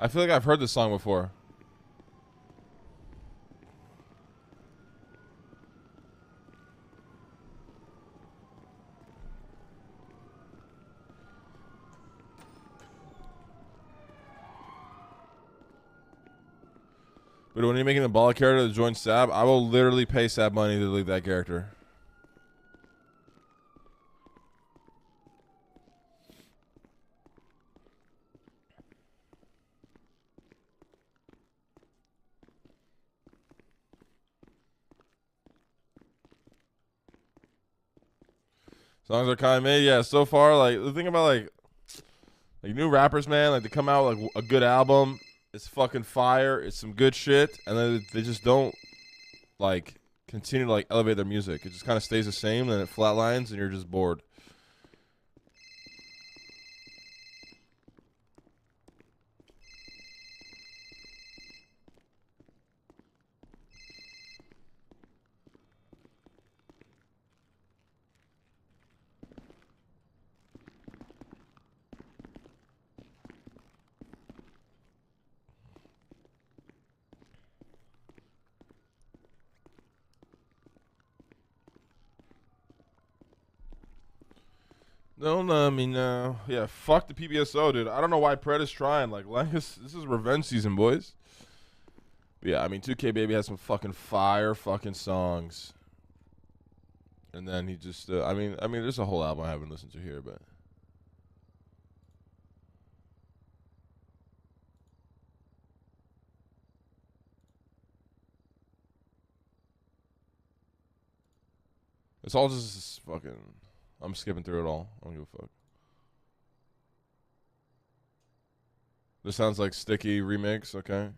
I feel like I've heard this song before. But when you're making a baller character to join Sab, I will literally pay Sab money to leave that character. Songs are kind of made, yeah. So far, like the thing about like new rappers, man, like they come out like a good album, it's fucking fire, it's some good shit, and then they just don't like continue to like elevate their music. It just kind of stays the same, then it flatlines, and you're just bored. Don't let me know. Yeah, fuck the PBSO, dude. I don't know why Pred is trying. Like, this is revenge season, boys. But yeah, I mean, 2K Baby has some fucking fire fucking songs. And then he just, I mean, there's a whole album I haven't listened to here, but. It's all just fucking. I'm skipping through it all. I don't give a fuck. This sounds like Sticky remix, okay?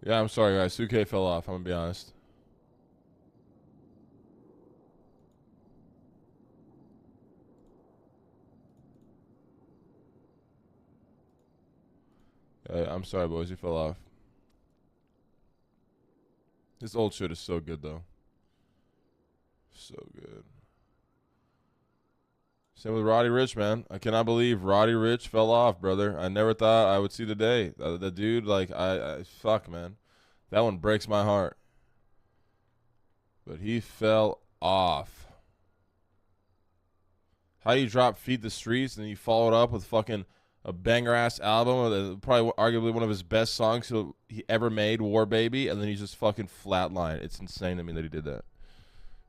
Yeah, I'm sorry, guys. 2K fell off. I'm gonna be honest. I'm sorry, boys. You fell off. This old shit is so good, though. So good. Same with Roddy Rich, man. I cannot believe Roddy Rich fell off, brother. I never thought I would see the day. The dude, like, fuck, man. That one breaks my heart. But he fell off. How you drop Feed the Streets and then you follow it up with fucking a banger ass album, probably arguably one of his best songs he ever made, War Baby, and then you just fucking flatline. It's insane to me that he did that.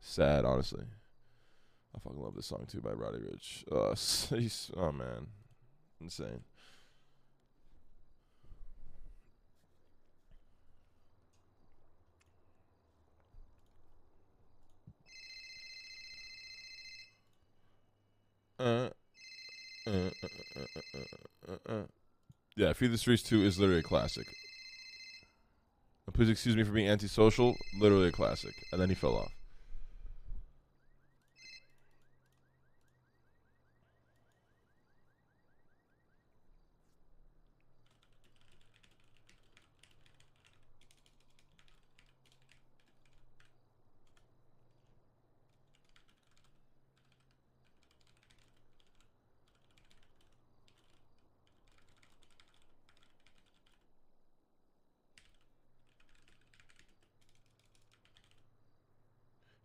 Sad, honestly. I fucking love this song too by Roddy Rich. Oh man, insane. Yeah, Feed the Streets 2 is literally a classic. Please excuse me for being antisocial. Literally a classic. And then he fell off.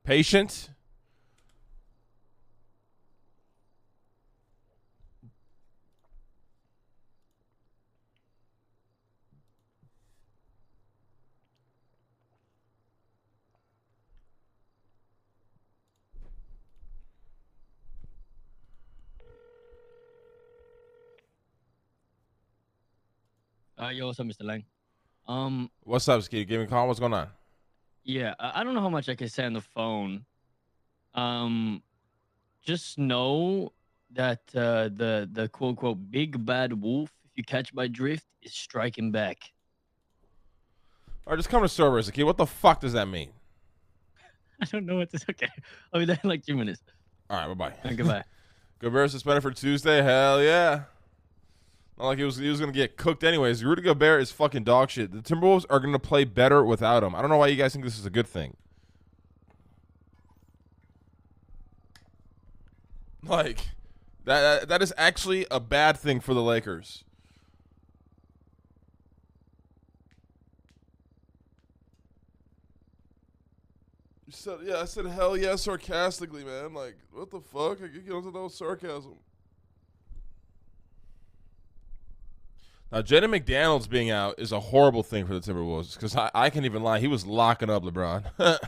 Patient. Yo, what's up, Mr. Lang? What's up, Ski? Give me a call. What's going on? Yeah, I don't know how much I can say on the phone. Just know that the quote unquote big bad wolf, if you catch my drift, it's striking back. All right, just come to servers, okay? What the fuck does that mean? I don't know what this. Okay, I'll be there in like 2 minutes. All right, bye bye. Goodbye. Gobert suspended for Tuesday. Hell yeah. Not like he was gonna get cooked anyways. Rudy Gobert is fucking dog shit. The Timberwolves are gonna play better without him. I don't know why you guys think this is a good thing. Like that is actually a bad thing for the Lakers. You said, yeah, I said hell yeah sarcastically, man. Like, what the fuck? You don't know sarcasm. Now, Jaden McDaniels being out is a horrible thing for the Timberwolves because I can't even lie. He was locking up LeBron.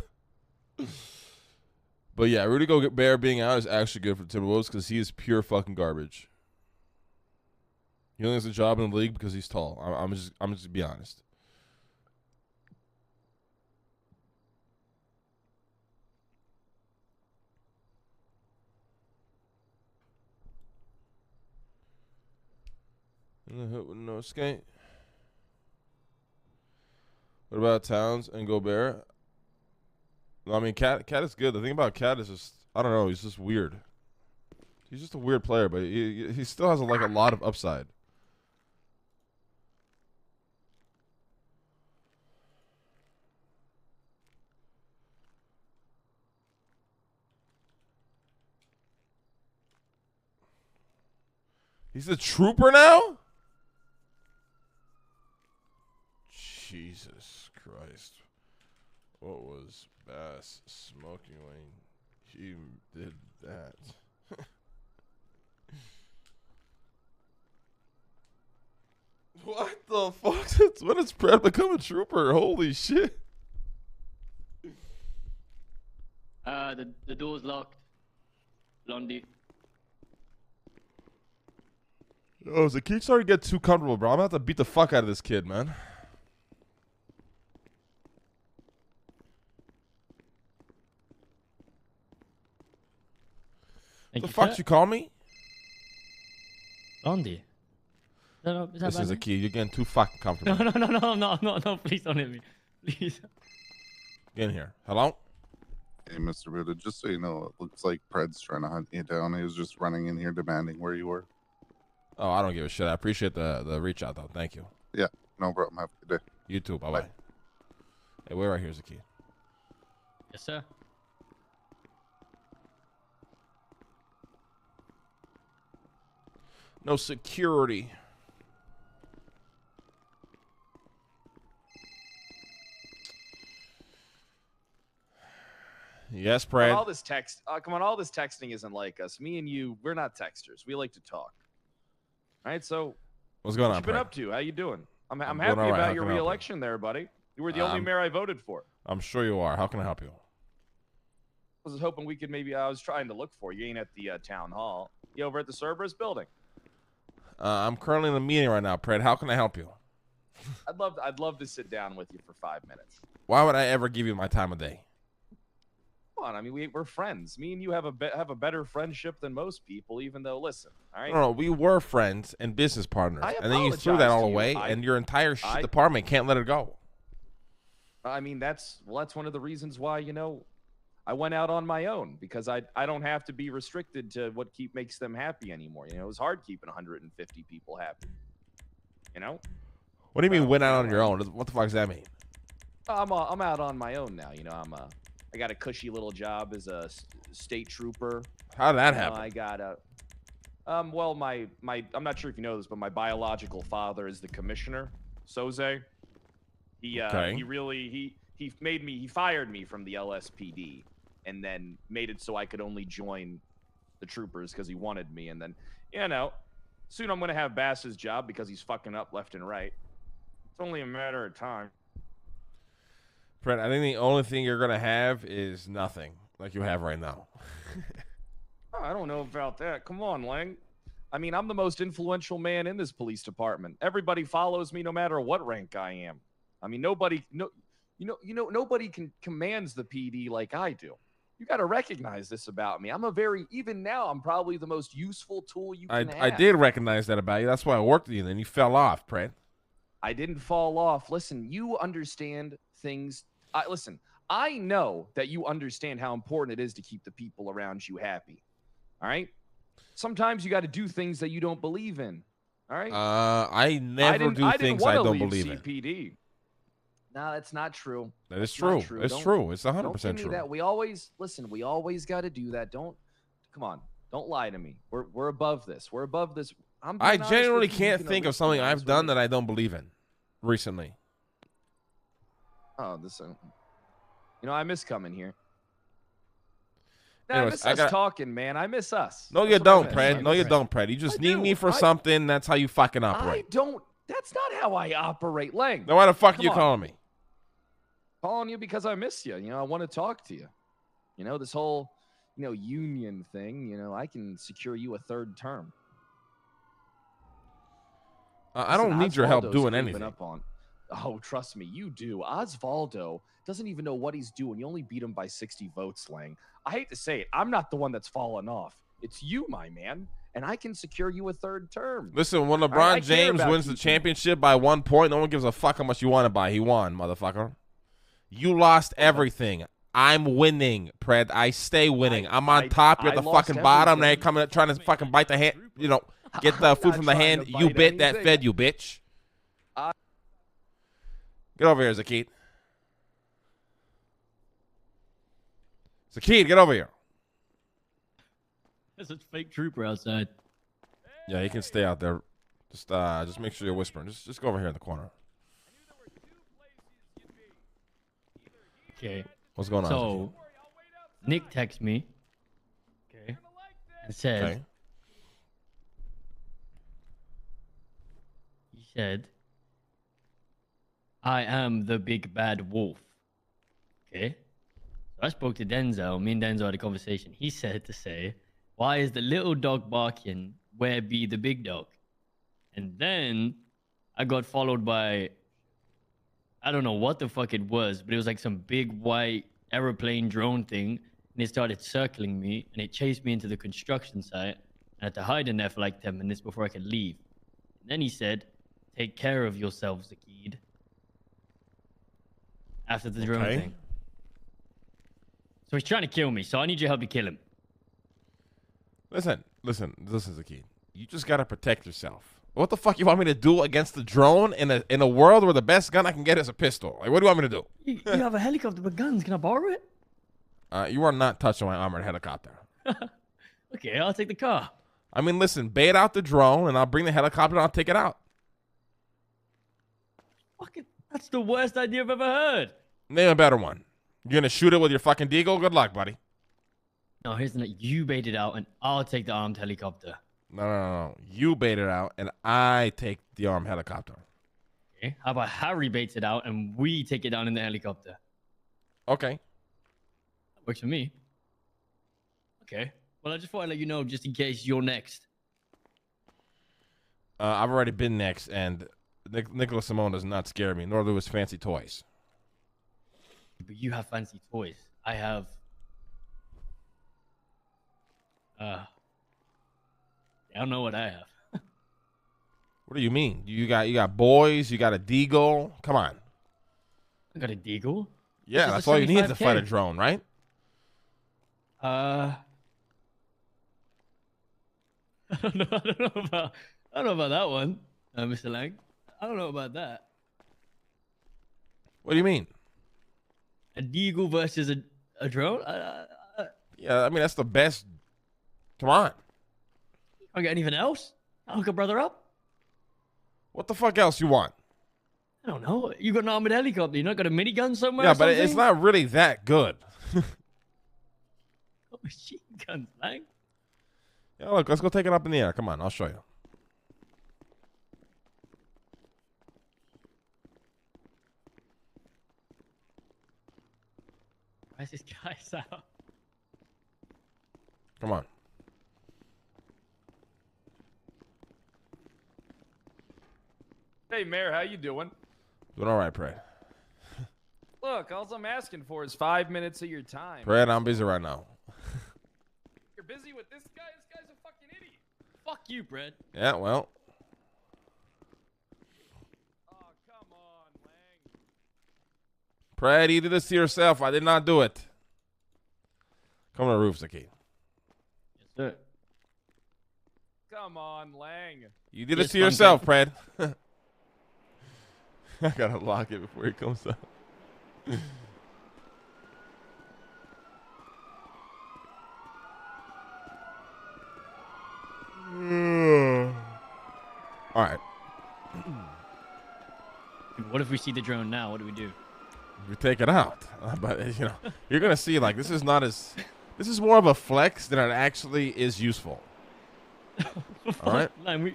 But yeah, Rudy Gobert being out is actually good for the Timberwolves because he is pure fucking garbage. He only has a job in the league because he's tall. I'm just be honest. In the hood with no skate. What about Towns and Gobert? I mean, Cat is good. The thing about Cat is just, I don't know, he's just weird. He's just a weird player, but he still has like a lot of upside. He's a trooper now? Jesus Christ. What was Bass smoking when he did that? What the fuck? When does Brad become a trooper? Holy shit. The door's locked. Blondie. Oh, the kid started to get too comfortable, bro. I'm going to have to beat the fuck out of this kid, man. The fuck you call me? Blondie. This is a key. You're getting too fucking comfortable. No, please don't hit me. Please. Get in here. Hello? Hey, Mr. Buddha, just so you know, it looks like Pred's trying to hunt you down. He was just running in here demanding where you were. Oh, I don't give a shit. I appreciate the reach out, though. Thank you. Yeah, no problem. Have a good day. You too. Bye-bye. Hey, wait right here's the key. Yes, sir. No security. Yes, Brad. All this text, come on, all this texting isn't like us. Me and you, we're not texters. We like to talk. All right, so What's going what on, you been Brad? up to? How you doing? I'm doing happy all right. How about your can I help you? re-election there, buddy. You were the only mayor I voted for. I'm sure you are. How can I help you? I was hoping we could maybe. I was trying to look for you. Ain't at the town hall. You over at the Cerberus building? I'm currently in a meeting right now, Brad. How can I help you? I'd love to sit down with you for 5 minutes. Why would I ever give you my time of day? Come on, I mean we're friends. Me and you have a better friendship than most people. Even though, listen, all right. No, we were friends and business partners, I and then you threw that apologize all to you. away, and your entire department can't let it go. I mean that's one of the reasons why I went out on my own, because I don't have to be restricted to what makes them happy anymore. It was hard keeping 150 people happy. What do you mean went out on your own? What the fuck does that mean? I'm out on my own now. I got a cushy little job as a state trooper. How did that happen? I got a well, my I'm not sure if you know this, but my biological father is the commissioner, Soze. He fired me from the LSPD and then made it so I could only join the troopers because he wanted me. And then, soon I'm going to have Bass's job because he's fucking up left and right. It's only a matter of time. Brett, I think the only thing you're going to have is nothing like you have right now. I don't know about that. Come on, Lang. I mean, I'm the most influential man in this police department. Everybody follows me no matter what rank I am. I mean, nobody commands the PD like I do. You got to recognize this about me. Even now, I'm probably the most useful tool you can have. I did recognize that about you. That's why I worked with you. Then you fell off, Pred. I didn't fall off. Listen, you understand things. Listen, I know that you understand how important it is to keep the people around you happy. All right? Sometimes you got to do things that you don't believe in. All right? I never do things I don't believe in. CPD. No, that's not true. That is true. It's true. It's 100% true. That. We always got to do that. Come on. Don't lie to me. We're above this. We're above this. I genuinely can't think of something I've done that I don't believe in recently. Oh, I miss coming here. No, Anyways, I miss us talking, man. I miss us. No, you don't, Pred. No, you don't, Pred. You just need me for something. That's how you fucking operate. I don't. That's not how I operate, Lang. Then why the fuck are you calling me? Calling you because I miss you. I want to talk to you. This whole, union thing. I can secure you a third term. I don't need your help doing anything. Oh, trust me, you do. Osvaldo doesn't even know what he's doing. You only beat him by 60 votes, Lang. I hate to say it. I'm not the one that's fallen off. It's you, my man. And I can secure you a third term. Listen, when LeBron James wins the championship by 1 point, no one gives a fuck how much you want to buy. He won, motherfucker. You lost everything. I'm winning, Pred. I stay winning. I'm on top. You're at the fucking bottom. Now you're coming trying to fucking bite the hand. Get the food from the hand you bit that fed you, bitch. Get over here, Zakid. Zakid, get over here. There's a fake trooper outside. Yeah, he can stay out there. Just make sure you're whispering. Just go over here in the corner. Okay. What's going on? So, Nick texted me. Okay. And said. Okay. He said, I am the big bad wolf. Okay. So I spoke to Denzel. Me and Denzel had a conversation. He said to say, why is the little dog barking? Where be the big dog? And then I got followed by, I don't know what the fuck it was, but it was like some big white aeroplane drone thing. And it started circling me and it chased me into the construction site. I had to hide in there for like 10 minutes before I could leave. And then he said, take care of yourself, Zakid. After the drone thing. So he's trying to kill me, so I need your help to kill him. Listen, this is the key. You just gotta protect yourself. What the fuck you want me to do against the drone in a world where the best gun I can get is a pistol? Like, what do you want me to do? You have a helicopter with guns. Can I borrow it? You are not touching my armored helicopter. Okay, I'll take the car. I mean, listen, bait out the drone, and I'll bring the helicopter and I'll take it out. Fucking, that's the worst idea I've ever heard. Name a better one. You're gonna shoot it with your fucking deagle? Good luck, buddy. No, here's the night. You bait it out, and I'll take the armed helicopter. No. You bait it out, and I take the armed helicopter. Okay. How about Harry baits it out, and we take it down in the helicopter? Okay. That works for me. Okay. Well, I just thought I'd let you know, just in case you're next. I've already been next, and Nicholas Simone does not scare me, nor do his fancy toys. But you have fancy toys. I have... I don't know what I have. What do you mean? You got boys, you got a deagle. Come on. I got a deagle? Yeah, that's all you need to fight a drone, right? I don't know about that one, Mr. Lang. I don't know about that. What do you mean? A deagle versus a drone? Yeah, I mean, that's the best. Come on. I got anything else? I'll hook a brother up. What the fuck else you want? I don't know. You got an armored helicopter. You not got a minigun somewhere? Yeah, but it's not really that good. Oh, machine guns, Lang. Yeah, look, let's go take it up in the air. Come on, I'll show you. Where's this guy's out? Come on. Hey, Mayor, how you doing? Doing all right, Pray. Look, all I'm asking for is 5 minutes of your time. Brad, I'm busy right now. You're busy with this guy? This guy's a fucking idiot. Fuck you, Brad. Yeah, well. Oh, come on, Lang. Brad, you did this to yourself. I did not do it. Come on the roof, Zaki. Yes, sir. Come on, Lang. You did Yes, this to yourself, Brad. I gotta lock it before he comes up. All right. What if we see the drone now? What do we do? We take it out, but you know, you're gonna see like this is not as. This is more of a flex than it actually is useful. All right. Like,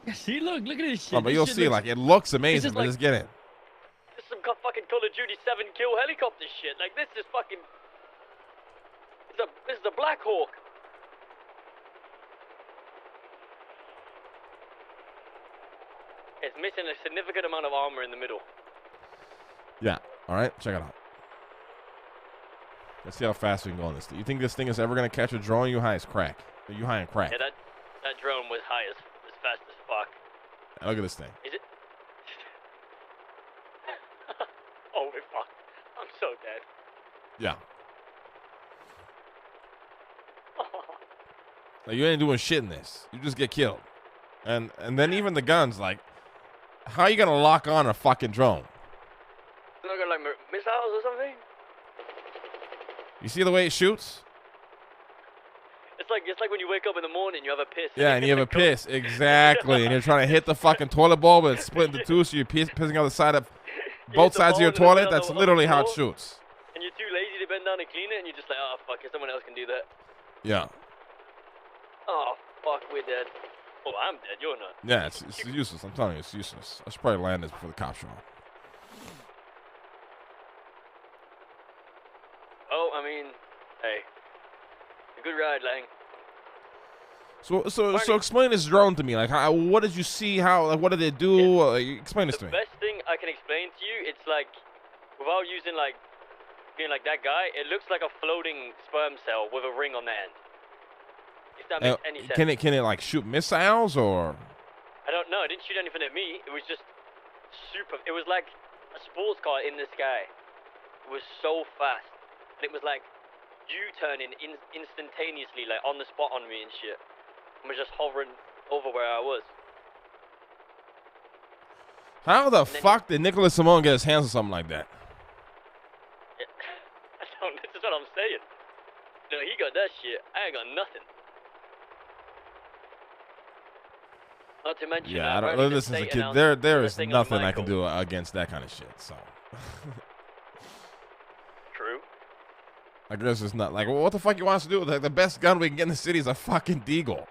yeah, see, look at this shit. Oh, but This you'll shit see, looks- like it looks amazing. just But like- just get in. This is some fucking Call of Duty 7 kill helicopter shit. Like this is fucking. This is a Black Hawk. It's missing a significant amount of armor in the middle. Yeah. All right. Check it out. Let's see how fast we can go on this. You think this thing is ever gonna catch a drone? You high as crack. You high and crack. Yeah, that drone was high as fast as fuck. Look at this thing. Is it? Oh, we're fucked. I'm so dead. Yeah. Like, you ain't doing shit in this. You just get killed. And then even the guns, like, how are you gonna lock on a fucking drone? Look at like missiles or something. You see the way it shoots? It's like when you wake up in the morning, you have a piss. Yeah, and you have a piss. Exactly. And you're trying to hit the fucking toilet bowl, but it's split into two, so you're pissing on the side of both the sides of your bowl and toilet. then That's on the literally how it floor. shoots. And you're too lazy to bend down and clean it, and you're just like, oh fuck it, someone else can do that. Yeah. Oh fuck, we're dead. Oh, I'm dead. You're not. Yeah, it's useless. I'm telling you, it's useless. I should probably land this before the cops show up. Oh, I mean, hey, a good ride, Lang. So explain this drone to me. Like, what did you see? What did it do? Explain this to The me. best thing I can explain to you, it's like, without using like, being like that guy, it looks like a floating sperm cell with a ring on the end. If that makes any sense. Can it like shoot missiles or? I don't know. It didn't shoot anything at me. It was just super. It was like a sports car in the sky. It was so fast, and it was like U-turning instantaneously, like on the spot on me and shit. And was just hovering over where I was. How the then- fuck did Nicholas Simone get his hands on something like that? I don't. This is what I'm saying. No, he got that shit. I ain't got nothing. Not to mention, Yeah, I I've don't. already Listen, just kid, announced there the is thing on nothing I can Michael. do against that kind of shit. So. True. I guess it's not like, well, what the fuck you want us to do? Like, the best gun we can get in the city is a fucking deagle.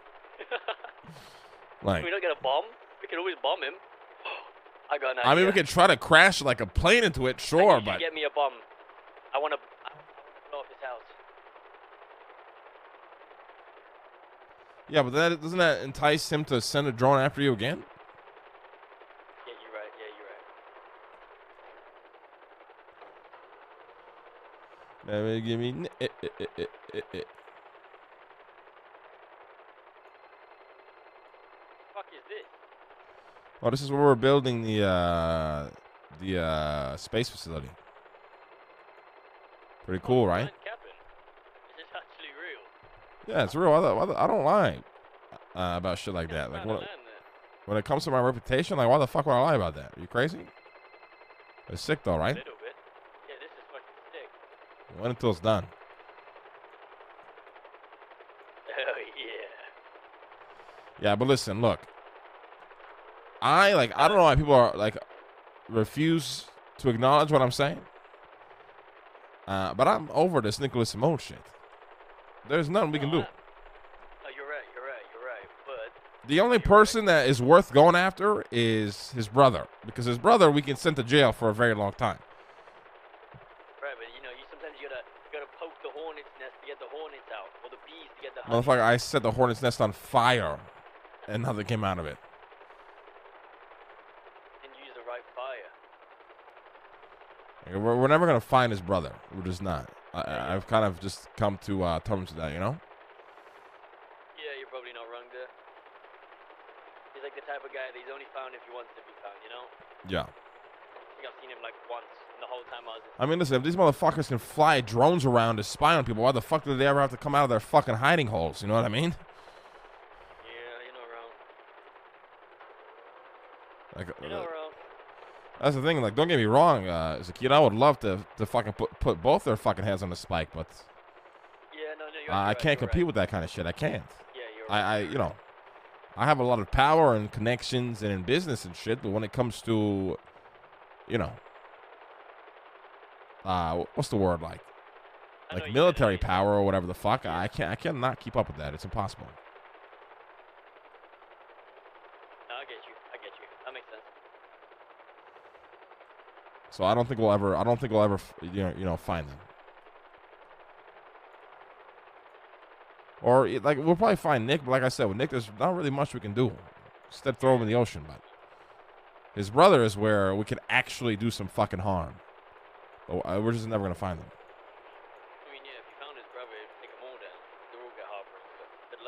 Like, We're not gonna bomb. We can always bomb him. I got an I mean, idea. we could try to crash like a plane into it, I sure, need you to but get me a bomb. I wanna blow up his house. yeah, but doesn't that entice him to send a drone after you again? Yeah, you're right. Give me. Fuck is this? Oh, this is where we're building the space facility. Pretty cool, right? Giant cabin. Is this actually real? Yeah, it's real. I don't lie about shit like that. Like when it comes to my reputation, like why the fuck would I lie about that? Are you crazy? It's sick though, A right? little bit. Yeah, this is fucking sick. Wait until it's done. Oh yeah. Yeah, but listen, look. I don't know why people are like refuse to acknowledge what I'm saying. But I'm over this Nicholas Simone shit. There's nothing we can do. Oh, you're right. But The only person that is worth going after is his brother, because his brother we can send to jail for a very long time. right, but you sometimes you gotta poke the hornet's nest to get the hornets out, or the bees to get the honey. Motherfucker, I set the hornet's nest on fire, and nothing came out of it. And use the right fire. We're never gonna find his brother. We're just not. I've kind of just come to terms with that, you know. Yeah, you're probably not wrong there. He's like the type of guy that he's only found if he wants to be found, you know? Yeah. I think I've seen him like once in the whole time I was in. I mean, listen, if these motherfuckers can fly drones around to spy on people, why the fuck do they ever have to come out of their fucking hiding holes? You know what I mean? Yeah, you're not wrong. Like, You're not wrong. that's the thing. Like, don't get me wrong. As a kid, I would love to fucking put both their fucking hands on the spike, but Yeah, no, you're I right, can't you're compete right. with that kind of shit. I can't. Yeah, you're right. you know, I have a lot of power and connections and in business and shit, but when it comes to, you know, what's the word like? I know Like you military said it. power or whatever the fuck, I cannot keep up with that. It's impossible. No, I get you. That makes sense. So I don't think we'll ever find them. Or like we'll probably find Nick, but like I said, with Nick, there's not really much we can do. Except throw him in the ocean, but his brother is where we could actually do some fucking harm. But we're just never gonna find them. I mean, yeah, if you found his brother, it'd take them all down. They'll all get heartbroken, but good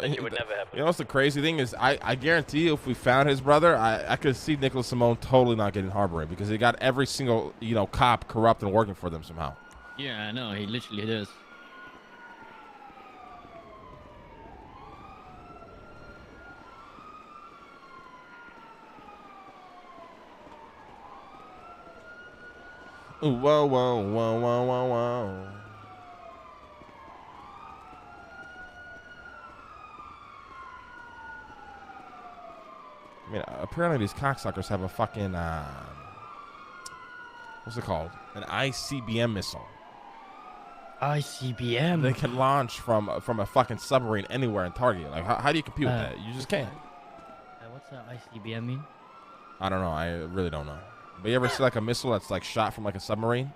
luck. It would never happen. You know what's the crazy thing is I guarantee you if we found his brother, I could see Nicholas Simone totally not getting harbored because he got every single cop corrupt and working for them somehow. Yeah, I know. He literally does. Ooh, whoa, whoa, whoa, whoa, whoa, whoa. I mean, apparently these cocksuckers have a fucking, what's it called? An ICBM missile. ICBM. They can launch from a fucking submarine anywhere and target you. Like, how do you compete with that? You just can't. What's that ICBM mean? I don't know. I really don't know. But you ever see like a missile that's like shot from like a submarine?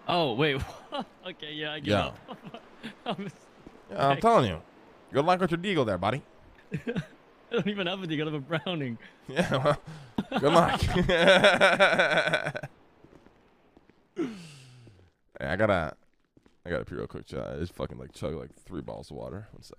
Oh, wait. Okay, yeah, I get Yeah. it. Yeah, I'm telling you. Good luck with your deagle there, buddy. I don't even have a deal. I have a Browning. Yeah, well, good luck. Hey, I gotta pee real quick, chat. I just fucking like chug like 3 bottles of water. 1 sec.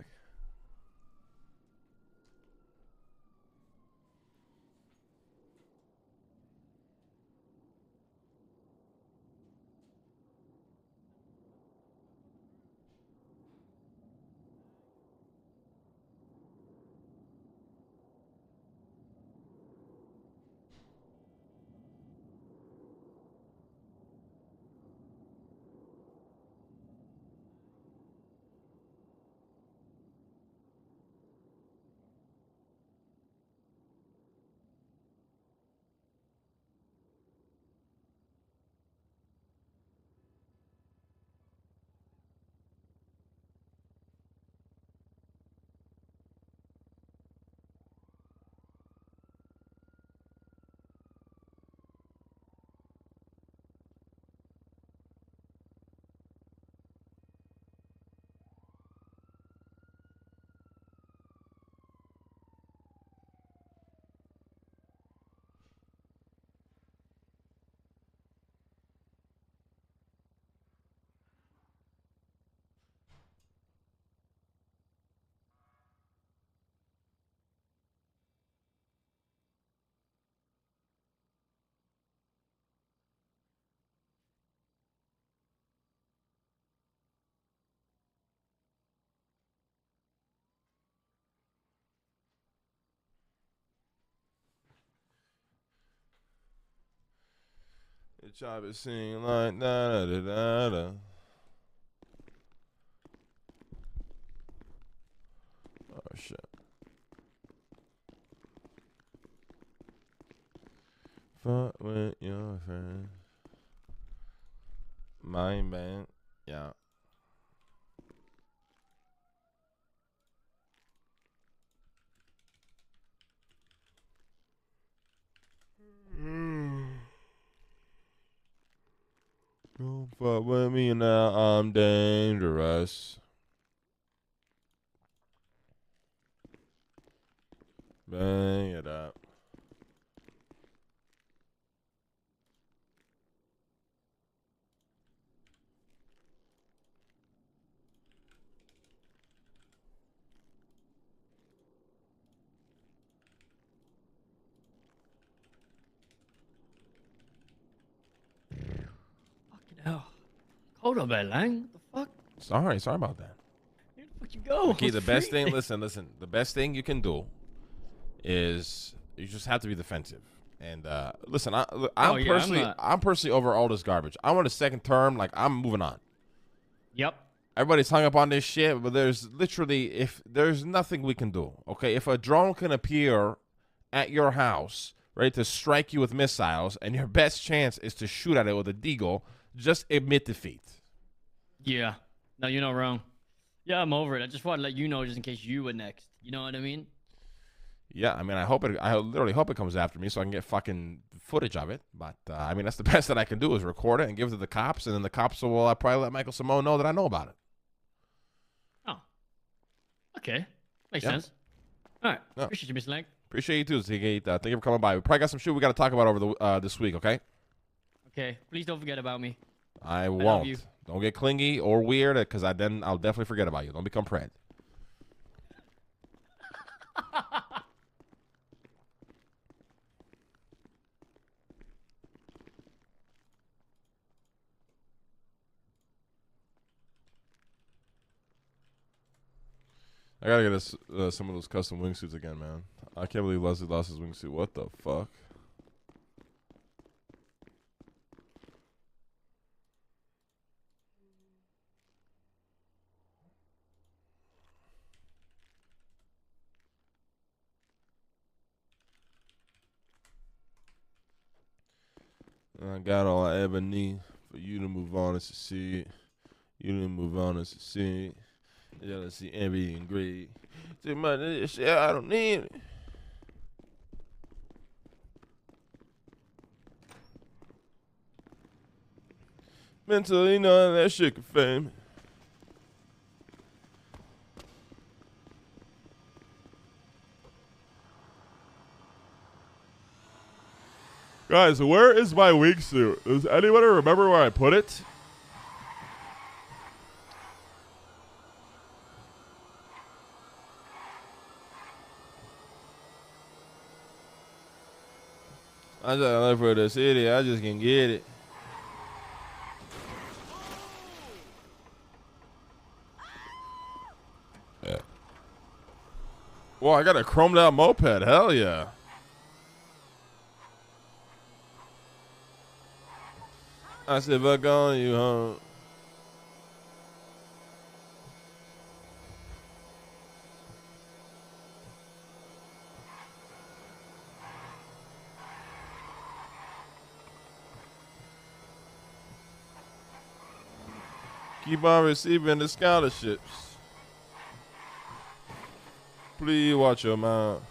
Your job is singing like da da da da da. Oh shit. Fuck with your friends. Mind band. Yeah. Don't fuck with me now, I'm dangerous. Bang it up. Hold up, man, Lang. What the fuck? Sorry about that. Where the fuck you go? Okay, It's the best free. thing. Listen. The best thing you can do is you just have to be defensive. And listen, I'm personally over all this garbage. I want a second term. Like, I'm moving on. Yep. Everybody's hung up on this shit, but there's nothing we can do. Okay, if a drone can appear at your house, ready to strike you with missiles, and your best chance is to shoot at it with a deagle, just admit defeat. Yeah. No, you're not wrong. Yeah, I'm over it. I just want to let you know just in case you were next. You know what I mean? Yeah, I mean, I literally hope it comes after me so I can get fucking footage of it. But I mean, that's the best that I can do is record it and give it to the cops, and then the cops will probably let Michael Simone know that I know about it. Oh. Okay. Makes Yeah. sense. All right. Yeah. Appreciate you, Mr. Lang. Appreciate you too, Ziggy. Thank you for coming by. We probably got some shit we got to talk about over the this week. Okay. Okay. Please don't forget about me. I love won't. you. Don't get clingy or weird, because I'll definitely forget about you. Don't become Pred. I gotta get us some of those custom wingsuits again, man. I can't believe Leslie lost his wingsuit. What the fuck? I got all I ever need for you to move on and succeed. You to move on and succeed. Jealousy, envy, and greed. Too much of this shit, I don't need it. Mentally, none of that shit can fame. Guys, where is my wingsuit? Does anybody remember where I put it? I just look for the city. I just can get it. Yeah. Well, I got a chromed out moped. Hell yeah. I said, fuck on you, huh? Keep on receiving the scholarships. Please watch your mouth.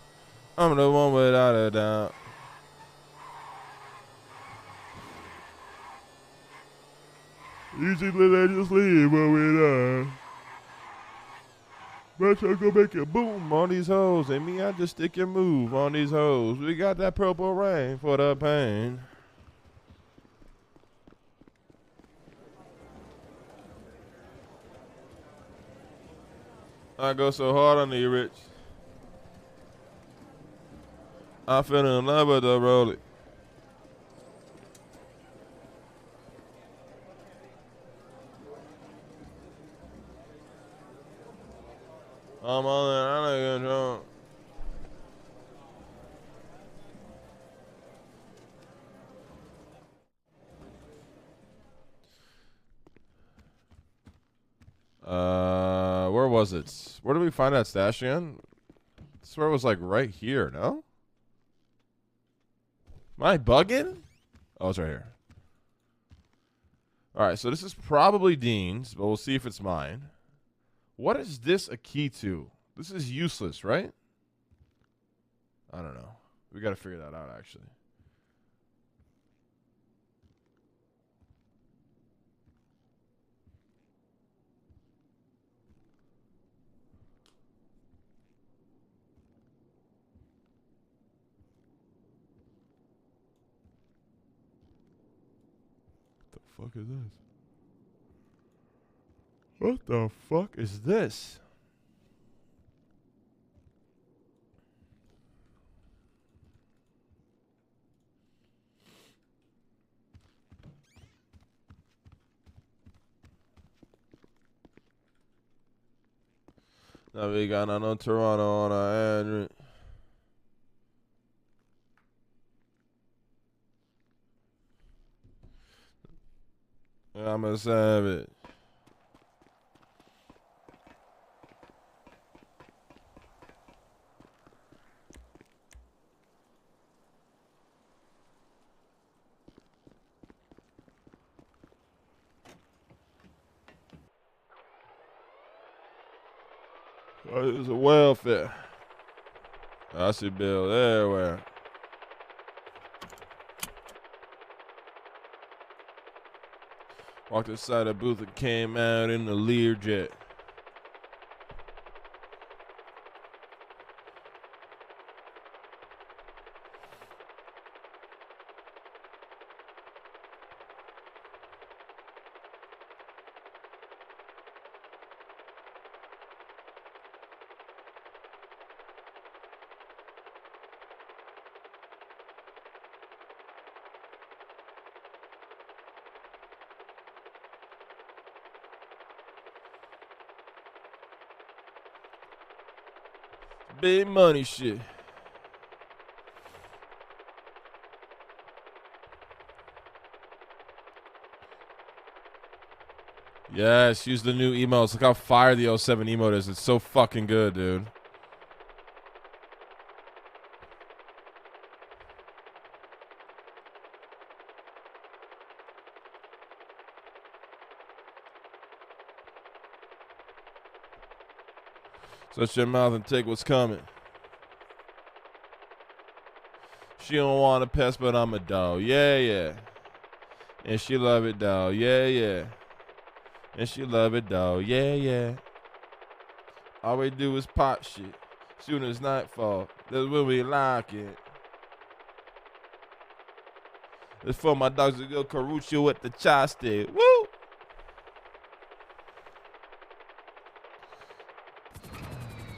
I'm the one without a doubt. Usually they just leave when we die. But I go make a boom on these hoes. And me, I just stick and move on these hoes. We got that purple rain for the pain. I go so hard on the rich. I fell in love with the Rollie. I'm on the control. Where was it? Where did we find that stash again? I swear it was like right here, no? Am I bugging? Oh, it's right here. Alright, so this is probably Dean's, but we'll see if it's mine. What is this a key to? This is useless, right? I don't know. We gotta figure that out, actually. What the fuck is this? What the fuck is this? Now we got on Toronto on our end. I'm a savage. It's a welfare. I see bills everywhere. Walked inside the booth and came out in the Learjet. Big money shit. Yes, use the new emotes. Look how fire the 07 emote is. It's so fucking good, dude. Shut your mouth and take what's coming. She don't want a pest, but I'm a dog. Yeah, yeah. And she love it, dog. Yeah, yeah. And she love it, dog. Yeah, yeah. All we do is pop shit. Soon as nightfall, that's when we like it. It's for my dogs to go Caruccio with the chopstick. Woo!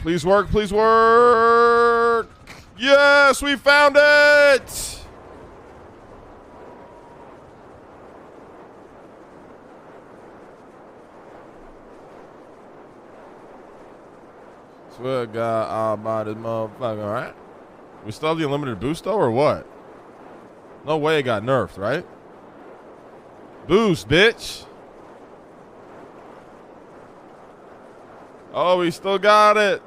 Please work, please work. Yes, we found it. Swear to God, I'll buy this motherfucker, right? We still have the unlimited boost though, or what? No way it got nerfed, right? Boost, bitch. Oh, we still got it.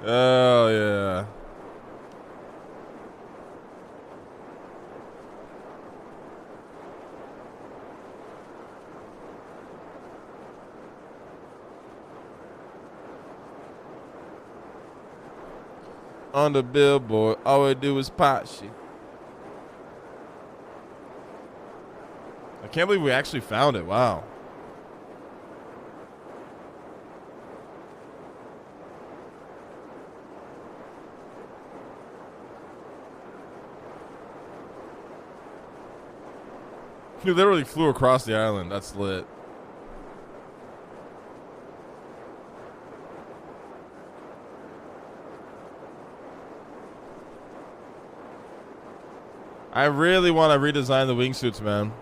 Oh, yeah. On the billboard, all we do is pot shit. I can't believe we actually found it. Wow. We literally flew across the island. That's lit. I really want to redesign the wingsuits, man.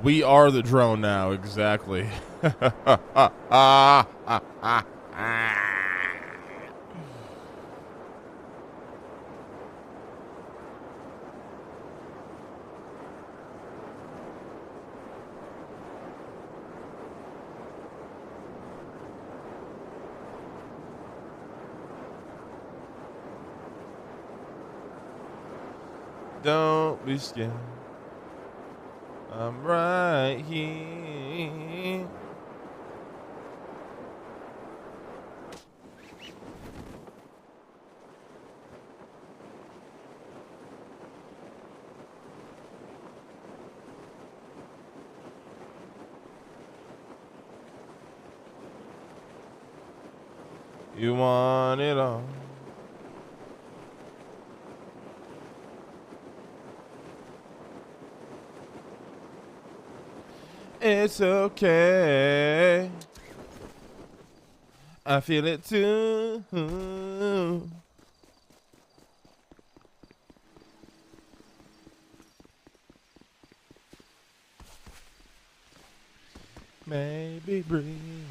We are the drone now, exactly. Don't be scared. I'm right here. You want it all. It's okay. I feel it too. Maybe breathe.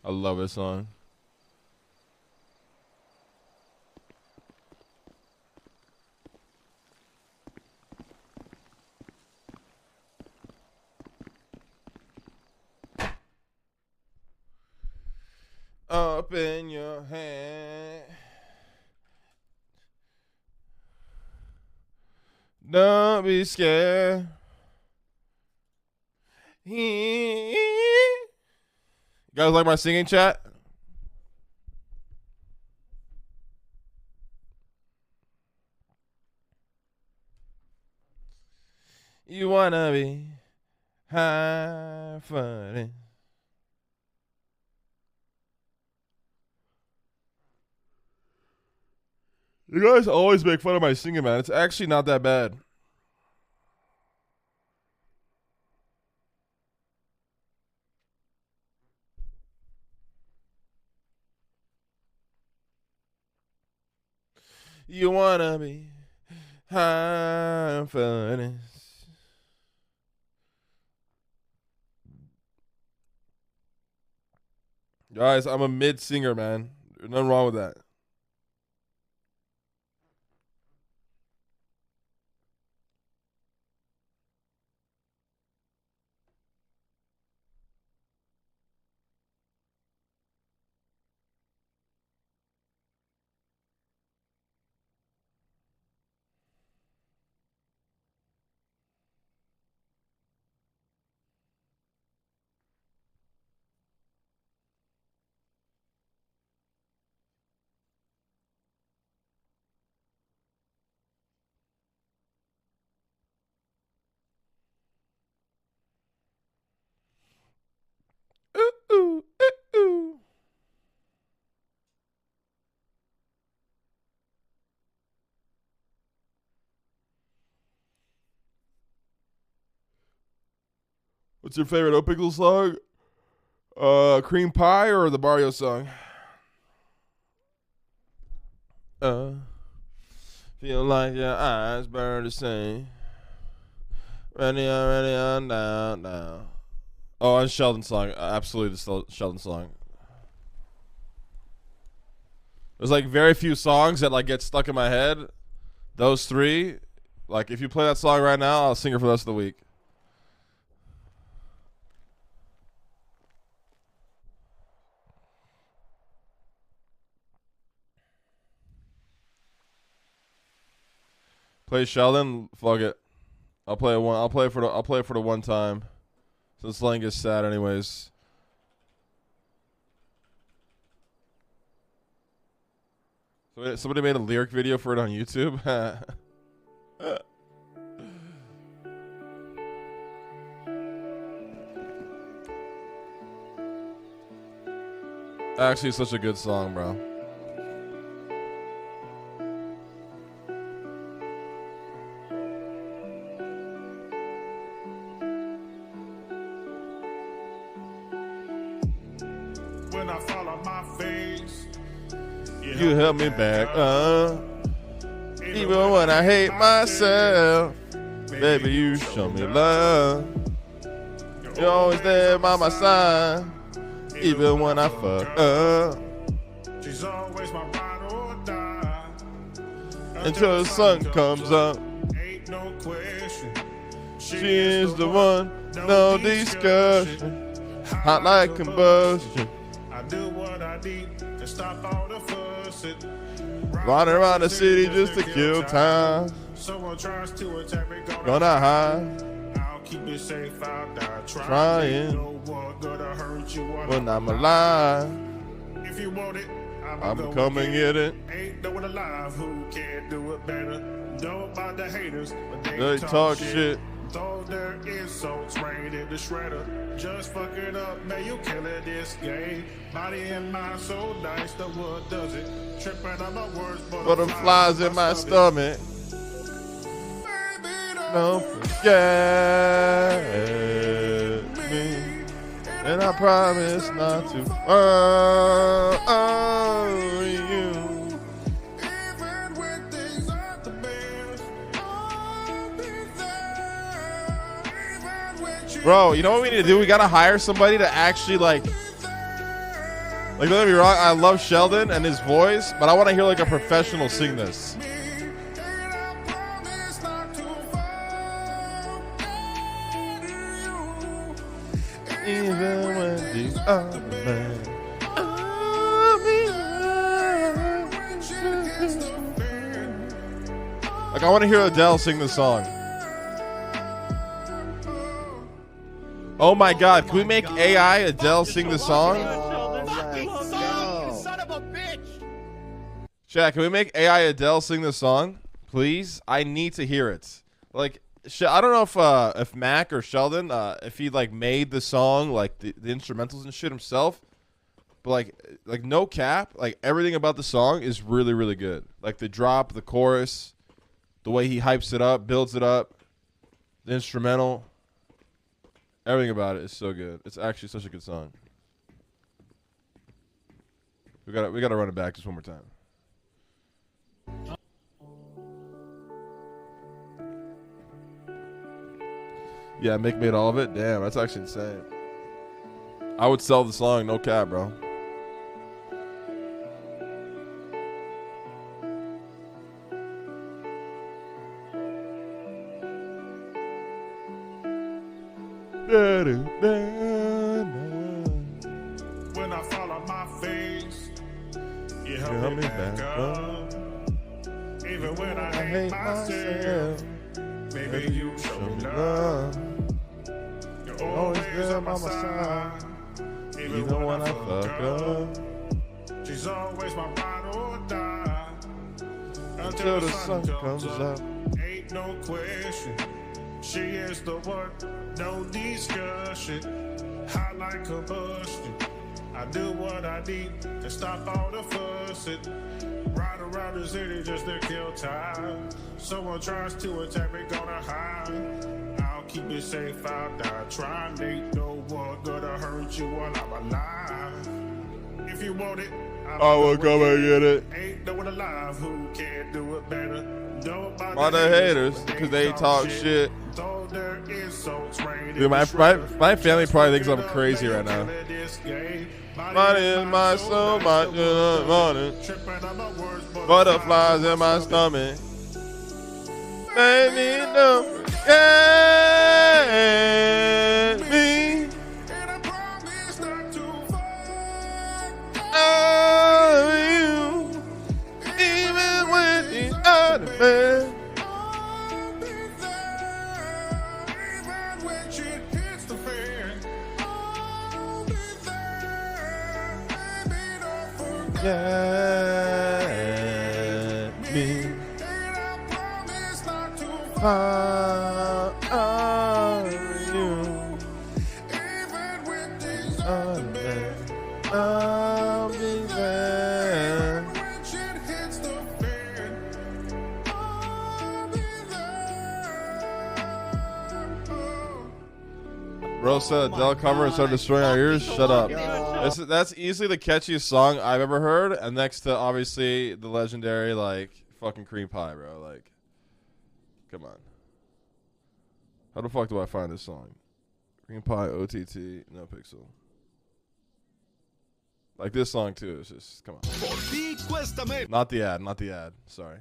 I love this song. Up in your hand. Don't be scared. You guys like my singing, chat? You wanna be high funny. You guys always make fun of my singing, man. It's actually not that bad. You wanna be high funny. Guys, I'm a mid singer, man. There's nothing wrong with that. Ooh, ooh, ooh, ooh. What's your favorite nopixel song? Cream Pie or the Mario song? Feel like your eyes burn the same. Ready on down now. Oh, and Sheldon's song. Absolutely the Sheldon song. There's like very few songs that like get stuck in my head. Those three. Like if you play that song right now, I'll sing it for the rest of the week. Play Sheldon, fuck it. I'll play it for the one time. Since Lang is sad anyways. Somebody made a lyric video for it on YouTube. Actually, such a good song, bro. When I fall on my face, You help me back up. Even when I hate myself. Baby, you show me love. You're always there by my side. Even when I fuck up. she's always my ride or die. Until the sun comes up. Ain't no question. She is the one, no discussion. Hot like combustion. I do what I need to stop all the fussing. Riding around the city just to kill time. Someone tries to attack me, Gonna hide. I'll keep it safe, I'll die Trying. No one gonna hurt you When I'm alive, If you want it, I'm coming get it. Ain't no one alive who can do it better. Know about the haters, but They talk shit. Throw their insults right in the shredder. Just fuck it up, man, you killing this game. Body and mind so nice, the wood does it. Tripping on my words, Butterflies in my stomach. Don't forget me. And I promise not to worry you. Even when things aren't the best, I'll be there. Even when you Bro, you know what we need to do? We gotta hire somebody to actually like don't get me wrong, I love Sheldon and his voice, but I want to hear like a professional sing this. Even when the other man, like I want to hear Adele sing this song. Oh my God, can we make AI Adele sing the song? Chat, can we make AI Adele sing this song, please? I need to hear it. Like, I don't know if Mac or Sheldon, if he like made the song, like the instrumentals and shit himself, but like no cap, like everything about the song is really, really good. Like the drop, the chorus, the way he hypes it up, builds it up, the instrumental, everything about it is so good. It's actually such a good song. We gotta run it back just one more time. Yeah, Mick made all of it. Damn, that's actually insane. I would sell the song, no cap, bro. when I fall on my face, you help me back up. Even when I hate myself, maybe you show me love. You're always there by my side, even when I fuck up. She's always my ride or die until the sun comes up. Ain't no question, she is the one, no discussion. Hot like combustion, I do what I need to stop all the fussing. Ride around the city just to kill time. Someone tries to attack me, gonna hide. I'll keep it safe, I'll die trying. Ain't no one gonna hurt you while I'm alive. If you want it, I will come and get it. Ain't no one alive who can do it better. All the haters, because they talk shit. Dude, my family probably thinks I'm crazy right now. Money is my soul, my morning. Butterflies in my stomach. Baby, don't forget me. Oh, you, even when the other man. Get me. You. I'll be there. Bro said Adele cover and started destroying our ears. Shut up. That's easily the catchiest song I've ever heard, and next to obviously the legendary like fucking Cream Pie, bro. Like, come on. How the fuck do I find this song? Cream Pie, OTT, nopixel. Like this song too. It's just come on. Not the ad. Not the ad. Sorry.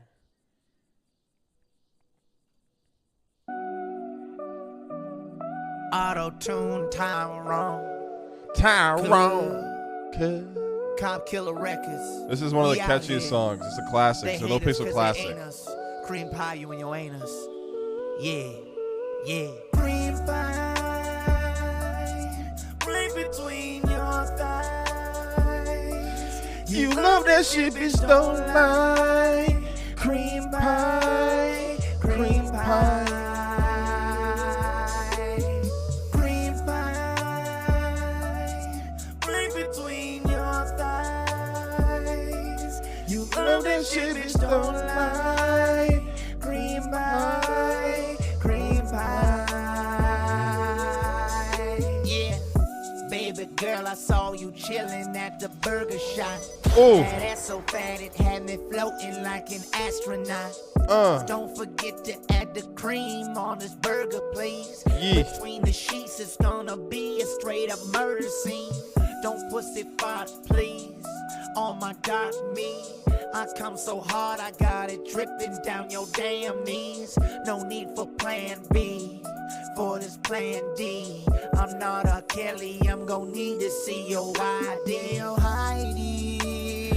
Auto-tune Tyrone. Cop Killer Records. This is one of the We out catchiest here. songs. It's a classic. It's a no pixel classic. Cream pie you in your anus. Yeah, yeah. Cream pie, right between your thighs. You love that shit, bitch, don't lie. Cream pie, cream pie. Cream pie, right between your thighs. You love that shit, bitch, don't lie. Cream pie, cream pie. Yeah, baby, the burger shot. Oh. That ass so fat it had me floating like an astronaut. Don't forget to add the cream on this burger, please. Yeah. Between the sheets, it's gonna be a straight up murder scene. Don't pussy fart, please, on my dark meat. I come so hard, I got it dripping down your damn knees. No need for plan B, for this plan D. I'm not a Kelly, I'm gonna need to see your ID. Oh, Heidi,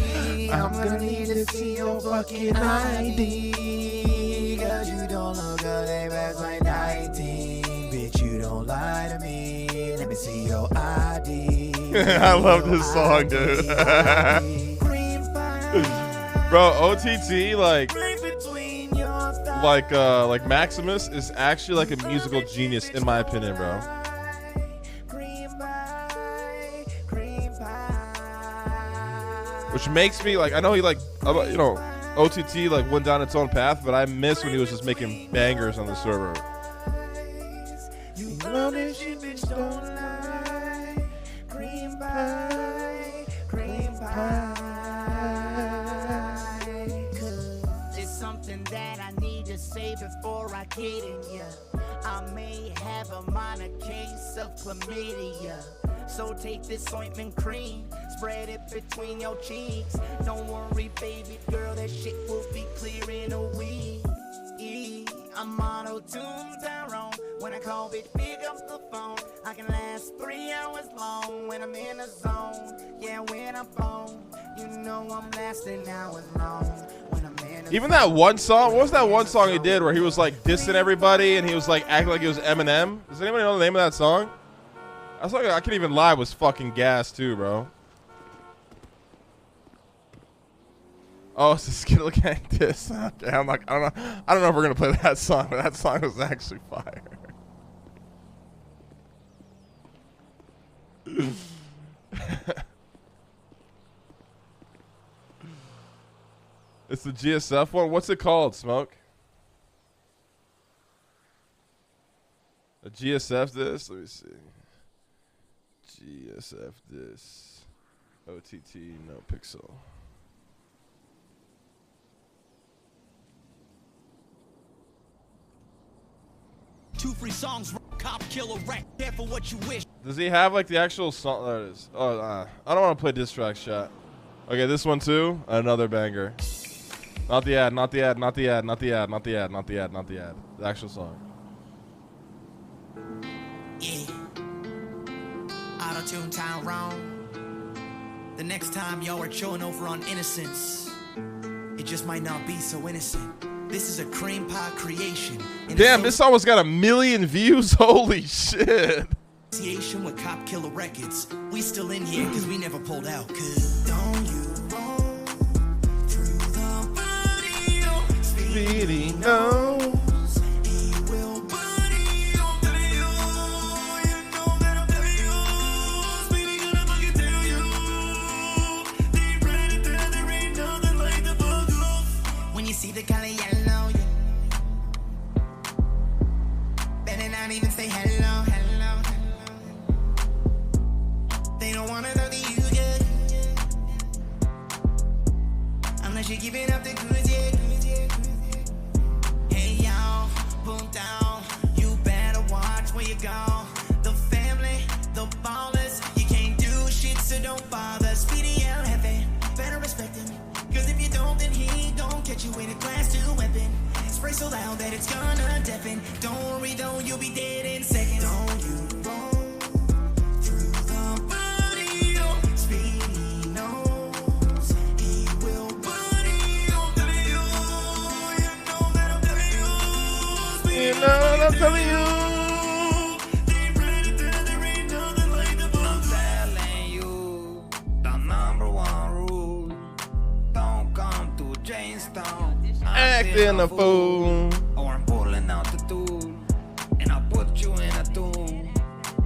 I'm gonna need to see your fucking ID. Cause you don't look a day past like 19. Bitch, you don't lie to me. Let me see your ID. I love this song, dude. Bro, OTT, like Maximus is actually like a musical genius in my opinion, bro. Which makes me like, I know he like, you know, OTT like went down its own path, but I miss when he was just making bangers on the server. You know that shit, bitch, don't lie. Cream pie, cream pie. Something that I need to say before I get in ya. I may have a minor case of chlamydia. So take this ointment cream, spread it between your cheeks. Don't worry, baby girl, that shit will be clear in a week. I'm auto-tuned Tyrone. When I call, bitch, pick up the phone. I can last 3 hours long when I'm in a zone. Yeah, when I'm bone, you know I'm lasting hours long. When I'm in a Even that one song, what was that one song he did where he was like dissing everybody and he was like acting like he was Eminem? Does anybody know the name of that song? That song, I can't even lie, was fucking gas too, bro. Oh, it's a Skittle Gang diss. Okay, I don't know if we're gonna play that song, but that song was actually fire. It's the GSF one. What's it called, Smoke? A GSF diss? Let me see. GSF diss. OTT nopixel. 2 free songs, cop, killer, wreck, there for what you wish. Does he have like the actual song? There it is. Oh, I don't want to play diss track shot. Okay, this one too. Another banger. Not the ad, not the ad, not the ad, not the ad, not the ad, not the ad, not the ad. The actual song. Yeah. Auto-tune Tyrone. The next time y'all are chilling over on innocence, it just might not be so innocent. This is a cream pie creation. Damn, this almost got 1 million views. Holy shit. Association with Cop Killer Records. We still in here because we never pulled out. Cause don't you roll through the video? Speedy knows he will buddy. Don't tell you. You know that I'm telling you. Speedy gonna fucking tell you. They ready to tell there ain't nothing like the bugles. When you see the color yellow, better not even say hello, hello, hello. They don't wanna know that you good unless you're giving up the goods, yeah, goods, yeah, goods, yeah. Hey y'all, pull down. You better watch where you go. The family, the ballers. You can't do shit, so don't bother. Speedy El Jefe, better respect him. Cause if you don't, then he gon' catch you with a class 2 weapon. Spray so loud that it's gonna deafen. Don't worry though, you'll be dead in seconds. Don't you roll through the video? Speedy knows he will buddy. Don't tell you. You know that I'm telling you. Speedy You know what I'm telling you. they ready to tell there ain't nothing like the bug. I'm telling you, the #1 rule. Don't come to Jamestown Acting a fool. or I'm pulling out the tool and I'll put you in a tomb.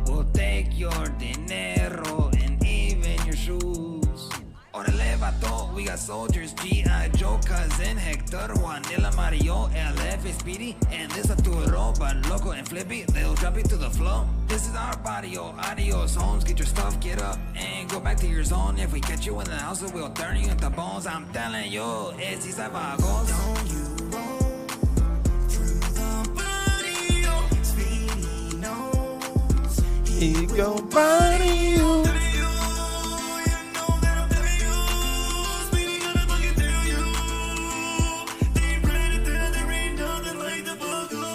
We'll take your dinero and even your shoes. Orale, vato, we got soldiers, G.I. Joe, cousin, Hector. Victor, Juanela, Mario, LF, Speedy, and this Arturo, but Loco and Flippy, they'll drop it to the floor. This is our barrio, adios, homes, get your stuff, get up, and go back to your zone. If we catch you in the house, we'll turn you into bones. I'm telling you, it's these vagos. Don't you roll through the barrio. Speedy knows He gon' body you.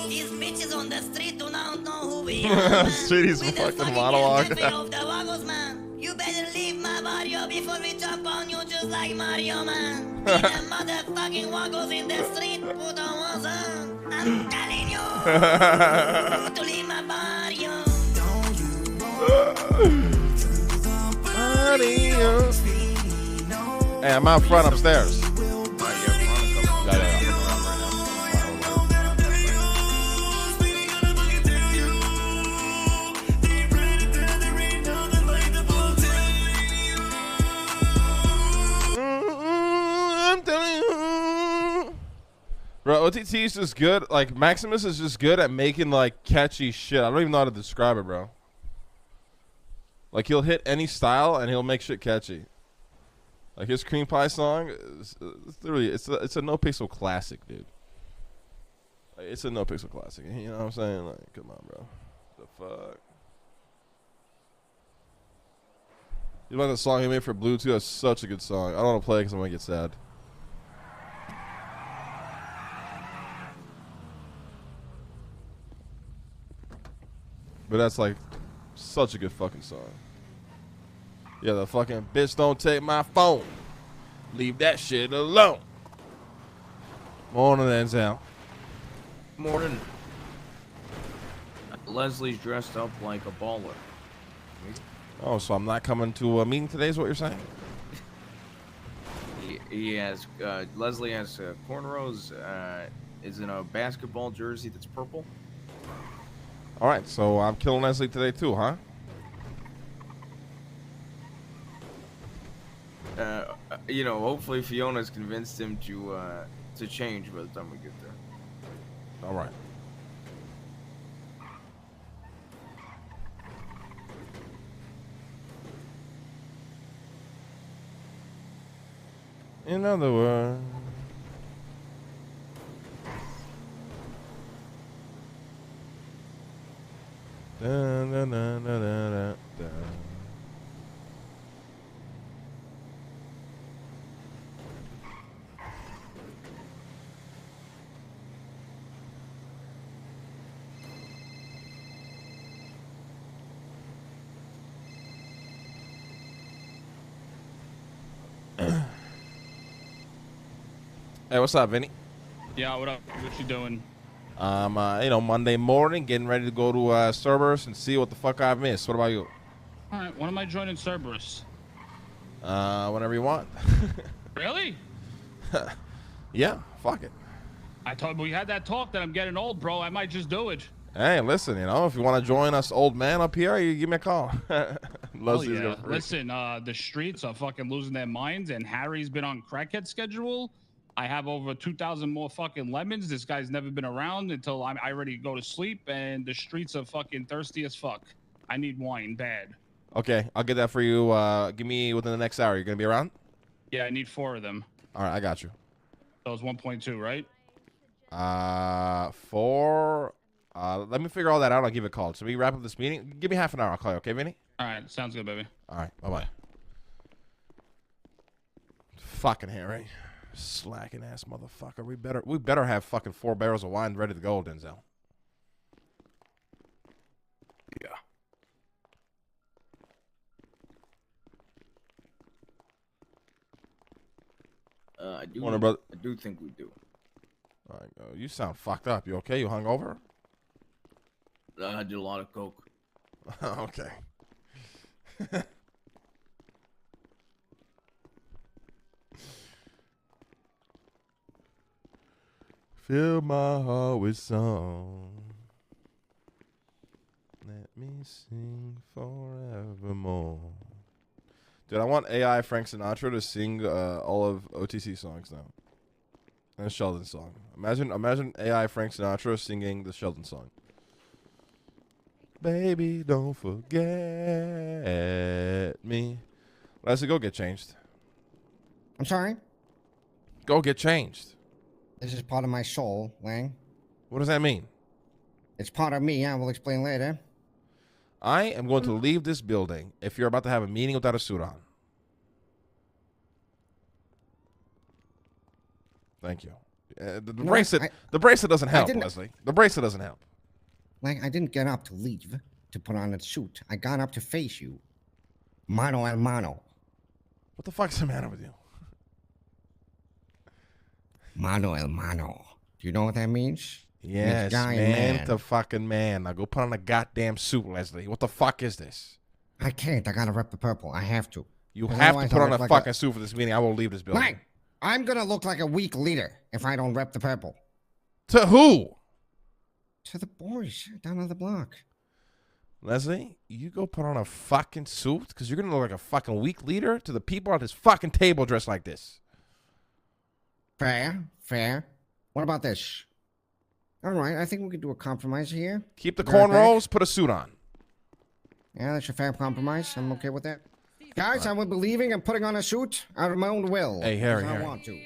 These bitches on the street do not know who we are, man. Streety's We the fucking monologue. gang of the vagos, man. You better leave my barrio before we jump on you just like Mario, man. We the motherfucking vagos in the street, put on ones on. I'm telling you to leave my barrio. Don't you roll through the barrio. Speedy knows Hey, I'm out front upstairs. I'm telling you. Bro, OTT is just good. Like, Maximus is just good at making, like, catchy shit. I don't even know how to describe it, bro. Like, he'll hit any style and he'll make shit catchy. Like, his Cream Pie song, it's literally, it's a no-pixel classic, dude. Like, it's a no-pixel classic. You know what I'm saying? Like, come on, bro. The fuck? You know that song he made for Bluetooth? That's such a good song. I don't want to play it because I'm going to get sad. But that's like such a good fucking song. Yeah, the fucking bitch don't take my phone. Leave that shit alone. Morning, Denzel. Morning. Leslie's dressed up like a baller. Oh, so I'm not coming to a meeting today is what you're saying? He has, Leslie has cornrows, is in a basketball jersey that's purple. All right, so I'm killing Leslie today too, huh? You know, hopefully Fiona's convinced him to change by the time we get there. All right. In other words, dun, dun, dun, dun, dun, dun. Hey, what's up, Vinny? Yeah, what up? What you doing? You know, Monday morning, getting ready to go to Cerberus and see what the fuck I've missed. What about you? All right, when am I joining Cerberus? Whenever you want. Really? Yeah, fuck it. I thought we had that talk that I'm getting old, bro. I might just do it. Hey, listen, you know, if you want to join us old man up here, you give me a call. Leslie's Yeah. gonna freak. Listen, the streets are fucking losing their minds, and Harry's been on crackhead schedule. I have over 2,000 more fucking lemons. This guy's never been around until I ready to go to sleep, and the streets are fucking thirsty as fuck. I need wine bad. Okay, I'll get that for you. Give me within the next hour. You're gonna be around? Yeah, I need 4 of them. All right, I got you. So it's 1.2, right? 4. Let me figure all that out. I'll give you a call. So we wrap up this meeting. Give me half an hour. I'll call you. Okay, Vinny? All right, sounds good, baby. All right, bye bye. Fucking Harry, slacking ass motherfucker. We better have fucking 4 barrels of wine ready to go, Denzel. Yeah. I Morning, brother. do think we do. All right, you sound fucked up. You okay? You hungover? I did a lot of coke. Okay. Fill my heart with song. Let me sing forevermore. Dude, I want AI Frank Sinatra to sing all of OTC songs now. And Sheldon song. Imagine AI Frank Sinatra singing the Sheldon song. Baby, don't forget me. Leslie, go get changed. I'm sorry? Go get changed. This is part of my soul, Lang. What does that mean? It's part of me. I will explain later. I am going to leave this building if you're about to have a meeting without a suit on. Thank you. The bracelet doesn't help, Leslie. The bracelet doesn't help. Lang, I didn't get up to leave, to put on a suit. I got up to face you. Mano a mano. What the fuck's the matter with you? Mano el mano. Do you know what that means? Yes, man to fucking man. Now go put on a goddamn suit, Leslie. What the fuck is this? I can't. I gotta rep the purple. I have to. You have to put on a fucking suit for this meeting. I will leave this building. Lang, I'm gonna look like a weak leader if I don't rep the purple. To who? To the boys down on the block. Leslie, you go put on a fucking suit because you're gonna look like a fucking weak leader to the people at this fucking table dressed like this. Fair. What about this? All right, I think we could do a compromise here. Keep the cornrows, put a suit on. Yeah, that's a fair compromise. I'm okay with that. Guys, I will be leaving and putting on a suit out of my own will. Hey, Harry, I want to.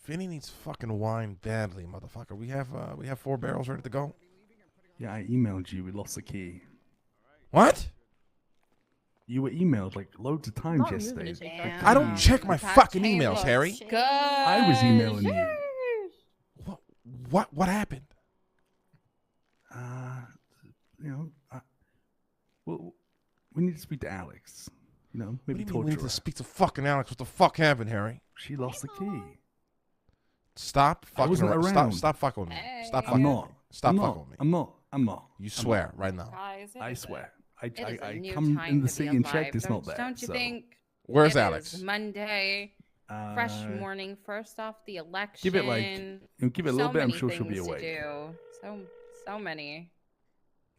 Finny needs fucking wine badly, motherfucker. We have 4 barrels ready to go. Yeah, I emailed you. We lost the key. What? You were emailed like loads of times yesterday. I don't check my fucking emails, Harry. I was emailing you. What happened? Well, we need to speak to Alex. You know, maybe What do you mean torture we need to her. speak to fucking Alex? What the fuck happened, Harry? She lost the key. Stop I fucking wasn't around. Stop fucking with me. Stop I'm fucking not. with me. Stop I'm fucking not. with me. I'm not. You swear right now. I swear. I new come time in the to be city and alive. checked. It's not Don't- there. Don't you so. think? Where's it Alex? is Monday, fresh morning, first off the election. Give it give it a little bit. I'm many sure she'll be things to awake. do. So many.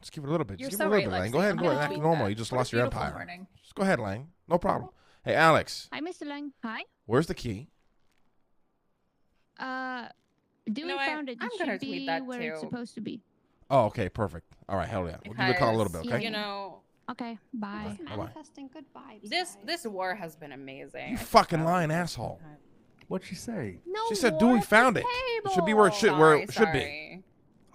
Just give it a little bit. You're Just so give it a little right, bit, Lang. Lexi. Go ahead I'm and go gonna ahead. Act tweet normal. that. You just What a lost your beautiful empire. morning. Just go ahead, Lang. No problem. Hey, Alex. Hi, Mr. Lang. Hi. Where's the key? Dewey know what? found it. It I'm gonna should tweet be that where it's too. supposed to be. Oh, okay, perfect. All right, hell yeah. We'll give you a call in a little bit, Because, okay? You know, Okay, bye. Bye-bye. manifesting good vibes. This war has been amazing. You fucking lying asshole. What'd she say? No, She said war Dewey at the found it. It should be where it should it should be. Sorry.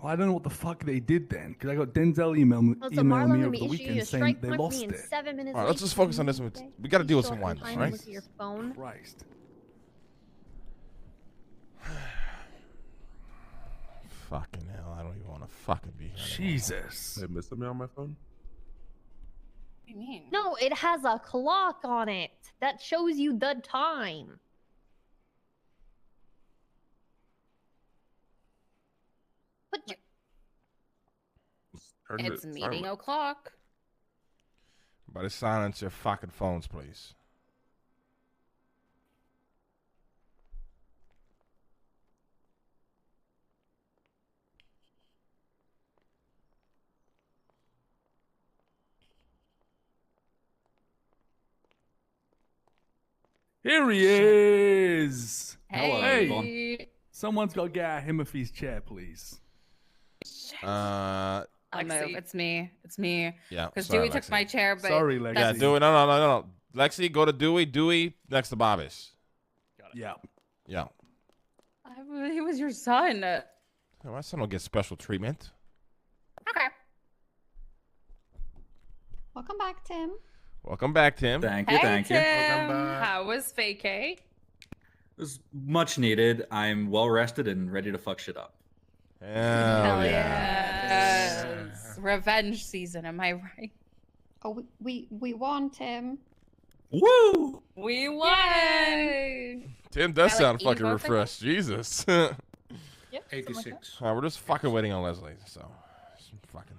Well, I don't know what the fuck they did then, because I got Denzel email me Also, over Marlon, the let me issue you weekend a saying strike they point for lost being it. 7 minutes All right, let's late just focus to on this the one. meeting We got to deal with today. some wines, Short right? with your phone. Christ. Fucking hell, I don't even want to fucking be here. Jesus. They missing me on my phone? What do you mean? No, it has a clock on it that shows you the time. But It's meeting o'clock. Everybody silence your fucking phones, please. Here he is. Hey. Hey, someone's got to get out of Himothy's chair, please. I'll move. It's me. It's me. Yeah. Because sorry, Dewey took Lexi. my chair, but Sorry, Lexi. Yeah, Dewey. No. Lexi, go to Dewey. Dewey next to Bobby's. Yeah. Yeah. He was your son. Hey, my son will get special treatment. Okay. Welcome back, Tim. Welcome back, Tim. Thank you, Hey, thank Tim. you. How was vacay? It was much needed. I'm well rested and ready to fuck shit up. Hell Yes. Revenge season, am I right? Oh, we won, Tim. Woo! We won. Tim does I like sound fucking Evo refreshed. Jesus. Yep. 86. All right, we're just fucking waiting on Leslie. So, fucking,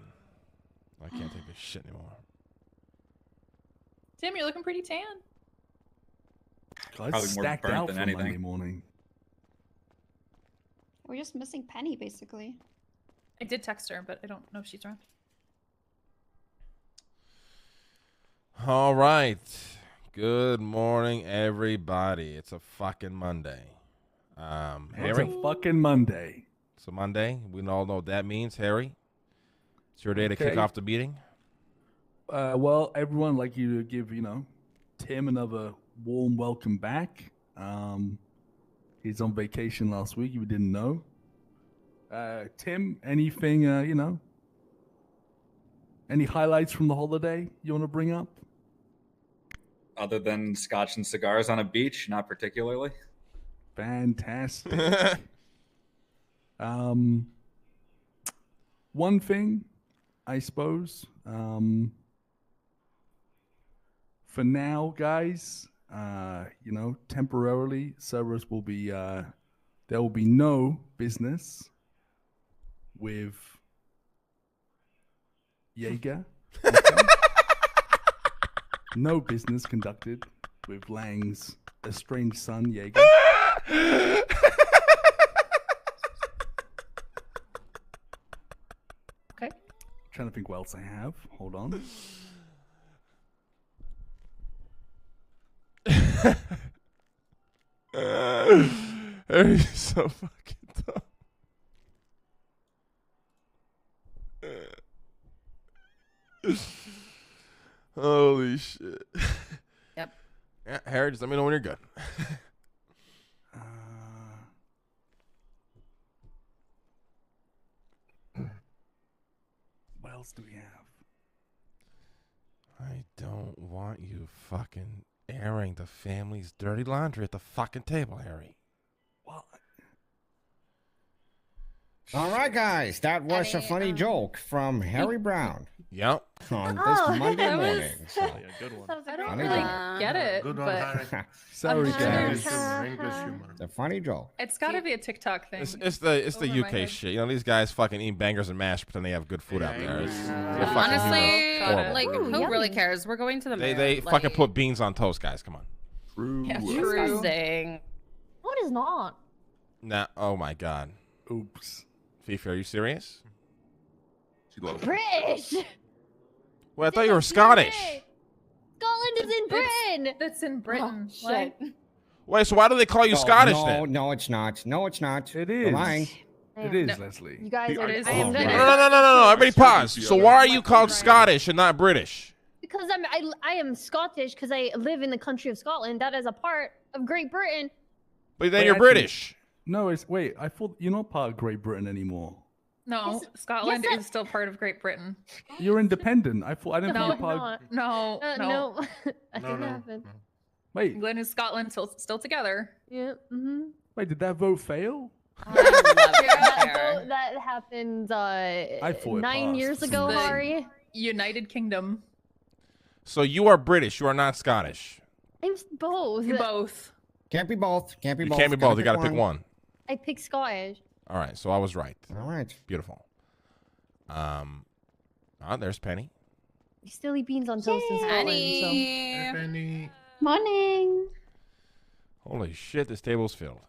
I can't take this shit anymore. Tim, you're looking pretty tan. God, Probably it's more stacked burnt out than for anything. Monday morning. We're just missing Penny, basically. I did text her, but I don't know if she's around. All right. Good morning, everybody. It's a fucking Monday. It's Harry? a fucking Monday. It's a Monday. We all know what that means, Harry. It's your day to kick Okay. off the meeting. Well, everyone, like you to give, Tim another warm welcome back. He's on vacation last week, if you didn't know. Tim, anything, any highlights from the holiday you want to bring up? Other than scotch and cigars on a beach, not particularly. Fantastic. One thing, I suppose, for now, guys, temporarily, Cerberus will be, there will be no business with Jaeger. Okay? No business conducted with Lang's estranged son, Jaeger. Okay. Trying to think what else I have. Hold on. Harry's so fucking dumb. Holy shit. Yep. Yeah, Harry, just let me know when you're good. What else do we have? I don't want you fucking airing the family's dirty laundry at the fucking table, Harry. Well, All right, guys, that was a funny joke from Harry Brown Yep. on this Oh, Monday that was- morning. So, Good one. I don't Funny really joke. get it, Good one, but Harry. sorry, English guys. humor, English humor. it's a funny joke. It's got to be a TikTok thing. It's the Over my UK head. shit. You know, these guys fucking eat bangers and mash, pretend they have good food out there. It's, their fucking Honestly, humor is horrible. like, Ooh, who really yummy. cares? We're going to the They fucking put beans on toast, guys. Come on. True. Yeah, disgusting. what is not? Nah. Oh my god. Oops. Fifi, are you serious? She loves British. Well, I thought you were Scottish. Scotland is in Britain. That's in Britain. Oh, shit. Wait, so why do they call you Scottish no, then? No, it's not. No, it's not. It You're is. lying. It is, No. Leslie. You guys are. is. I am Oh, British. No. Everybody pause. So why are you called Scottish and not British? Because I am Scottish because I live in the country of Scotland. That is a part of Great Britain. But then Wait, you're actually- British. No, I thought you're not part of Great Britain anymore. No, Yes, Scotland yes, is still part of Great Britain. You're independent. I didn't No, think you're I'm part of... not. No, No, that No, didn't no, happen. no. Wait, England and Scotland still together. Yeah. Mm-hmm. wait, did that vote fail? That happened thought it 9 passed years for ago, some reason. Hari. United Kingdom. So you are British. You are not Scottish. I'm both. Both. Can't be both. Can't be You both. can't be both. You got to pick one. I picked Scottish. All right. So I was right. All right. Beautiful. There's Penny. You still eat beans on toast in Scotland. Hey, Penny. Morning. Holy shit! This table's filled.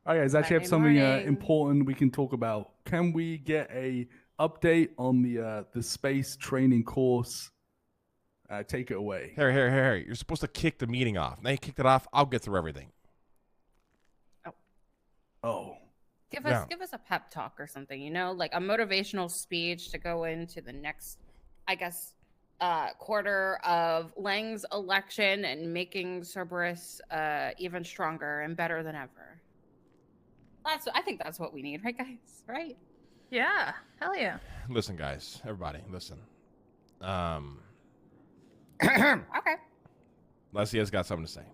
Oh yeah, I actually have Friday something morning. important we can talk about. Can we get a update on the space training course? Take it away. Harry. You're supposed to kick the meeting off. Now you kicked it off. I'll get through everything. Oh. Give Yeah. us a pep talk or something, like a motivational speech to go into the next, I guess, quarter of Lang's election and making Cerberus even stronger and better than ever. I think that's what we need, right, guys? Right? Yeah. Hell yeah. Listen, guys. Everybody, listen. Okay. Leslie has got something to say.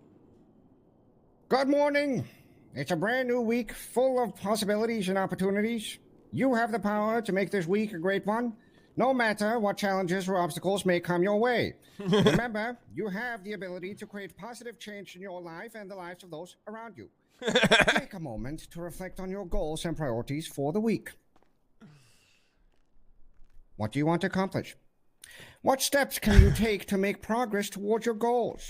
Good morning. It's a brand new week full of possibilities and opportunities. You have the power to make this week a great one, no matter what challenges or obstacles may come your way. Remember, you have the ability to create positive change in your life and the lives of those around you. Take a moment to reflect on your goals and priorities for the week. What do you want to accomplish? What steps can you take to make progress towards your goals?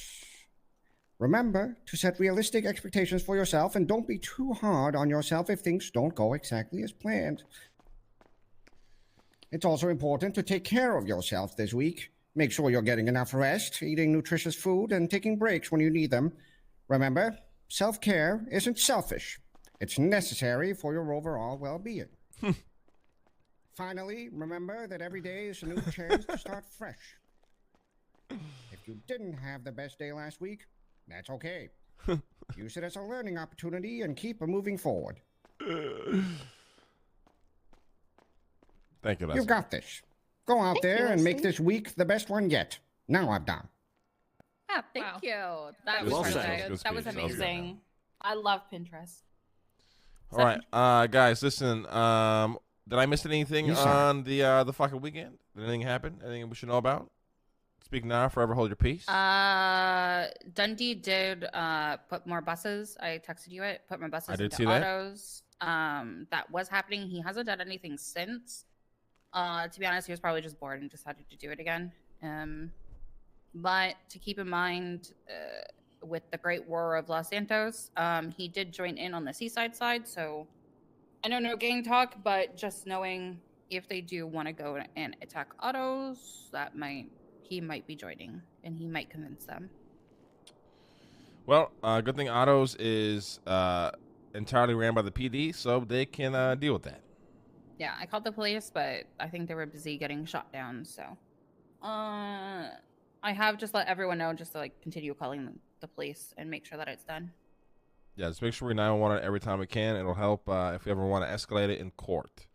Remember to set realistic expectations for yourself and don't be too hard on yourself if things don't go exactly as planned. It's also important to take care of yourself this week. Make sure you're getting enough rest, eating nutritious food, and taking breaks when you need them. Remember, self-care isn't selfish. It's necessary for your overall well-being. Finally, remember that every day is a new chance to start fresh. If you didn't have the best day last week, that's okay. Use it as a learning opportunity and keep moving forward. Thank you, Leslie. You got this. Go out Thank there you, and make Leslie. this week the best one yet. Now I'm done. Ah, thank Wow. you. That was was well really said. good. Good That was speech. That was good. amazing. I love Pinterest. All right, guys, listen. Did I miss anything You sorry. on the fucking weekend? Did anything happen? Anything we should know about? Speak now, forever hold your peace. Dundee did put more buses. I texted you it. Put more buses I did into see that. autos. That was happening. He hasn't done anything since. To be honest, he was probably just bored and decided to do it again. But to keep in mind, with the Great War of Los Santos, he did join in on the seaside side. So I know no gang talk, but just knowing if they do want to go and attack autos, he might be joining, and he might convince them. Well, good thing autos is entirely ran by the PD, so they can deal with that. Yeah, I called the police, but I think they were busy getting shot down. So, I have just let everyone know just to like continue calling the police and make sure that it's done. Yeah, just make sure we 911 it every time we can. It'll help if we ever want to escalate it in court.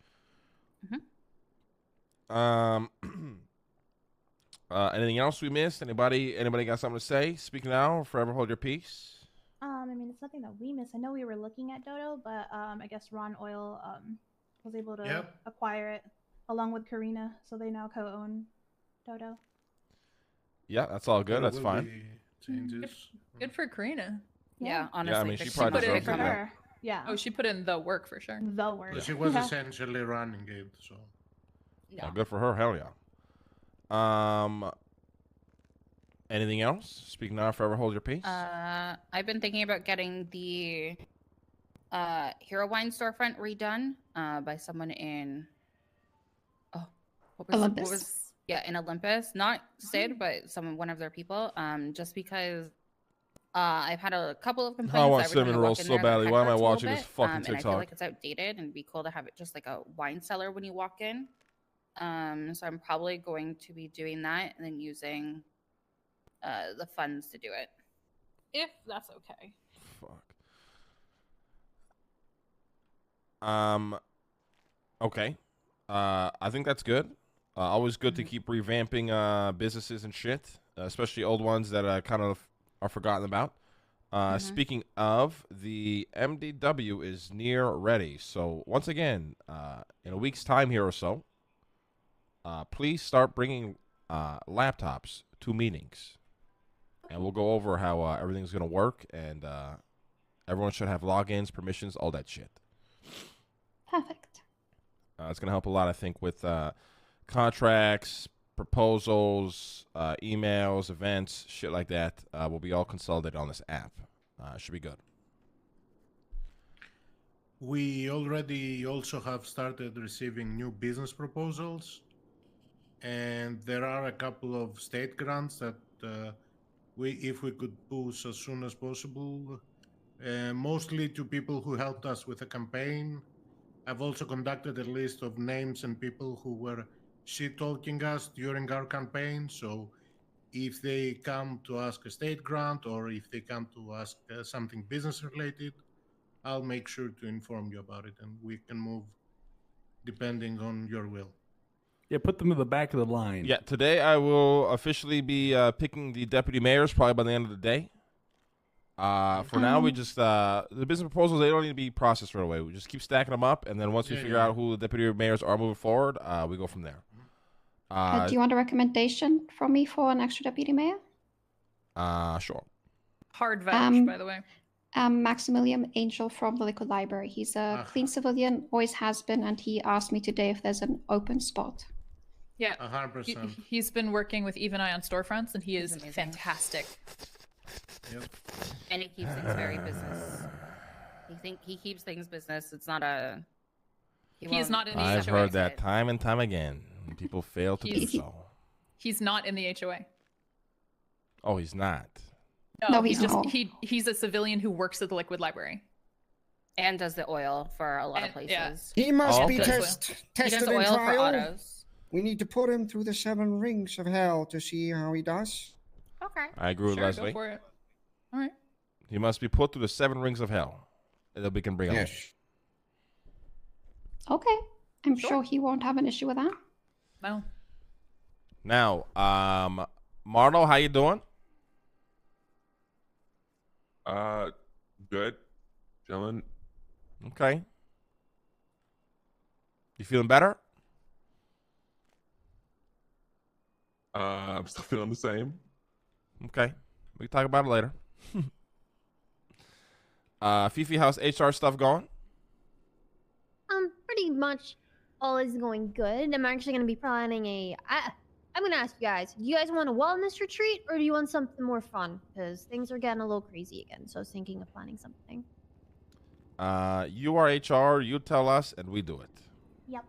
Anything else we missed? Anybody got something to say? Speak now or forever hold your peace. I mean, it's nothing that we missed. I know we were looking at Dodo, but I guess Ron Oil was able to acquire it along with Karina, so they now co-own Dodo. Yeah, that's all good. That's fine. Changes. Good for Karina. Yeah, honestly. Yeah, I mean, she She probably put in deserves it. her. Yeah. Oh, she put in the work for sure. The work. But she was essentially running it, so. Yeah, good for her. Hell yeah. Anything else? Speak now, forever hold your peace. I've been thinking about getting the Hero Wine storefront redone by someone in Olympus? In Olympus, not Sid, but one of their people. Just because I've had a couple of complaints. I want every time cinnamon walk rolls in so there, the badly. head Why am I hurts a little watching this bit, fucking and I feel TikTok? like it's outdated, and it'd be cool to have it just like a wine cellar when you walk in. So I'm probably going to be doing that and then using the funds to do it, if that's okay. Fuck. Okay. I think that's good. Always good to keep revamping businesses and shit, especially old ones that kind of are forgotten about. Speaking of, the MDW is near ready. So once again, in a week's time here or so, please start bringing laptops to meetings. And we'll go over how everything's going to work, and everyone should have logins, permissions, all that shit. Perfect. It's going to help a lot, I think, with contracts, proposals, emails, events, shit like that. Will be all consolidated on this app. Should be good. We already also have started receiving new business proposals, and there are a couple of state grants that if we could push as soon as possible, mostly to people who helped us with the campaign. I've also conducted a list of names and people who were shit-talking us during our campaign, so if they come to ask a state grant or if they come to ask something business-related, I'll make sure to inform you about it, and we can move depending on your will. Yeah, put them in the back of the line. Yeah, today I will officially be picking the deputy mayors probably by the end of the day. For now, we just the business proposals, they don't need to be processed right away. We just keep stacking them up, and then once we figure out who the deputy mayors are moving forward, we go from there. Do you want a recommendation from me for an extra deputy mayor? Sure. Hard vouch, by the way. Maximilian Angel from the Liquid Library. He's a clean civilian, always has been, and he asked me today if there's an open spot. Yeah, 100%. He's been working with Eve and I on storefronts, and he is fantastic. Yep. And he keeps things very business. He keeps things business. It's not a. He is not in the I've HOA. heard that time and time again. People fail to do so. He's not in the HOA. Oh, he's not. No, he's he's just not. he's a civilian who works at the Liquid Library. And does the oil for a lot of places. He must Oh, be okay. tested in oil for trial. autos. We need to put him through the 7 rings of hell to see how he does. Okay. I agree with Sure, Leslie. go for it. All right. He must be put through the 7 rings of hell. And then we can bring him. Yes. Okay. I'm sure he won't have an issue with that. No. Now, Marlo, how you doing? Good. Chilling. Okay. You feeling better? I'm still feeling the same. Okay. We can talk about it later. Fifi, how's HR stuff going? Pretty much all is going good. I'm actually going to be planning I'm going to ask you guys, do you guys want a wellness retreat or do you want something more fun? Because things are getting a little crazy again, so I was thinking of planning something. You are HR, you tell us, and we do it. Yep.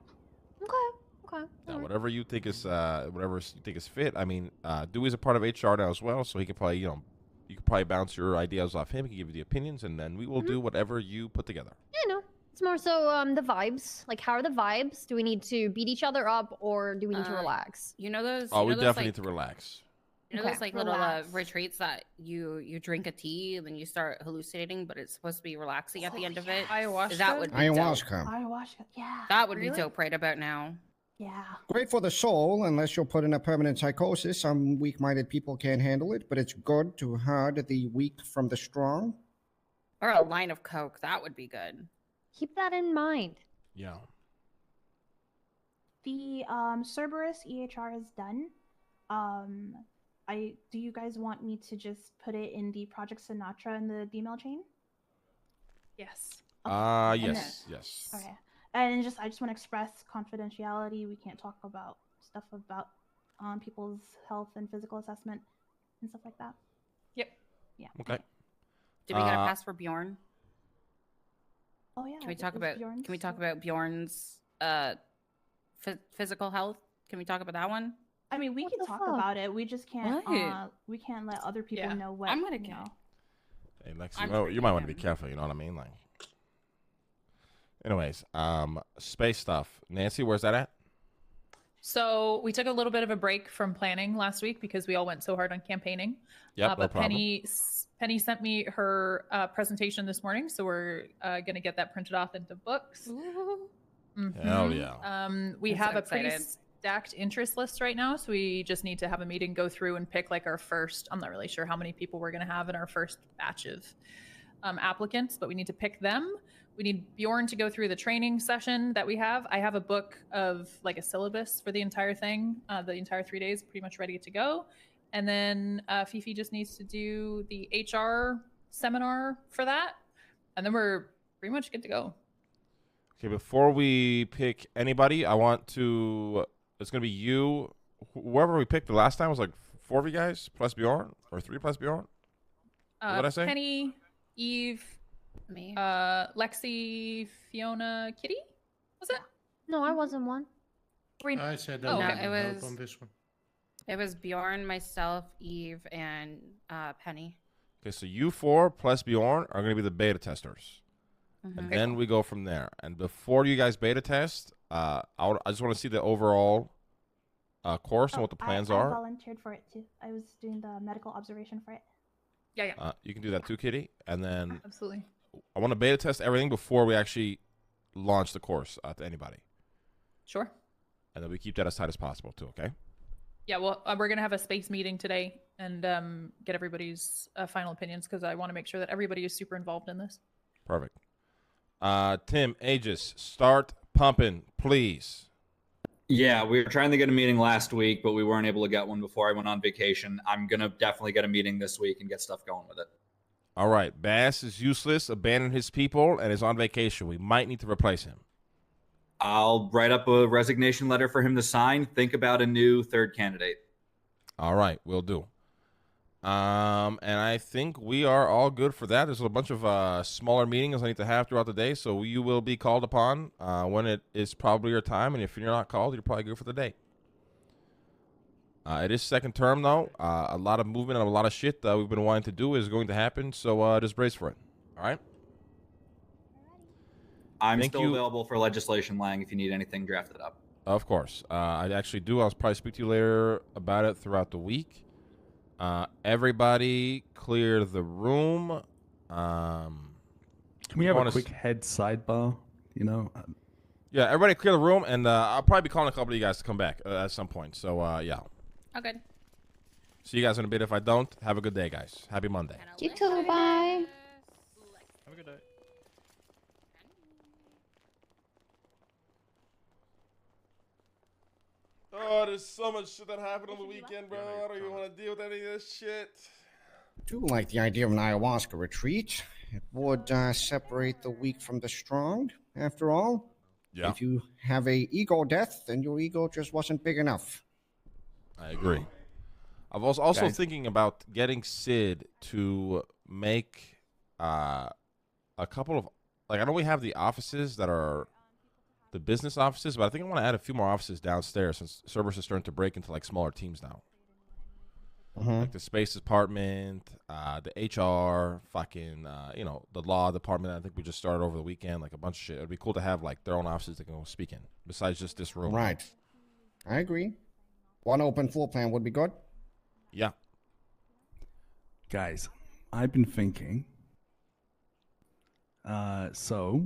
Okay. Now, whatever you think is fit. I mean, Dewey's a part of HR now as well, so he can probably, you can probably bounce your ideas off him. He can give you the opinions, and then we will do whatever you put together. Yeah, no. It's more so the vibes. Like, how are the vibes? Do we need to beat each other up or do we need to relax? You know those? Oh, you we know definitely those, need to relax. You know those like little retreats that you drink a tea and then you start hallucinating, but it's supposed to be relaxing at the end of it. Ayahuasca. That would be Ayahuasca. Ayahuasca. Yeah. That would be dope right about now. Yeah. Great for the soul, unless you're put in a permanent psychosis. Some weak-minded people can't handle it, but it's good to herd the weak from the strong. Or a line of coke. That would be good. Keep that in mind. Yeah. The Cerberus EHR is done. Do you guys want me to just put it in the Project Sinatra in the email chain? Yes. Yes. Okay. And I just want to express confidentiality. We can't talk about stuff about people's health and physical assessment and stuff like that. Yep. Yeah. Okay. Did we get a pass for Bjorn? Oh yeah. Can we talk about Bjorn's physical health? Can we talk about that one? I mean, we can talk about it. We just can't. We can't let other people know what. I'm gonna know. Hey, Lexi, you might want to be careful. You know what I mean? Like. Anyways, space stuff. Nancy, where's that at? So we took a little bit of a break from planning last week because we all went so hard on campaigning. Yep, but Penny sent me her presentation this morning, so we're gonna get that printed off into books. Hell yeah. We have a pretty excited. stacked interest list right now, so we just need to have a meeting, go through and pick like our first. I'm not really sure how many people we're gonna have in our first batch of applicants, but we need to pick them. We need Bjorn to go through the training session that we have. I have a book of like a syllabus for the entire thing, the entire 3 days, pretty much ready to go. And then Fifi just needs to do the HR seminar for that. And then we're pretty much good to go. Okay, before we pick anybody, I want to. It's gonna be you. Whoever we picked the last time was like 4 of you guys plus Bjorn, or 3 plus Bjorn. What did I say? Penny, Eve, me, Lexi, Fiona, Kitty. Was it? No, I wasn't one. I said no, I it help was on this one. It was Bjorn, myself, Eve, and Penny. Okay, so you 4 plus Bjorn are gonna be the beta testers. And then we go from there. And before you guys beta test, I just want to see the overall course and what the plans I are. volunteered for it too. I was doing the medical observation for it. Yeah. You can do that too, Kitty. And then Absolutely. I want to beta test everything before we actually launch the course to anybody. Sure. And then we keep that as tight as possible too, okay? Yeah, well, we're going to have a space meeting today and get everybody's final opinions because I want to make sure that everybody is super involved in this. Perfect. Tim, Aegis, start pumping, please. Yeah, we were trying to get a meeting last week, but we weren't able to get one before I went on vacation. I'm going to definitely get a meeting this week and get stuff going with it. All right. Bass is useless, abandoned his people, and is on vacation. We might need to replace him. I'll write up a resignation letter for him to sign. Think about a new third candidate. All right, we'll do. And I think we are all good for that. There's a bunch of smaller meetings I need to have throughout the day, so you will be called upon when it is probably your time. And if you're not called, you're probably good for the day. It is second term, though. A lot of movement and a lot of shit that we've been wanting to do is going to happen, so just brace for it. All right? I'm Thank still you. available for legislation, Lang, if you need anything drafted up. Of course. I actually do. I'll probably speak to you later about it throughout the week. Everybody clear the room. Can we have a quick head sidebar? You know? Yeah, everybody clear the room, and I'll probably be calling a couple of you guys to come back at some point. So, yeah. Okay. See you guys in a bit. If I don't, have a good day, guys. Happy Monday. You too, bye. Have a good day. Oh, there's so much shit that happened on the weekend, bro. I don't even want to deal with any of this shit. I do like the idea of an ayahuasca retreat. It would separate the weak from the strong, after all. Yeah. If you have a ego death, then your ego just wasn't big enough. I agree. I was also Guys. thinking about getting Sid to make a couple of, like, I know we have the offices that are the business offices, but I think I want to add a few more offices downstairs since Cerberus is starting to break into like smaller teams now. Like the space department, the HR, fucking, the law department. I think we just started over the weekend, like a bunch of shit. It'd be cool to have like their own offices they can go speak in, besides just this room. Right. I agree. One open floor plan would be good. Yeah. Guys, I've been thinking. So,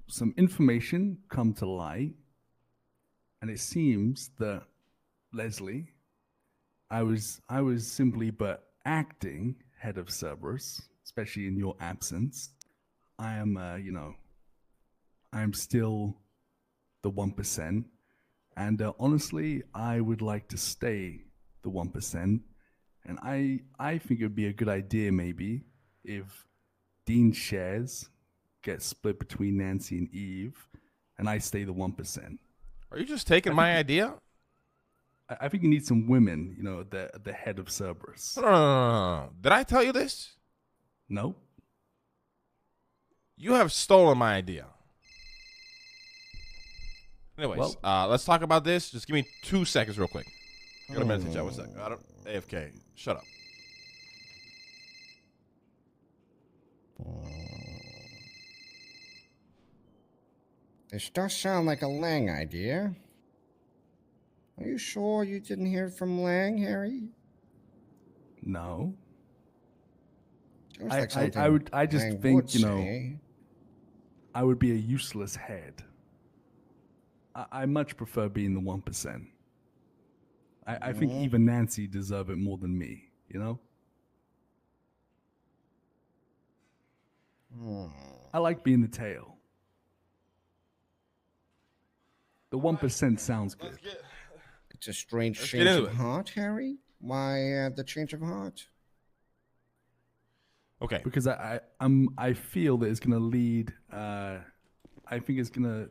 some information come to light, and it seems that Leslie, I was simply but acting head of Cerberus, especially in your absence. I am, I am still the 1%, and honestly, I would like to stay the 1%, and I think it would be a good idea maybe if Dean's shares get split between Nancy and Eve, and I stay the 1%. Are you just taking my idea? I think you need some women, the head of Cerberus. No. Did I tell you this? No. You have stolen my idea. Anyways, let's talk about this. Just give me 2 seconds real quick. I got a message out. What's that? AFK. Shut up. This does sound like a Lang idea. Are you sure you didn't hear it from Lang, Harry? No. Sounds like something I just Lang think, would say. I would be a useless head. I much prefer being the 1%. I think even Nancy deserve it more than me, I like being the tail. The 1% sounds good. It's a strange Let's get change into of it. heart, Harry. Why the change of heart? Okay. Because I feel that it's gonna lead. I think it's gonna.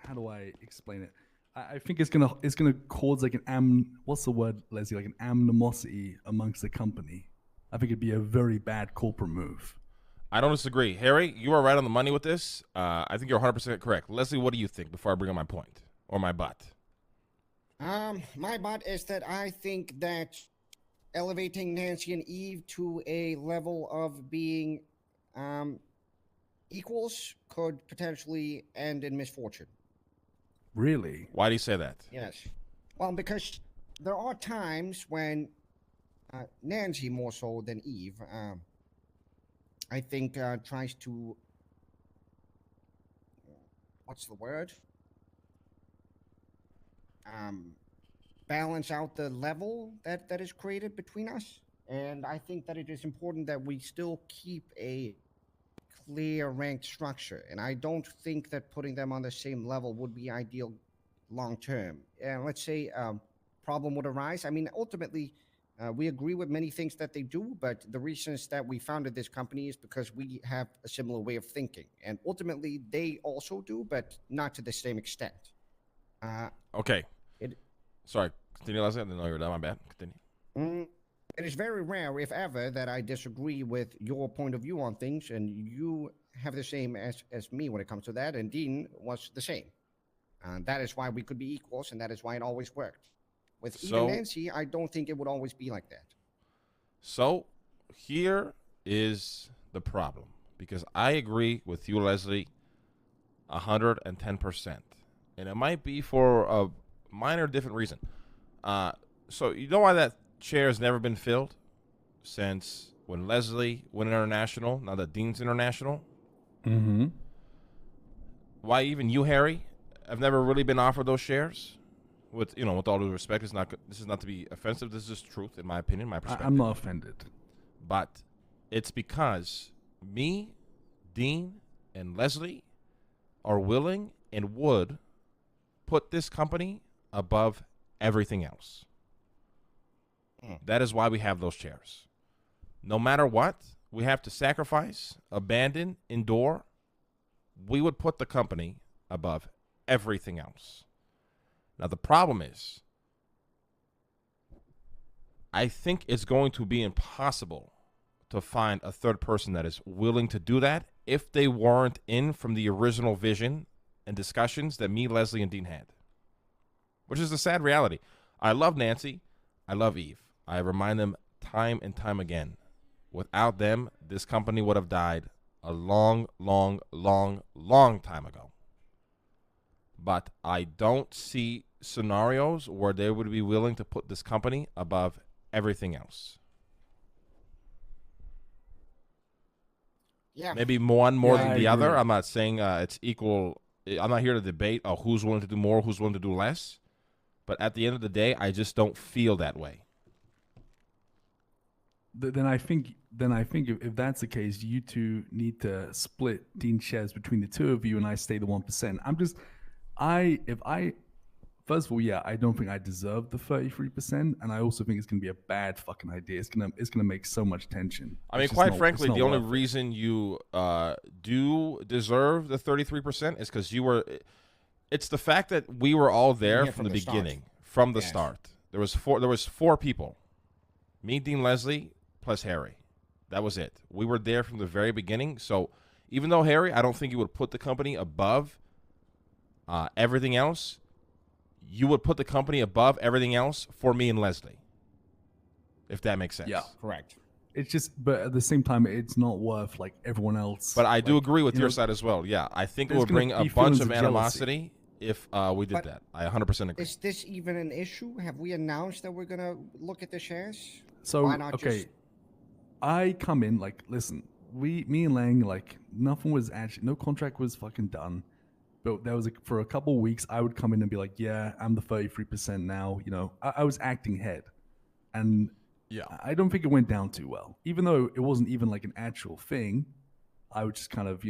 How do I explain it? I think it's gonna cause like what's the word, Leslie? Like an animosity amongst the company. I think it'd be a very bad corporate move. I don't disagree. Harry, you are right on the money with this. I think you're 100% correct. Leslie, what do you think before I bring up my point or my butt? My butt is that I think that elevating Nancy and Eve to a level of being equals could potentially end in misfortune. Really? Why do you say that? Yes. Well, because there are times when Nancy, more so than Eve, I think tries to, what's the word? Balance out the level that is created between us. And I think that it is important that we still keep a clear ranked structure. And I don't think that putting them on the same level would be ideal long term. Let's say problem would arise. I mean, ultimately, we agree with many things that they do, but the reasons that we founded this company is because we have a similar way of thinking. And ultimately, they also do, but not to the same extent. Okay. Sorry. Continue, Leslie. I didn't know you were done. My bad. Continue. It is very rare, if ever, that I disagree with your point of view on things, and you have the same as me when it comes to that, and Dean was the same. And that is why we could be equals, and that is why it always worked. With even Nancy, I don't think it would always be like that. So here is the problem, because I agree with you, Leslie. 110%. And it might be for a minor different reason. So you know why that chair has never been filled since when Leslie went international, now that Dean's international? Mm-hmm. Why even you, Harry, have never really been offered those shares? With all due respect, this is not to be offensive. This is just truth, in my opinion, my perspective. I'm not offended. But it's because me, Dean, and Leslie are willing and would put this company above everything else. That is why we have those chairs. No matter what we have to sacrifice, abandon, endure, we would put the company above everything else. Now, the problem is, I think it's going to be impossible to find a third person that is willing to do that if they weren't in from the original vision and discussions that me, Leslie, and Dean had. Which is the sad reality. I love Nancy. I love Eve. I remind them time and time again. Without them, this company would have died a long, long, long, long time ago. But I don't see scenarios where they would be willing to put this company above everything else. Yeah. Maybe one more Yeah, than I the other. agree. I'm not saying it's equal. I'm not here to debate who's willing to do more, who's willing to do less. But at the end of the day, I just don't feel that way. Then I think if that's the case, you two need to split Dean shares between the two of you, and I stay the 1%. First of all, yeah, I don't think I deserve the 33%, and I also think it's gonna be a bad fucking idea. It's gonna make so much tension. I mean, It's just quite not- frankly, it's not the only worth it. reason you do deserve the 33% is because you were. It's the fact that we were all there here from the from the start. beginning, from the Yes. start. There was four people, me, Dean, Leslie, plus Harry. That was it. We were there from the very beginning. So even though Harry, I don't think you would put the company above everything else. You would put the company above everything else for me and Leslie, if that makes sense. Yeah, correct. It's just, but at the same time, it's not worth like everyone else. But I do like, agree with you your know, side as well. Yeah, I think it there's would gonna bring a be bunch feelings of of jealousy. animosity if we did But- that. I 100% agree. Is this even an issue? Have we announced that we're gonna look at the shares? So Why not okay, just I come in like, listen, me and Lang, like nothing was actually, no contract was fucking done. But there was for a couple weeks, I would come in and be like, yeah, I'm the 33% now. You know, I was acting head, and yeah, I don't think it went down too well. Even though it wasn't even like an actual thing, I would just kind of,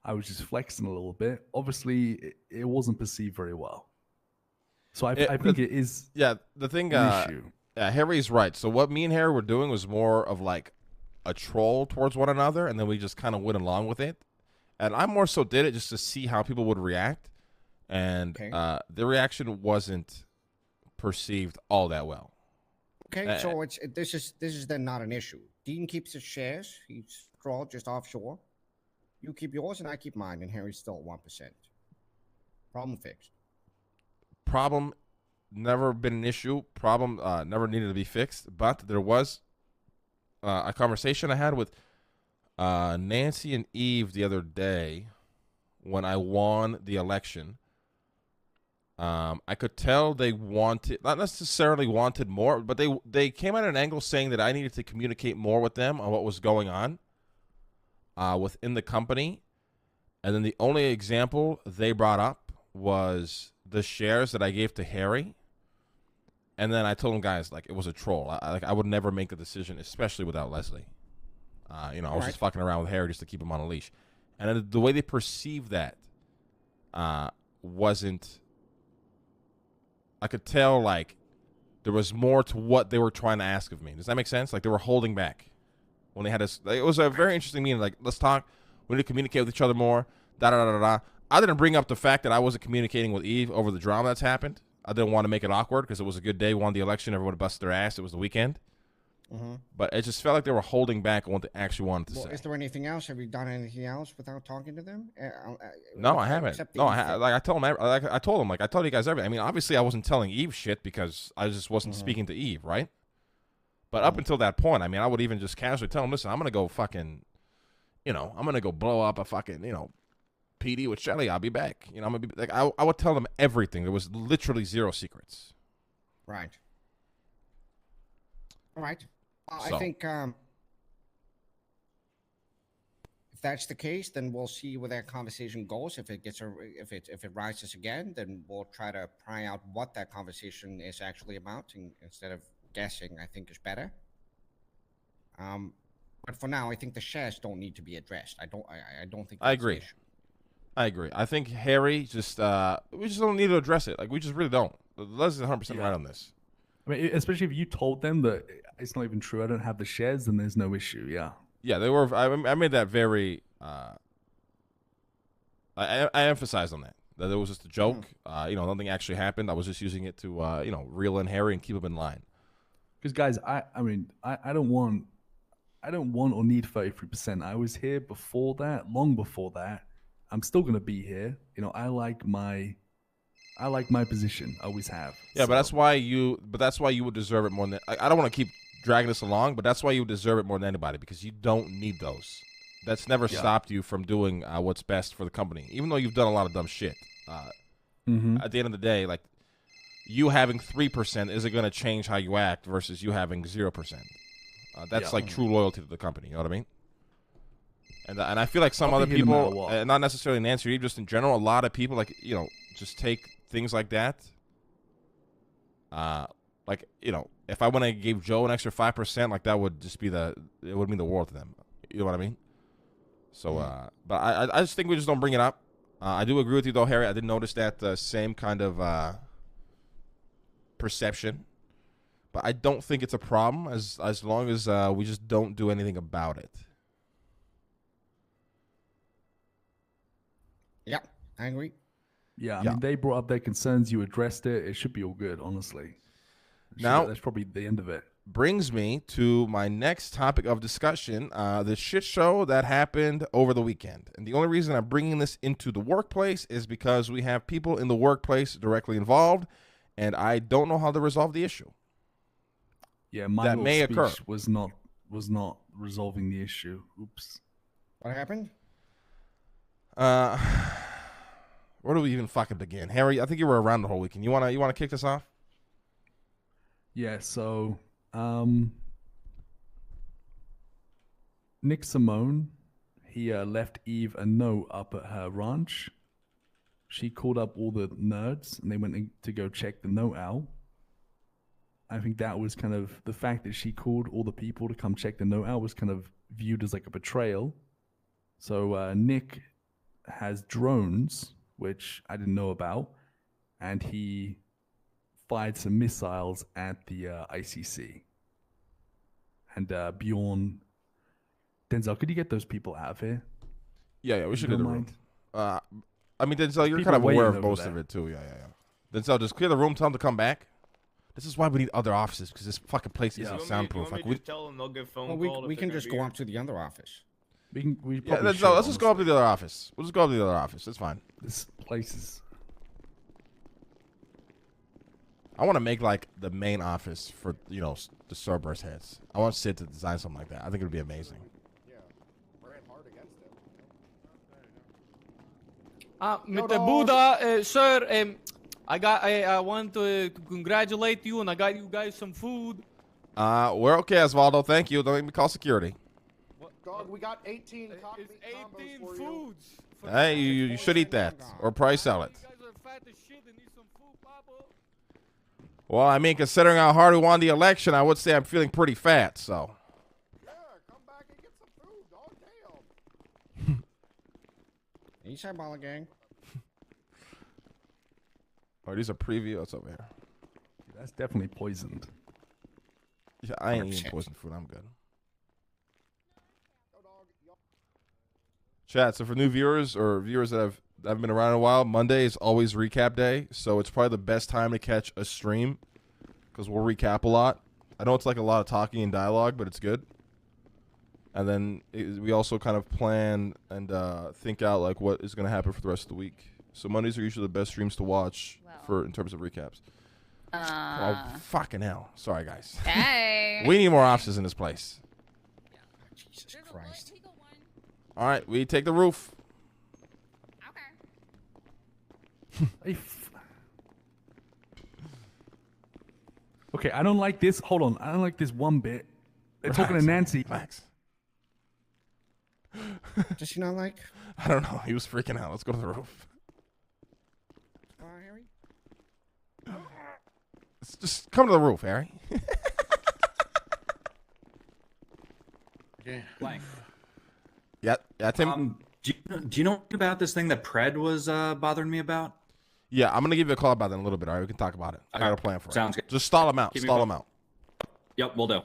I was just flexing a little bit. Obviously, it wasn't perceived very well. So I think it is. Yeah, the thing. an issue. Harry's right. So what me and Harry were doing was more of like a troll towards one another, and then we just kind of went along with it. And I more so did it just to see how people would react, and the reaction wasn't perceived all that well. Okay, so this is then not an issue. Dean keeps his shares. He's scrawled just offshore. You keep yours, and I keep mine, and Harry's still at 1%. Problem fixed. Problem never been an issue. Problem never needed to be fixed. But there was a conversation I had with Nancy and Eve the other day when I won the election. I could tell they wanted, not necessarily wanted more, but they came at an angle saying that I needed to communicate more with them on what was going on within the company. And then the only example they brought up was the shares that I gave to Harry. And then I told them, guys, like, it was a troll. I would never make the decision, especially without Leslie. I was just fucking around with Harry just to keep him on a leash. And then the way they perceived that wasn't... I could tell, like, there was more to what they were trying to ask of me. Does that make sense? Like, they were holding back. When they had us... It was a very interesting meeting. Like, let's talk. We need to communicate with each other more. Da-da-da-da-da. I didn't bring up the fact that I wasn't communicating with Eve over the drama that's happened. I didn't want to make it awkward because it was a good day. We won the election. Everyone busted their ass. It was the weekend. Mm-hmm. But it just felt like they were holding back on what they actually wanted to Well, say. is there anything else? Have you done anything else without talking to them? No, I haven't. Except the No, Eve thing? I told them. I told them. Like, I told you guys everything. I mean, obviously, I wasn't telling Eve shit because I just wasn't speaking to Eve, right? But up until that point, I mean, I would even just casually tell them, listen, I'm gonna go fucking, I'm gonna go blow up a fucking, PD with Shelly. I'll be back. You know, I'm gonna be like, I would tell them everything. There was literally zero secrets. Right. All right. So. I think if that's the case, then we'll see where that conversation goes. If it gets if it rises again, then we'll try to pry out what that conversation is actually about, and instead of guessing, I think is better. But for now, I think the shares don't need to be addressed. I don't think. That's I agree. the issue. I agree. I think Harry just we just don't need to address it. Like we just really don't. Leslie's 100% right on this. I mean, especially if you told them that it's not even true. I don't have the shares, then there's no issue. Yeah. Yeah, they were. I made that very. I emphasized on that it was just a joke. You know, nothing actually happened. I was just using it to you know, reel in Harry and keep him in line. Because guys, I mean, I don't want or need 33%. I was here before that, long before that. I'm still gonna be here. You know, I like my position. I always have. Yeah, but that's why you would deserve it more than. I don't want to keep dragging this along, but that's why you would deserve it more than anybody, because you don't need those. That's never stopped you from doing what's best for the company, even though you've done a lot of dumb shit. At the end of the day, like, you having 3% isn't going to change how you act versus you having 0%. That's like true loyalty to the company. You know what I mean? And I feel like some other people, not necessarily Nancy Reed, just in general, a lot of people, like, you know, just take things like that. Like, you know, if I went and gave Joe an extra 5%, like, that would just be it would mean the world to them. You know what I mean? So, but I just think we just don't bring it up. I do agree with you though, Harry. I did notice that same kind of perception, but I don't think it's a problem as long as we just don't do anything about it. Yeah, I agree. Yeah, I mean, they brought up their concerns. You addressed it. It should be all good, honestly. Now, that's probably the end of it. Brings me to my next topic of discussion, the shit show that happened over the weekend. And the only reason I'm bringing this into the workplace is because we have people in the workplace directly involved, and I don't know how to resolve the issue. Yeah, my that may speech occur. was not resolving the issue. Oops. What happened? Where do we even fucking begin? Harry, I think you were around the whole weekend. You wanna kick this off? Yeah, so Nick Simone, he left Eve a note up at her ranch. She called up all the nerds and they went to go check the note out. I think that was kind of the fact that she called all the people to come check the note out was kind of viewed as like a betrayal. So Nick has drones, which I didn't know about, and he fired some missiles at the ICC. And Bjorn, Denzel, could you get those people out of here? Yeah, we should You do the don't room. mind? I mean, Denzel, you're People kind of waiting aware of over most there. of it too. Yeah. Denzel, just clear the room. Tell them to come back. This is why we need other offices, because this fucking place isn't soundproof. Like tell them they'll get phone Well, we can just go up to the other office. We yeah, probably Denzel, let's just go up to the other office. We'll just go up to the other office. It's fine. This place is. I want to make like the main office for, you know, the Cerberus heads. I want Sid to design something like that. I think it would be amazing. Mr. Buddha, sir, I want to congratulate you, and I got you guys some food. We're okay, Osvaldo. Thank you. Don't make me call security. Dog, we got 18 foods. Hey, you should eat that or probably sell it. Well, I mean, considering how hard we won the election, I would say I'm feeling pretty fat, so. Eastside Baller Gang. Oh, these are preview. What's over here? That's definitely poisoned. Yeah, I ain't eating poisoned food. I'm good. Chat, so for new viewers or viewers that haven't been around in a while, Monday is always recap day, so it's probably the best time to catch a stream because we'll recap a lot. I know it's like a lot of talking and dialogue, but it's good. And then we also kind of plan and think out like what is going to happen for the rest of the week. So Mondays are usually the best streams to watch in terms of recaps. Oh, fucking hell. Sorry, guys. Hey. We need more offices in this place. Jesus Christ. All right, we take the roof. Okay. Okay, I don't like this. Hold on, I don't like this one bit. They're talking to Nancy. Max. Does she not like? I don't know. He was freaking out. Let's go to the roof. Harry? Let's just come to the roof, Harry. Okay. Blank. Yeah, Tim. Do you know about this thing that Pred was bothering me about? Yeah, I'm gonna give you a call about that in a little bit. All right, we can talk about it. I got a plan for it. Sounds good. Just stall him out. Keep me Stall him posted. out. Yep, we'll do.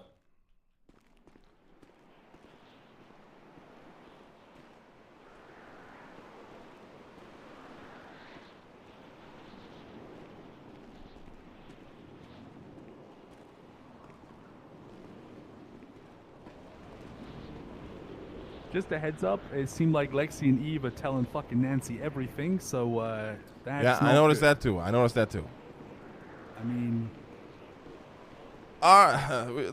Just a heads up, it seemed like Lexi and Eve are telling fucking Nancy everything, so that's Yeah, not I noticed good. that too. I noticed that too. I mean,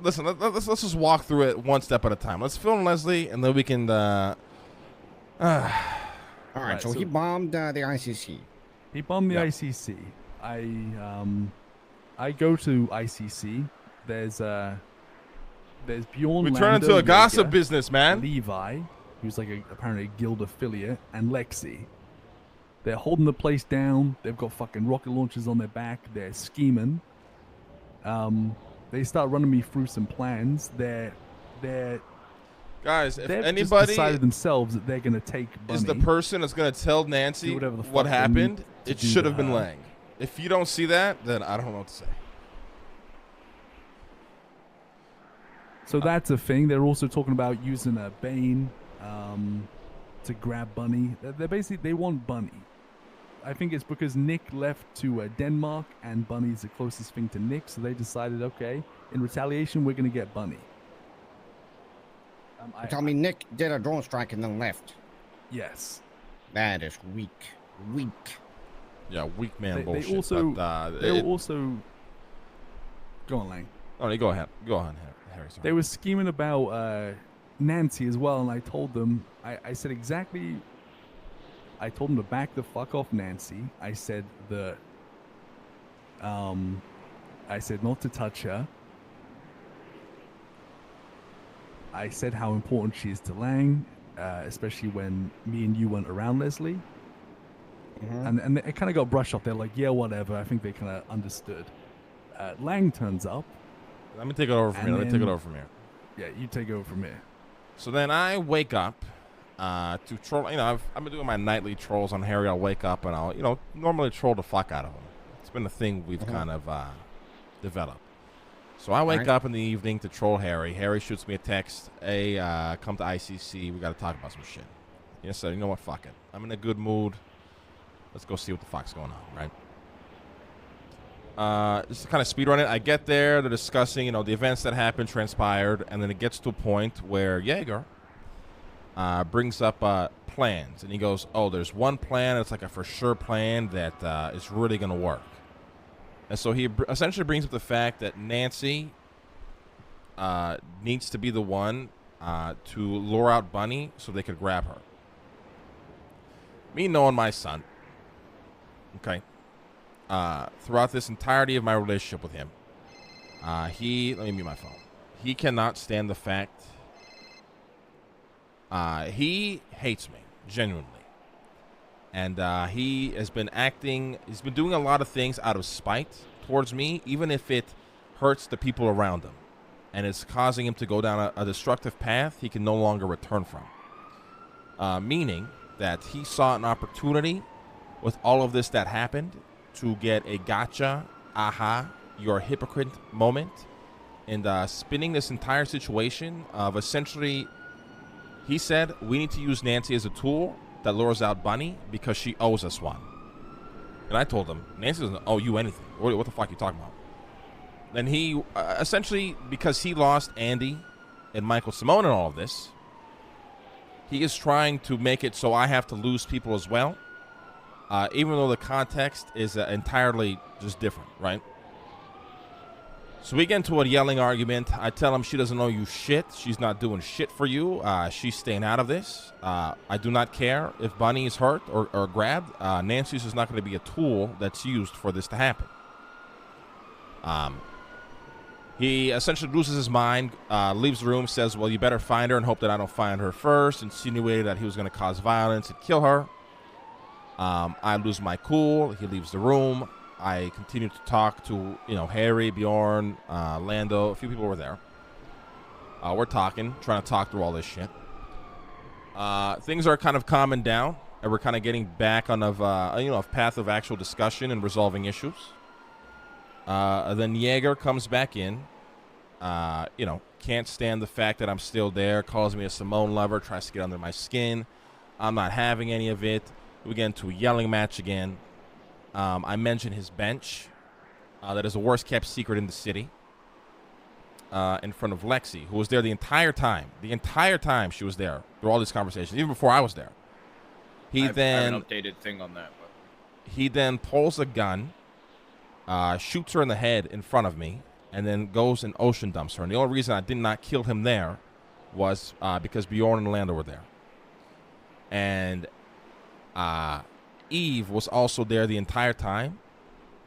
listen, let's just walk through it one step at a time. Let's film Leslie, and then we can. All right, Right, so so- he bombed the ICC. he bombed the Yeah. ICC. I go to ICC. There's Bjorn. We turn into Lando, a gossip Jaeger, business, man. Levi, who's like apparently a guild affiliate, and Lexi. They're holding the place down. They've got fucking rocket launchers on their back. They're scheming. They start running me through some plans. They're Guys, if they've anybody just decided themselves that they're gonna take Bunny. is the person that's gonna tell Nancy Do whatever the fuck what they happened, need to it do should to have been her. Lang. If you don't see that, then I don't know what to say. So that's a thing. They're also talking about using a Bane to grab Bunny. They're basically, they want Bunny. I think it's because Nick left to Denmark, and Bunny's the closest thing to Nick, so they decided, okay, in retaliation, we're going to get Bunny. You tell me Nick did a drone strike and then left. Yes. That is weak. Weak. Yeah, weak man They bullshit. also, but, they it- were also... Go on, Lang. Oh, you go ahead. Go on, Harry. Sorry. They were scheming about Nancy as well, and I told them, I said exactly, I told them to back the fuck off Nancy. I said I said not to touch her. I said how important she is to Lang, especially when me and you went around Leslie. And it kind of got brushed off. They're like, yeah, whatever. I think they kind of understood. Lang turns up. Let me take it over from here. Let me take it over from here. Yeah, you take over from here. So then I wake up to troll. You know, I've been doing my nightly trolls on Harry. I'll wake up and I'll, normally troll the fuck out of him. It's been a thing we've kind of developed. So I wake up in the evening to troll Harry. Harry shoots me a text. Hey, come to ICC. We got to talk about some shit. Yes, sir. You know what? Fuck it. I'm in a good mood. Let's go see what the fuck's going on, right? Just to kind of speedrun it. I get there. They're discussing, the events that happened, transpired, and then it gets to a point where Jaeger brings up plans, and he goes, "Oh, there's one plan. It's like a for sure plan that is really going to work." And so he essentially brings up the fact that Nancy needs to be the one to lure out Bunny so they could grab her. Me knowing my son, okay, throughout this entirety of my relationship with him, let me mute my phone. He cannot stand the fact, he hates me, genuinely. And he has been he's been doing a lot of things out of spite towards me, even if it hurts the people around him. And it's causing him to go down a destructive path he can no longer return from. Meaning that he saw an opportunity with all of this that happened to get a gotcha, aha, you're a hypocrite moment, and spinning this entire situation of essentially, he said, we need to use Nancy as a tool that lures out Bunny because she owes us one. And I told him, Nancy doesn't owe you anything. What the fuck are you talking about? Then he, essentially, because he lost Andy and Michael Simone in all of this, he is trying to make it so I have to lose people as well, even though the context is entirely just different, right? So we get into a yelling argument. I tell him she doesn't owe you shit. She's not doing shit for you. She's staying out of this. I do not care if Bunny is hurt or grabbed. Nancy's is not going to be a tool that's used for this to happen. He essentially loses his mind, leaves the room, says, well, you better find her and hope that I don't find her first, insinuated that he was going to cause violence and kill her. I lose my cool. He leaves the room. I continue to talk to, Harry, Bjorn, Lando. A few people were there. We're talking, trying to talk through all this shit. Things are kind of calming down, and we're kind of getting back on a path of actual discussion and resolving issues. Then Jaeger comes back in. Can't stand the fact that I'm still there. Calls me a Simone lover. Tries to get under my skin. I'm not having any of it. We get into a yelling match again. I mentioned his bench. That is the worst kept secret in the city. In front of Lexi, who was there the entire time. The entire time she was there through all these conversations, even before I was there. I have an updated thing on that. But... He then pulls a gun, shoots her in the head in front of me, and then goes and ocean dumps her. And the only reason I did not kill him there was because Bjorn and Lando were there. And Eve was also there the entire time.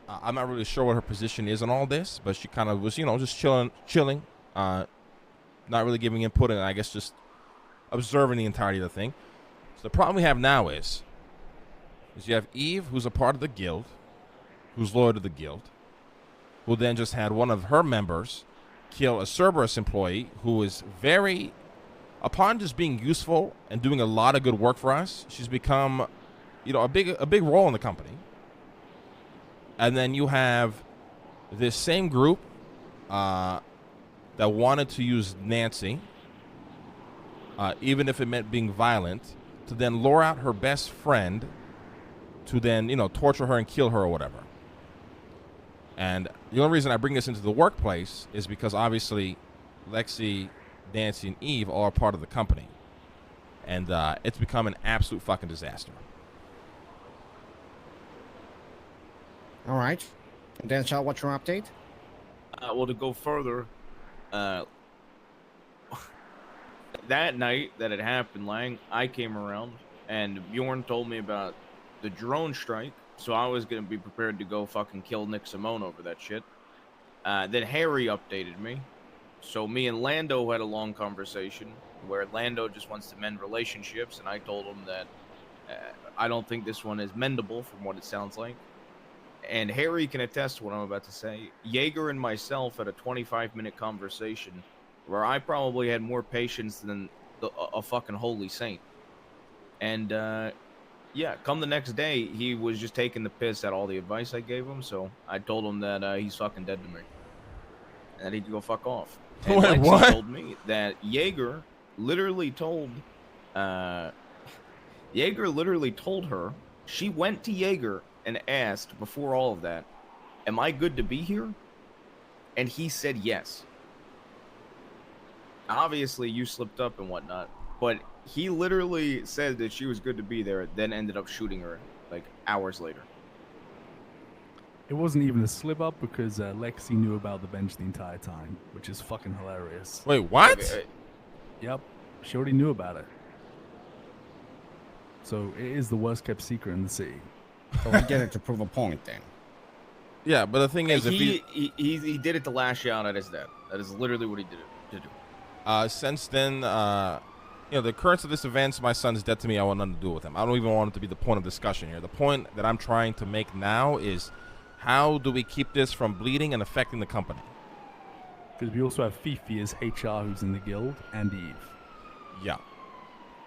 I'm not really sure what her position is in all this, but she kind of was, just chilling, not really giving input, and I guess just observing the entirety of the thing. So the problem we have now is you have Eve, who's a part of the guild, who's loyal to the guild, who then just had one of her members kill a Cerberus employee who is very, upon just being useful and doing a lot of good work for us, she's become, a big role in the company. And then you have this same group that wanted to use Nancy, even if it meant being violent, to then lure out her best friend to then, torture her and kill her or whatever. And the only reason I bring this into the workplace is because obviously Lexi, Nancy, and Eve all are part of the company. And it's become an absolute fucking disaster. All right. And then, Shal, what's your update? Well, to go further, that night that it happened, Lang, I came around, and Bjorn told me about the drone strike, so I was going to be prepared to go fucking kill Nick Simone over that shit. Then Harry updated me, so me and Lando had a long conversation, where Lando just wants to mend relationships, and I told him that I don't think this one is mendable from what it sounds like. And Harry can attest to what I'm about to say. Jaeger and myself had a 25-minute conversation where I probably had more patience than a fucking holy saint. And, come the next day, he was just taking the piss at all the advice I gave him, so I told him that he's fucking dead to me. And that he could go fuck off. And Wait, Lexi what? told me that Jaeger literally told her, she went to Jaeger and asked before all of that, am I good to be here? And he said yes. Obviously, you slipped up and whatnot, but he literally said that she was good to be there, then ended up shooting her, like, hours later. It wasn't even a slip up because Lexi knew about the bench the entire time, which is fucking hilarious. Wait, what? Okay, Yep, she already knew about it. So it is the worst kept secret in the city. So we get it to prove a point then. Yeah, but the thing is, he did it to lash out at his dad. That is literally what he did it to do. Since then, the occurrence of this event, my son is dead to me. I want nothing to do with him. I don't even want it to be the point of discussion here. The point that I'm trying to make now is, how do we keep this from bleeding and affecting the company? Because we also have Fifi as HR, who's in the guild, and Eve. Yeah.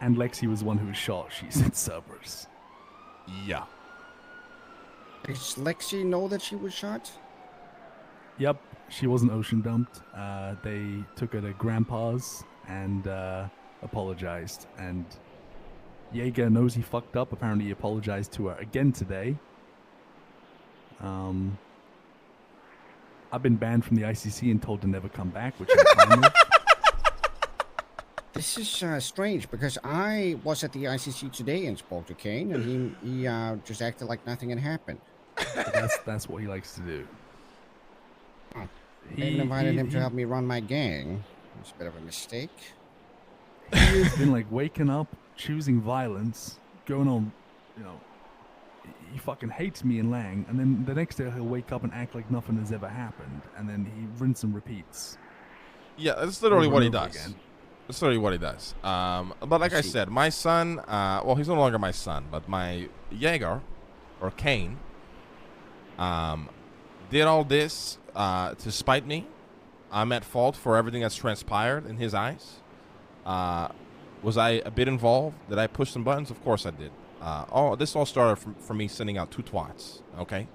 And Lexi was the one who was shot. She's in Cerberus. Yeah. Does Lexi know that she was shot? Yep, she wasn't ocean dumped. They took her to Grandpa's and apologized. And Jaeger knows he fucked up. Apparently, he apologized to her again today. I've been banned from the ICC and told to never come back, which I'm fine with. This is strange because I was at the ICC today and spoke to Kane, and he just acted like nothing had happened. That's what he likes to do. I even invited him to help me run my gang. It's a bit of a mistake. He has been like waking up, choosing violence, going on, you know. He fucking hates me and Lang, and then the next day he'll wake up and act like nothing has ever happened, and then he rinse and repeats. Yeah, that's literally Over what he and over does. again. That's literally what he does. But like I said, my son, well, he's no longer my son, but my Jaeger, or Kane, did all this to spite me. I'm at fault for everything that's transpired in his eyes. Was I a bit involved? Did I push some buttons? Of course I did. This all started from me sending out 2 twats, okay?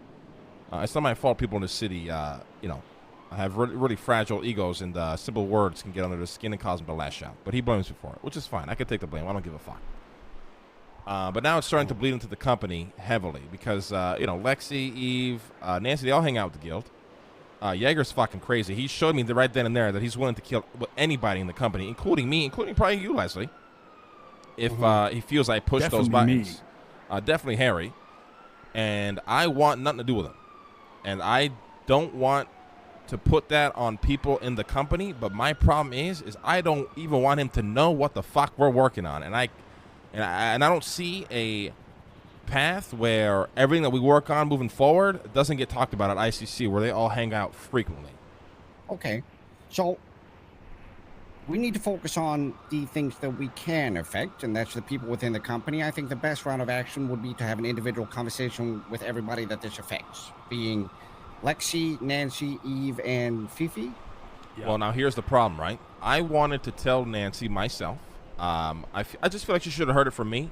It's not my fault people in the city, you know, have really fragile egos, and simple words can get under their skin and cause them to lash out. But he blames me for it, which is fine. I can take the blame. I don't give a fuck. But now it's starting to bleed into the company heavily because, you know, Lexi, Eve, Nancy, they all hang out with the guild. Jaeger's fucking crazy. He showed me right then and there that he's willing to kill anybody in the company, including me, including probably you, Leslie, if he feels I push those buttons. Definitely Harry. And I want nothing to do with him. And I don't want to put that on people in the company, but my problem is I don't even want him to know what the fuck we're working on. And I don't see a path where everything that we work on moving forward doesn't get talked about at ICC, where they all hang out frequently. Okay, so we need to focus on the things that we can affect, and that's the people within the company. I think the best round of action would be to have an individual conversation with everybody that this affects, being Lexi, Nancy, Eve, and Fifi. Yeah. Well, now here's the problem, right? I wanted to tell Nancy myself. I just feel like she should have heard it from me.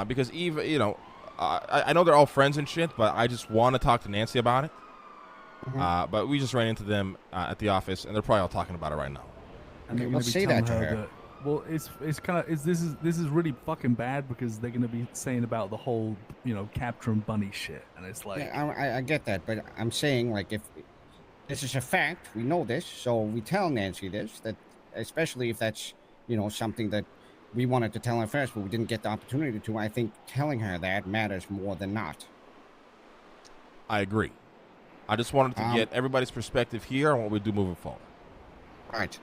Because Eve, you know, I know they're all friends and shit, but I just want to talk to Nancy about it. But we just ran into them at the office, and they're probably all talking about it right now. And they're Okay, gonna let's be say telling that to her. that, well, it's kind of this is really fucking bad because they're gonna be saying about the whole, you know, capturing bunny shit, and it's like, Yeah, I get that, but I'm saying, like, if this is a fact, we know this, so we tell Nancy this, that especially if that's, you know, something that we wanted to tell her first, but we didn't get the opportunity to. I think telling her that matters more than not. I agree. I just wanted to get everybody's perspective here on what we do moving forward. Right.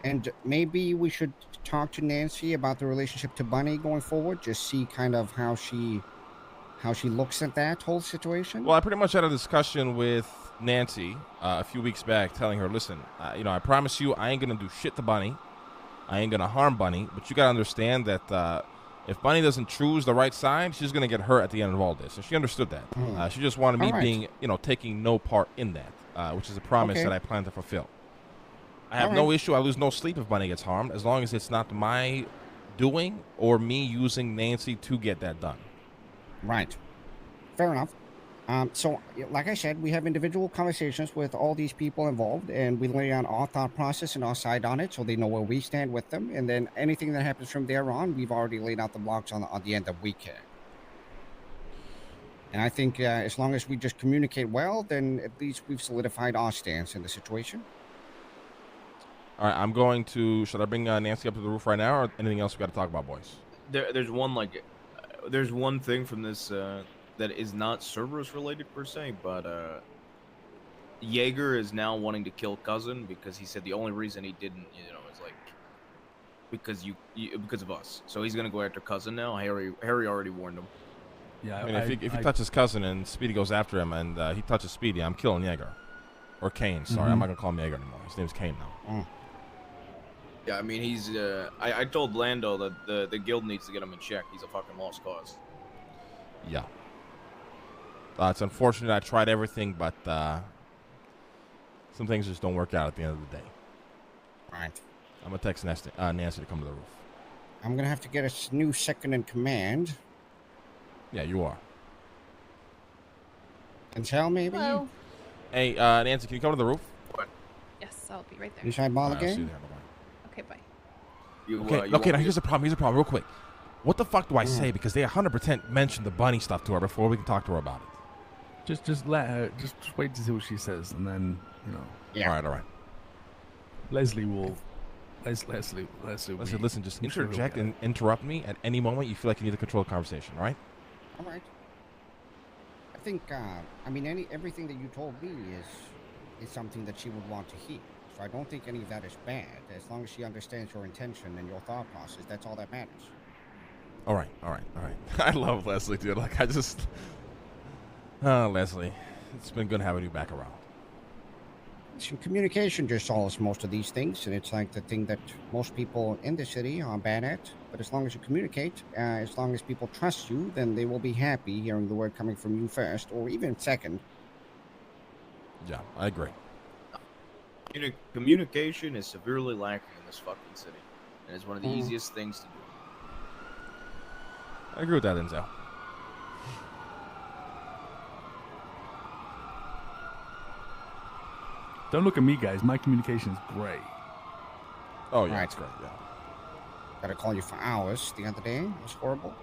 And maybe we should talk to Nancy about the relationship to Bunny going forward, just see kind of how she looks at that whole situation. Well, I pretty much had a discussion with Nancy a few weeks back, telling her, listen, you know, I promise you I ain't going to do shit to Bunny. I ain't going to harm Bunny, but you got to understand that if Bunny doesn't choose the right side, she's going to get hurt at the end of all this. And she understood that. She just wanted me being, you know, taking no part in that, which is a promise that I plan to fulfill. I have no issue. I lose no sleep if Bunny gets harmed, as long as it's not my doing or me using Nancy to get that done. Right. Fair enough. So, like I said, we have individual conversations with all these people involved, and we lay out our thought process and our side on it, so they know where we stand with them. And then anything that happens from there on, we've already laid out the blocks on the end that we can. And I think as long as we just communicate well, then at least we've solidified our stance in the situation. All right, I'm going to. Should I bring Nancy up to the roof right now, or anything else we got to talk about, boys? There's one thing from this that is not Cerberus related per se, but Jaeger is now wanting to kill Cousin because he said the only reason he didn't, you know, is like because because of us. So he's gonna go after Cousin now. Harry already warned him. Yeah, I mean, if he touches Cousin and Speedy goes after him, and he touches Speedy, I'm killing Jaeger. Or Kane, sorry. I'm not going to call him Jaeger anymore. His name's Kane now. Yeah, I mean, he's... I told Lando that the guild needs to get him in check. He's a fucking lost cause. Yeah. It's unfortunate. I tried everything, but some things just don't work out at the end of the day. Right. I'm going to text Nancy to come to the roof. I'm going to have to get a new second in command. Yeah, you are. And tell maybe? Hello. Hey, Nancy, can you come to the roof? Yes, I'll be right there. You should ball All right, I'll see again? you there. Bye-bye. Okay, bye. Okay, now here's the problem. Real quick. What the fuck do I say? Because they 100% mentioned the bunny stuff to her before we can talk to her about it. Just let her. Just wait to see what she says, and then, you know. Yeah. All right. Leslie will. Leslie. Listen. Just interject and interrupt me at any moment you feel like you need to control the conversation. All right? All right. I think, I mean, everything that you told me is is something that she would want to hear. So I don't think any of that is bad. As long as she understands your intention and your thought process, that's all that matters. All right. I love Leslie, dude. Like, I just... Leslie, it's been good having you back around. Communication just solves most of these things, and it's like the thing that most people in the city are bad at. But as long as you communicate, as long as people trust you, then they will be happy hearing the word coming from you first, or even second. Yeah, I agree. Communication is severely lacking in this fucking city, and it's one of the easiest things to do. I agree with that, Denzel. Don't look at me, guys. My communication is great. Oh, yeah, Right. it's great, yeah. Gotta call you for hours the other day. It was horrible.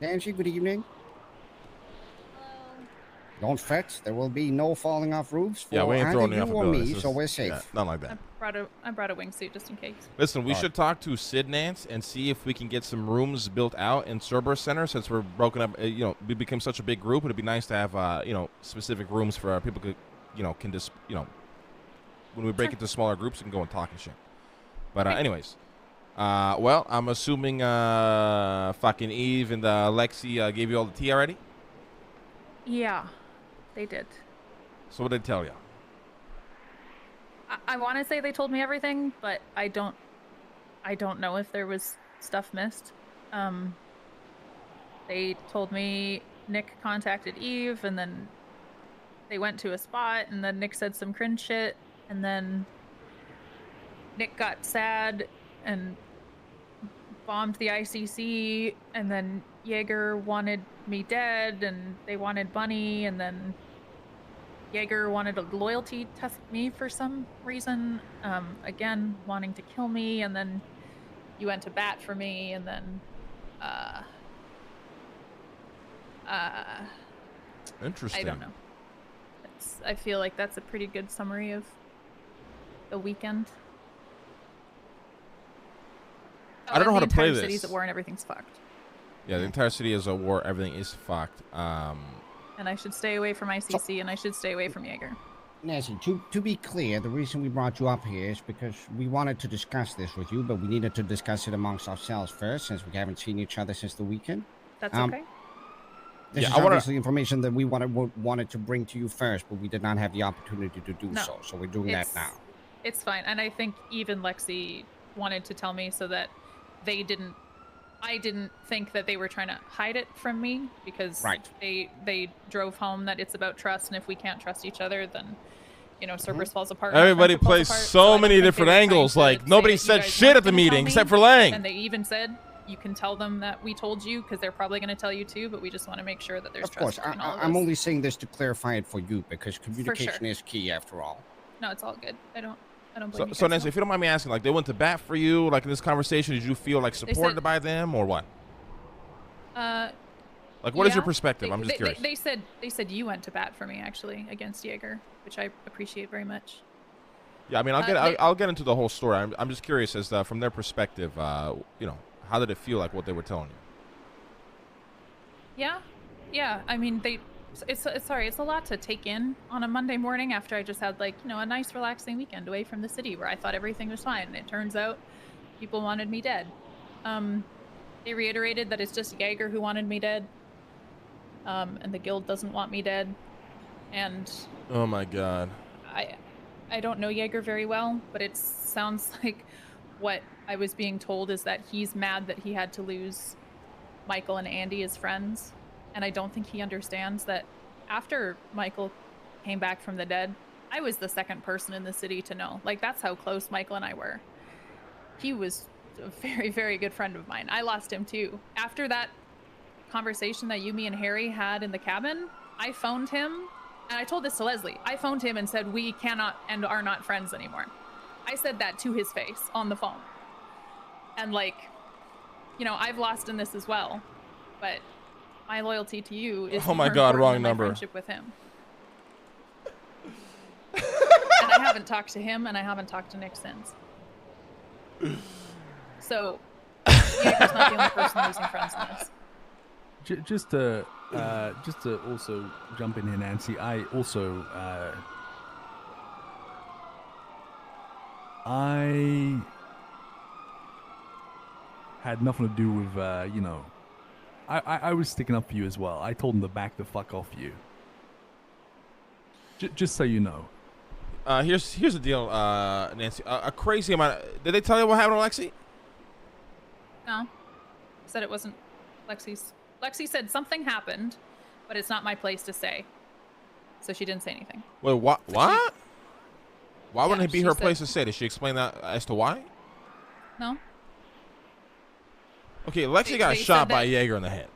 Nancy, good evening. Don't fret. There will be no falling off roofs for Yeah, we ain't either throwing you you off a or building. me, It's so just- we're safe. yeah, not like that. I brought a wingsuit just in case. Listen, we All should talk to Sid Nance and see if we can get some rooms built out in Cerberus Center since we're broken up. We became such a big group. It'd be nice to have, specific rooms for our people can just, when we break into smaller groups, we can go and talk and shit. But anyways, well, I'm assuming fucking Eve and Lexi gave you all the tea already. Yeah, they did. So what did they tell you? I want to say they told me everything, but I don't know if there was stuff missed. They told me Nick contacted Eve, and then they went to a spot, and then Nick said some cringe shit, and then Nick got sad and bombed the ICC, and then Jaeger wanted me dead, and they wanted Bunny, and then Jaeger wanted a loyalty test me for some reason, again, wanting to kill me, and then you went to bat for me, and then, Interesting. I don't know. I feel like that's a pretty good summary of the weekend. I don't know how to play The this. city's at war and everything's fucked. Yeah, the entire city is at war. Everything is fucked. And I should stay away from ICC, and I should stay away from Jaeger. Nancy, to be clear, the reason we brought you up here is because we wanted to discuss this with you, but we needed to discuss it amongst ourselves first, since we haven't seen each other since the weekend. That's okay. This Yeah, is obviously information that we wanted to bring to you first, but we did not have the opportunity to do No, so. So we're doing that now. It's fine, and I think even Lexi wanted to tell me so that I didn't think that they were trying to hide it from me, because they drove home that it's about trust, and if we can't trust each other, then Cerberus falls apart. and Everybody friendship falls plays apart, so I don't many think they different were trying angles. to Like say nobody that you said guys shit weren't at the gonna tell meeting me, except for Lang. And they even said you can tell them that we told you, because they're probably going to tell you too, but we just want to make sure that there's Of course, trust between all of I'm us. only saying this to clarify it for you, because communication is key after all. No, it's all good. I don't blame So, you so guys, Nancy, no. if you don't mind me asking, like they went to bat for you, like in this conversation, did you feel like said- supported by them or what? Like, what is your perspective? I'm just curious. They said you went to bat for me actually against Jaeger, which I appreciate very much. Yeah, I mean, I'll get into the whole story. I'm just curious as from their perspective, how did it feel like what they were telling you? Yeah. I mean, it's a lot to take in on a Monday morning after I just had a nice relaxing weekend away from the city where I thought everything was fine. And it turns out people wanted me dead. They reiterated that it's just Jaeger who wanted me dead. And the guild doesn't want me dead. And Oh my god. I don't know Jaeger very well, but it sounds like what I was being told is that he's mad that he had to lose Michael and Andy as friends. And I don't think he understands that after Michael came back from the dead, I was the second person in the city to know. Like, that's how close Michael and I were. He was a very, very good friend of mine. I lost him too. After that conversation that me and Harry had in the cabin, I phoned him, and I told this to Leslie. I phoned him and said, we cannot and are not friends anymore. I said that to his face on the phone. And I've lost in this as well, but my loyalty to you is Oh my more God, important wrong than my number. friendship with him. And I haven't talked to him, and I haven't talked to Nick since. So, Jaeger's not the only person losing friends in this. Just to also jump in here, Nancy. I also I had nothing to do with you know. I was sticking up for you as well. I told him to back the fuck off you. Just so you know. Here's the deal, Nancy. A crazy amount. Did they tell you what happened to Lexi? No. Said it wasn't Lexi's. Lexi said something happened, but it's not my place to say. So she didn't say anything. Wait, what? What? Why wouldn't it be she her said- place to say? Did she explain that as to why? No. Okay, Lexi They- got they shot said by that- Jaeger in the head,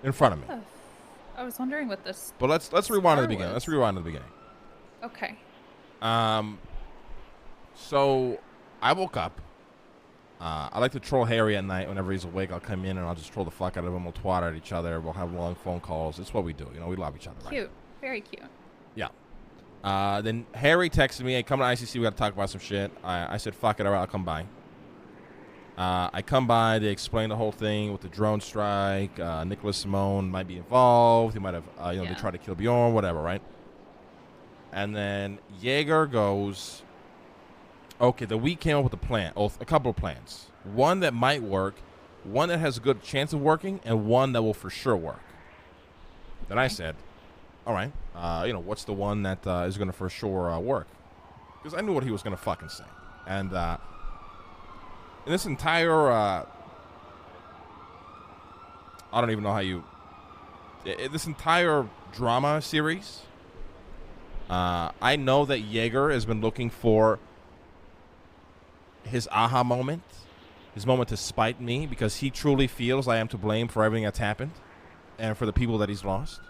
in front of me. Oh, I was wondering what this. But let's rewind to the scar beginning. was. Let's rewind to the beginning. Okay. So I woke up. I like to troll Harry at night. Whenever he's awake, I'll come in and I'll just troll the fuck out of him. We'll twat at each other. We'll have long phone calls. It's what we do. You know, we love each other. Right? Cute. Very cute. Yeah. Then Harry texted me, "Hey, come to ICC. We got to talk about some shit." I said, "Fuck it, all right, I'll come by." I come by. They explain the whole thing with the drone strike. Nicholas Simone might be involved. He might have, they tried to kill Bjorn, whatever, right? And then Jaeger goes, "Okay, the week came up with a plan, a couple of plans. One that might work, one that has a good chance of working, and one that will for sure work." Then I said, "All right, what's the one that is going to for sure work?" Because I knew what he was going to fucking say. And in this entire, I don't even know how you, this entire drama series, I know that Jaeger has been looking for his aha moment, his moment to spite me, because he truly feels I am to blame for everything that's happened and for the people that he's lost.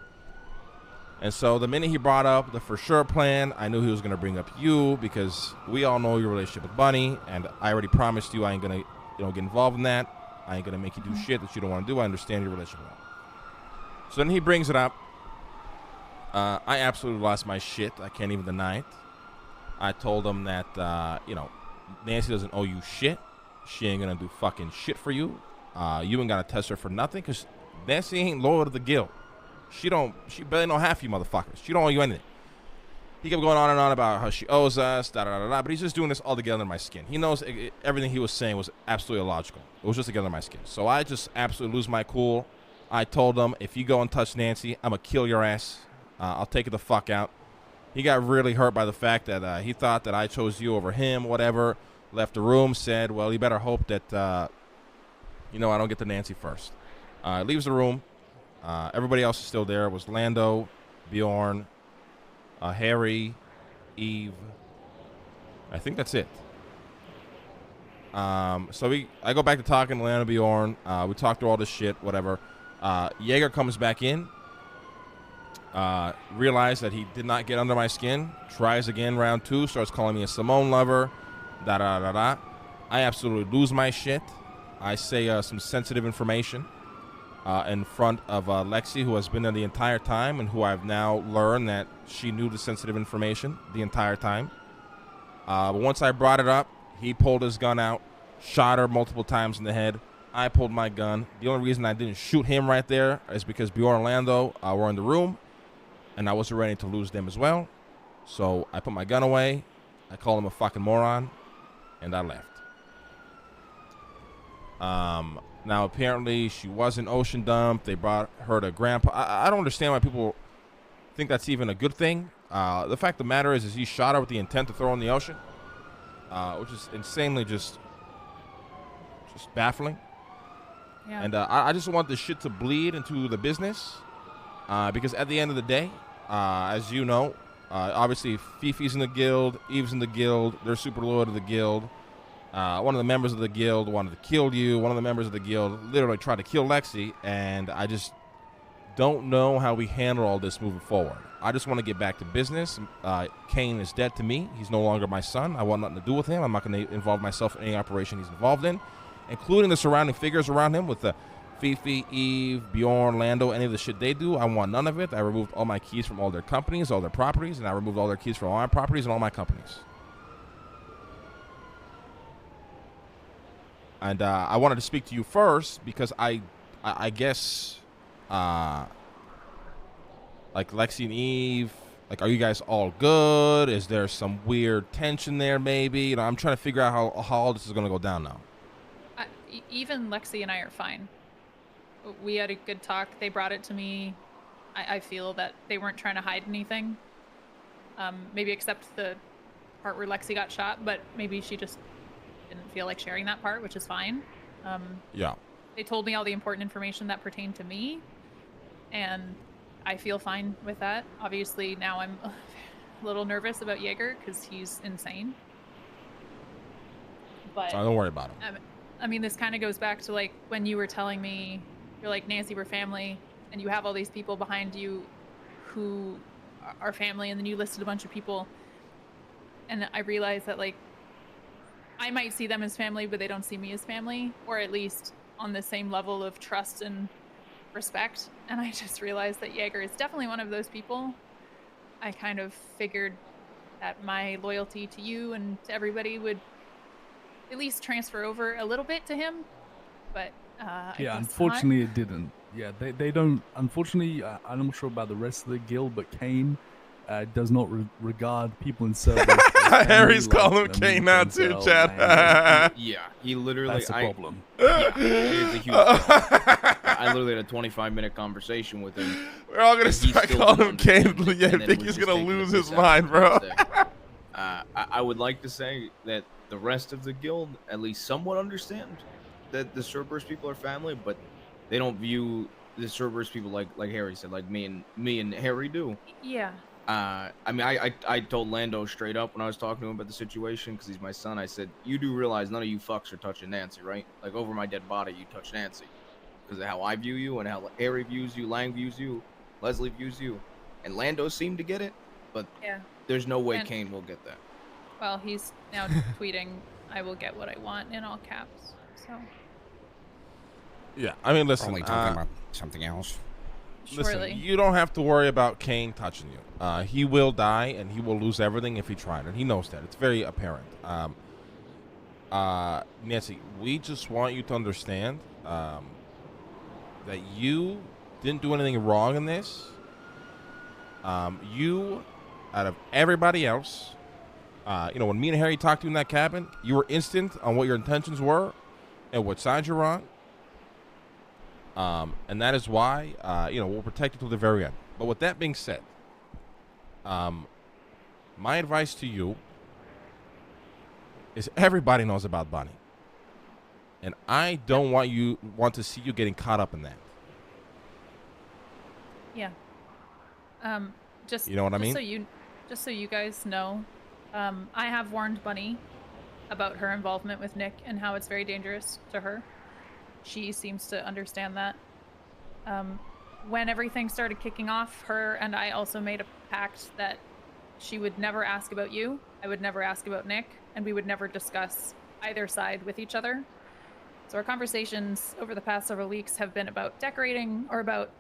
And so the minute he brought up the for sure plan, I knew he was going to bring up you, because we all know your relationship with Bunny, and I already promised you I ain't going to get involved in that. I ain't going to make you do shit that you don't want to do. I understand your relationship with him. So then he brings it up. I absolutely lost my shit. I can't even deny it. I told him that, Nancy doesn't owe you shit. She ain't going to do fucking shit for you. You ain't got to test her for nothing, because Nancy ain't loyal to the guild. She barely know half you motherfuckers. She don't owe you anything. He kept going on and on about how she owes us, but he's just doing this all together in my skin. He knows everything he was saying was absolutely illogical. It was just together in my skin. So I just absolutely lose my cool. I told him, if you go and touch Nancy, I'm going to kill your ass. I'll take it the fuck out. He got really hurt by the fact that he thought that I chose you over him, whatever. Left the room, said, well, you better hope that, I don't get to Nancy first. Leaves the room. Everybody else is still there. It was Lando, Bjorn, Harry, Eve. I think that's it. So I go back to talking to Lando, Bjorn. We talk through all this shit, whatever. Jaeger comes back in. Realized that he did not get under my skin. Tries again, round 2. Starts calling me a Simone lover. I absolutely lose my shit. I say some sensitive information in front of Lexi, who has been there the entire time, and who I've now learned that she knew the sensitive information the entire time. But once I brought it up, he pulled his gun out, shot her multiple times in the head. I pulled my gun. The only reason I didn't shoot him right there is because Bjorn and Lando were in the room, and I wasn't ready to lose them as well. So I put my gun away. I called him a fucking moron, and I left. Now, apparently, she was in ocean dump. They brought her to Grandpa. I don't understand why people think that's even a good thing. The fact of the matter is he shot her with the intent to throw her in the ocean, which is insanely just baffling. Yeah. And I just want this shit to bleed into the business, because at the end of the day, as you know, obviously Fifi's in the guild, Eve's in the guild. They're super loyal to the guild. One of the members of the guild wanted to kill you. One of the members of the guild literally tried to kill Lexi, and I just don't know how we handle all this moving forward. I just want to get back to business. Kane is dead to me. He's no longer my son. I want nothing to do with him. I'm not going to involve myself in any operation he's involved in, including the surrounding figures around him with Fifi, Eve, Bjorn, Lando, any of the shit they do. I want none of it. I removed all my keys from all their companies, all their properties, and I removed all their keys from all my properties and all my companies. And I wanted to speak to you first because I guess Like Lexi and Eve, like, are you guys all good? Is there some weird tension there, maybe? You know, I'm trying to figure out how all this is gonna go down now. Even Lexi and I are fine. We had a good talk. They brought it to me. I feel that they weren't trying to hide anything. Maybe except the part where Lexi got shot, but maybe she just didn't feel like sharing that part, which is fine. Yeah. They told me all the important information that pertained to me, and I feel fine with that. Obviously, now I'm a little nervous about Jaeger because he's insane. But So don't worry about him. I mean, this kind of goes back to like when you were telling me, you're like, Nancy, we're family, and you have all these people behind you who are family, and then you listed a bunch of people, and I realized that like I might see them as family, but they don't see me as family, or at least on the same level of trust and respect. And I just realized that Jaeger is definitely one of those people. I kind of figured that my loyalty to you and to everybody would at least transfer over a little bit to him, but I Yeah, guess unfortunately it didn't. Yeah, they don't. Unfortunately, I'm not sure about the rest of the guild, but Kane does not regard people in Cerberus. Harry's calling him Kane now too, Chad. Yeah, he literally. That's a problem. Yeah, it is a huge problem. I literally had a 25-minute conversation with him. We're all gonna and he start still calling didn't him understand Kane. it, Yeah, I and then think was he's just gonna taking the lose his piss out of mind, me bro. the next day. I would like to say that the rest of the guild at least somewhat understand that the Cerberus people are family, but they don't view the Cerberus people like Harry said, like me and Harry do. Yeah. I mean, I told Lando straight up when I was talking to him about the situation, because he's my son. I said, you do realize none of you fucks are touching Nancy, right? Like, over my dead body, you touch Nancy. Because of how I view you and how Harry views you, Lang views you, Leslie views you. And Lando seemed to get it, but Yeah. there's no way And- Kane will get that. Well, he's now tweeting, "I will get what I want" in all caps. So Yeah, I mean, listen. Probably talking about something else. Listen, Surely. you don't have to worry about Kane touching you. He will die, and he will lose everything if he tried, and he knows that. It's very apparent. Nancy, we just want you to understand that you didn't do anything wrong in this. You, out of everybody else, when me and Harry talked to you in that cabin, you were instant on what your intentions were and what side you're on. And that is why, we'll protect you till the very end. But with that being said, my advice to you is everybody knows about Bunny. And I don't want to see you getting caught up in that. yeah. Just You know what I mean? Just so you guys know, I have warned Bunny about her involvement with Nick and how it's very dangerous to her. She seems to understand that. When everything started kicking off, her and I also made a pact that she would never ask about you, I would never ask about Nick, and we would never discuss either side with each other. So our conversations over the past several weeks have been about decorating or about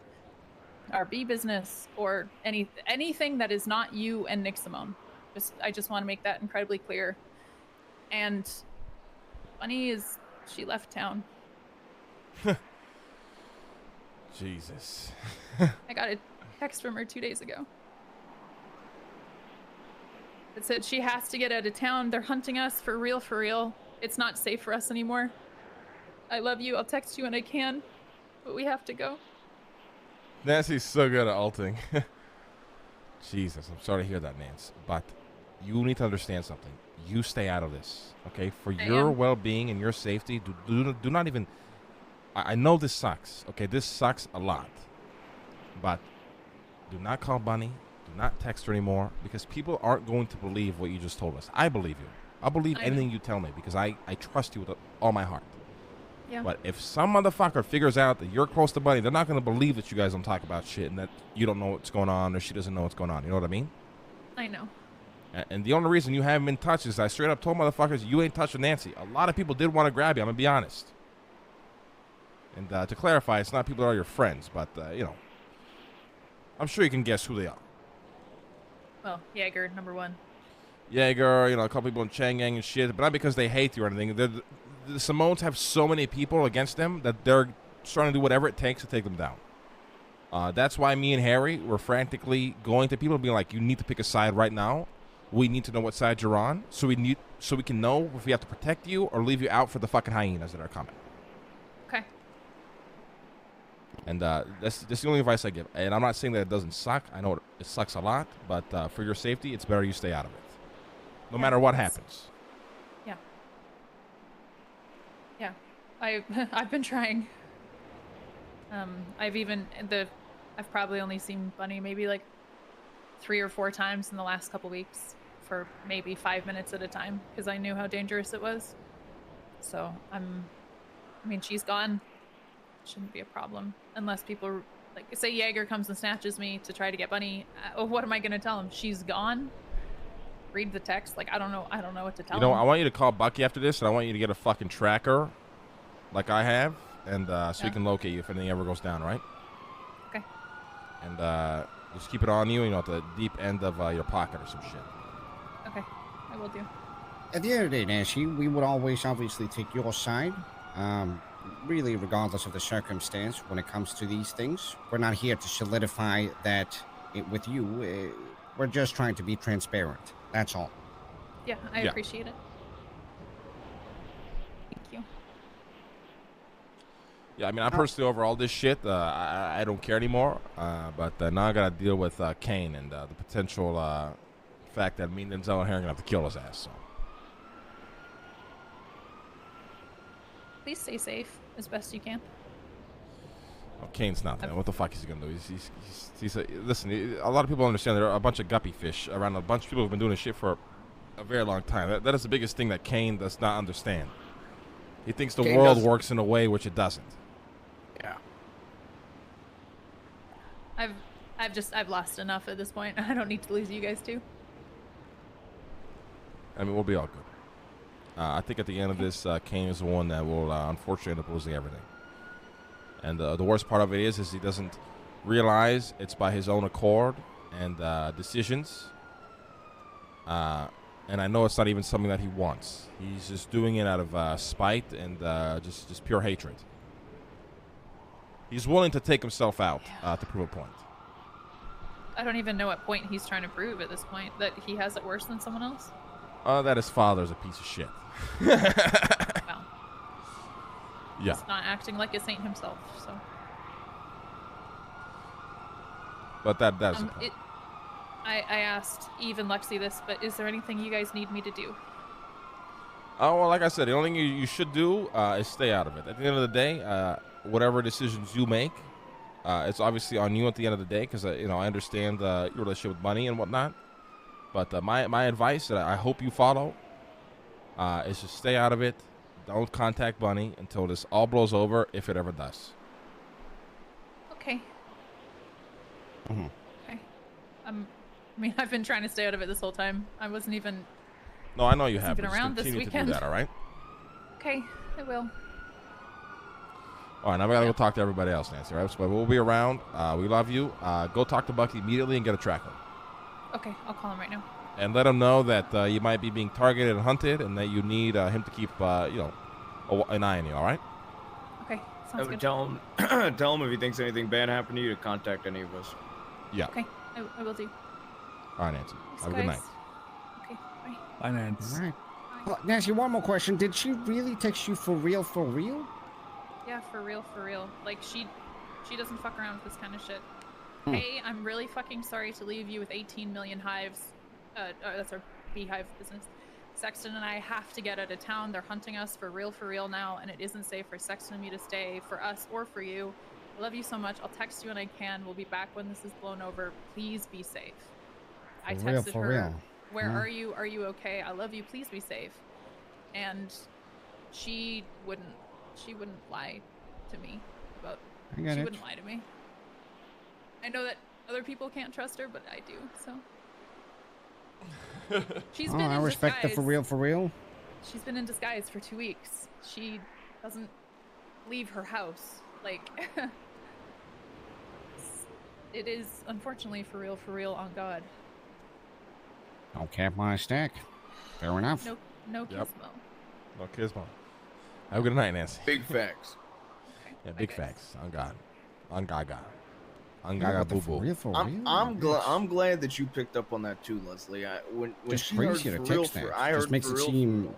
our bee business or anything that is not you and Nick Simone. I just want to make that incredibly clear. And Bunny she left town. Jesus. I got a text from her 2 days ago. It said she has to get out of town. They're hunting us for real. It's not safe for us anymore. I love you. I'll text you when I can, but we have to go. Nancy's so good at ulting. Jesus, I'm sorry to hear that, Nance. But you need to understand something. You stay out of this, okay? For your well-being and your safety, do not even... I know this sucks, okay? This sucks a lot. But do not call Bunny. Do not text her anymore, because people aren't going to believe what you just told us. I believe you. I'll believe anything you tell me, because I trust you with all my heart. Yeah. But if some motherfucker figures out that you're close to Bunny, they're not going to believe that you guys don't talk about shit and that you don't know what's going on or she doesn't know what's going on. You know what I mean? I know. And the only reason you haven't been touched is I straight up told motherfuckers you ain't touching Nancy. A lot of people did want to grab you. I'm going to be honest. And to clarify, it's not people that are your friends, but, I'm sure you can guess who they are. Well, Jaeger, number one. Jaeger, a couple people in Chang'an and shit, but not because they hate you or anything. The Simones have so many people against them that they're trying to do whatever it takes to take them down. That's why me and Harry were frantically going to people being like, you need to pick a side right now. We need to know what side you're on, so we can know if we have to protect you or leave you out for the fucking hyenas that are coming. Okay. And that's the only advice I give. And I'm not saying that it doesn't suck. I know it sucks a lot, but for your safety, it's better you stay out of it, no matter what happens. Yeah. Yeah. I've been trying. I've probably only seen Bunny maybe like 3 or 4 times in the last couple weeks for maybe 5 minutes at a time because I knew how dangerous it was. So I mean, she's gone. Shouldn't be a problem unless people like say Jaeger comes and snatches me to try to get Bunny. What am I gonna tell him? She's gone. Read the text. Like I don't know what to tell him. I want you to call Bucky after this, and I want you to get a fucking tracker, like I have, and so he can locate you if anything ever goes down, right? Okay. And just keep it on you, at the deep end of your pocket or some shit. Okay, I will do. At the end of the day, Nancy, we would always obviously take your side. Really, regardless of the circumstance, when it comes to these things, we're not here to solidify that with you. We're just trying to be transparent. That's all. Yeah, I appreciate it. Thank you. Yeah, I mean, I'm personally over all this shit. I don't care anymore. But now I gotta deal with Kane and the potential fact that me and Denzel and Harry are gonna have to kill his ass. So. Please stay safe as best you can. Oh, Kane's nothing. What the fuck is he gonna do? Listen, a lot of people understand there are a bunch of guppy fish around. A bunch of people who've been doing this shit for a very long time. That is the biggest thing that Kane does not understand. He thinks the world works in a way which it doesn't. Yeah. I've lost enough at this point. I don't need to lose you guys too. I mean, we'll be all good. I think at the end of this, Kane is the one that will unfortunately end up losing everything. And the worst part of it is he doesn't realize it's by his own accord and decisions. And I know it's not even something that he wants. He's just doing it out of spite and just pure hatred. He's willing to take himself out to prove a point. I don't even know what point he's trying to prove at this point. That he has it worse than someone else? That his father's a piece of shit. Well. Yeah. He's not acting like a saint himself, so. But that is the point. I asked Eve and Lexi this, but is there anything you guys need me to do? Oh, well, like I said, the only thing you should do is stay out of it. At the end of the day, whatever decisions you make, it's obviously on you at the end of the day because, I understand your relationship with money and whatnot. But my advice that I hope you follow is just stay out of it. Don't contact Bunny until this all blows over, if it ever does. Okay. Mm-hmm. Okay. I mean, I've been trying to stay out of it this whole time. I wasn't even. No, I know you have. Been around this continue weekend. to do that, all right? Okay, I will. All right, now we gotta go talk to everybody else, Nancy. All right, so we'll be around. We love you. Go talk to Bucky immediately and get a tracker. Okay, I'll call him right now. And let him know that you might be being targeted and hunted, and that you need him to keep, an eye on you. All right? Okay, sounds good. Tell him if he thinks anything bad happened to you to contact any of us. Yeah. Okay, I will do. All right, Nancy. Thanks, Have a good guys. night. Okay, bye. Bye, Nancy. All right. Well, Nancy, one more question. Did she really text you for real, for real? Yeah, for real, for real. Like, she doesn't fuck around with this kind of shit. Hey, I'm really fucking sorry to leave you with 18 million hives. That's our beehive business. Sexton and I have to get out of town. They're hunting us for real now, and it isn't safe for Sexton and me to stay, for us or for you. I love you so much. I'll text you when I can. We'll be back when this is blown over. Please be safe. I texted her, where are you? Are you okay? I love you. Please be safe. And she wouldn't lie to me about. She wouldn't lie to me. I know that other people can't trust her, but I do. So. She's been I in respect the disguise. for real. She's been in disguise for 2 weeks. She doesn't leave her house. Like, it is unfortunately for real on God. Don't cap my stack. Fair enough. No Yep. gizmo. No gizmo. Have a good night, Nancy. Big facts. Yeah, big facts. On God. On Gaga. Angaga boo boo. I'm glad that you picked up on that too, Leslie. When Just she heard crazy to for real, text that. I heard Just makes for it real, seem.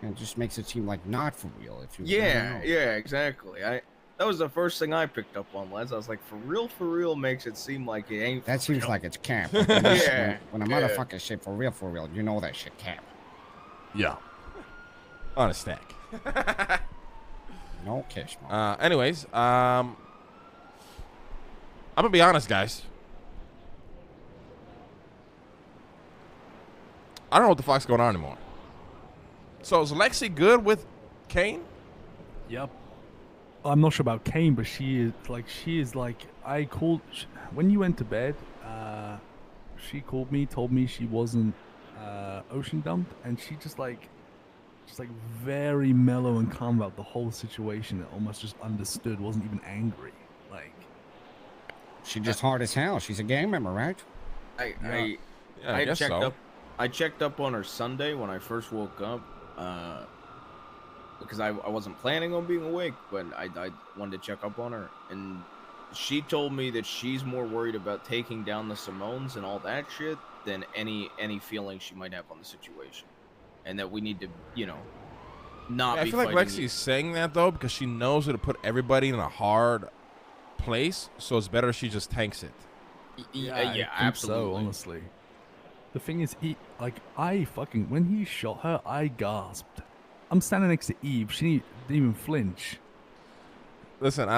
It just makes it seem like not for real. If you. Yeah, exactly. That was the first thing I picked up on, Les. I was like, for real makes it seem like it ain't. That for seems real. like it's cap. Yeah, When a yeah. motherfucker shit for real, you know that shit cap. Yeah. On a stack. No kiss, man. Anyways, I'm gonna be honest, guys. I don't know what the fuck's going on anymore. So is Lexi good with Kane? Yep. I'm not sure about Kane, but she is like I called when you went to bed. She called me, told me she wasn't ocean dumped, and she just like very mellow and calm about the whole situation. It almost just understood, wasn't even angry. Like she just hard as hell. She's a gang member, right? I I guess checked so. up. I checked up on her Sunday when I first woke up, because I wasn't planning on being awake, but I wanted to check up on her, and she told me that she's more worried about taking down the Simones and all that shit than any feelings she might have on the situation, and that we need to, not. I be feel like fighting Lexi's saying that though because she knows it'll put everybody in a hard place, so it's better she just tanks it. I think absolutely. So, honestly, the thing is, when he shot her, I gasped. I'm standing next to Eve. She didn't even flinch. Listen,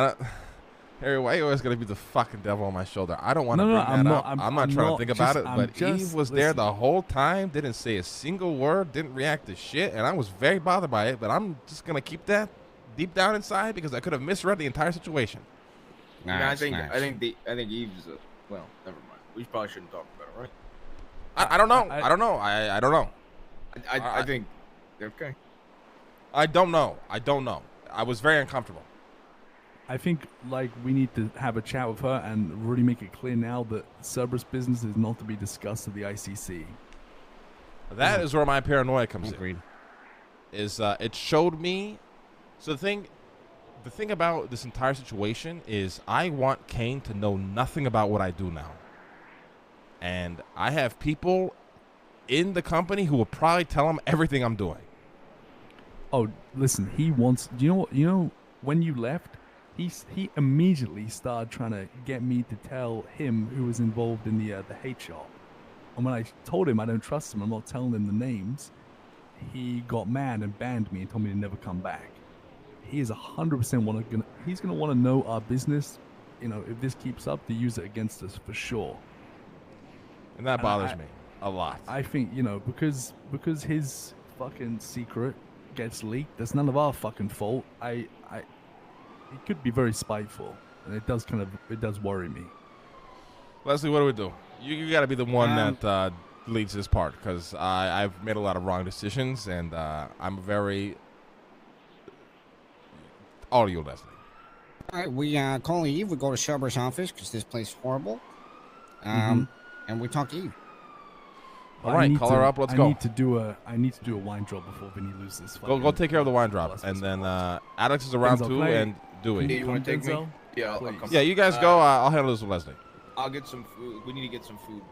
Harry, why you always gonna be the fucking devil on my shoulder? I don't want to No, bring I'm that not- up. I'm I'm not trying not to think just- about it, I'm but just- Eve was there listen. the whole time, didn't say a single word, didn't react to shit, and I was very bothered by it. But I'm just gonna keep that deep down inside because I could have misread the entire situation. I think Eve's well, never mind. We probably shouldn't talk about it, right? I don't know. I don't know. I don't know. I think okay. I don't know. I was very uncomfortable. I think we need to have a chat with her and really make it clear now that Cerberus business is not to be discussed at the ICC. That is where my paranoia comes in. Is it showed me? So the thing about this entire situation is I want Kane to know nothing about what I do now, and I have people in the company who will probably tell him everything I'm doing. Oh, listen, he wants. You know, when you left, he immediately started trying to get me to tell him who was involved in the hate shop. And when I told him I don't trust him, I'm not telling him the names, he got mad and banned me and told me to never come back. He is 100% he's gonna want to know our business. If this keeps up, to use it against us for sure. And that bothers me a lot. I think because his fucking secret gets leaked, that's none of our fucking fault. It could be very spiteful, and it does worry me. Leslie, what do we do? You got to be the one that leads this part because I've made a lot of wrong decisions, and I'm very. All you, Leslie. All right, we call Eve. We go to Cerberus' office because this place is horrible. Mhm. And we talk to Eve. All right, call her up. Let's go. I need to do a wine drop before Vinny loses. Go take care of the wine drop, and then Alex is around Denzel, too, can I- and Dewey. Hey, you want to take me? Denzel? Yeah, I'll Please. come. Yeah, you guys go. I'll handle this with Leslie. I'll get some food. We need to get some food.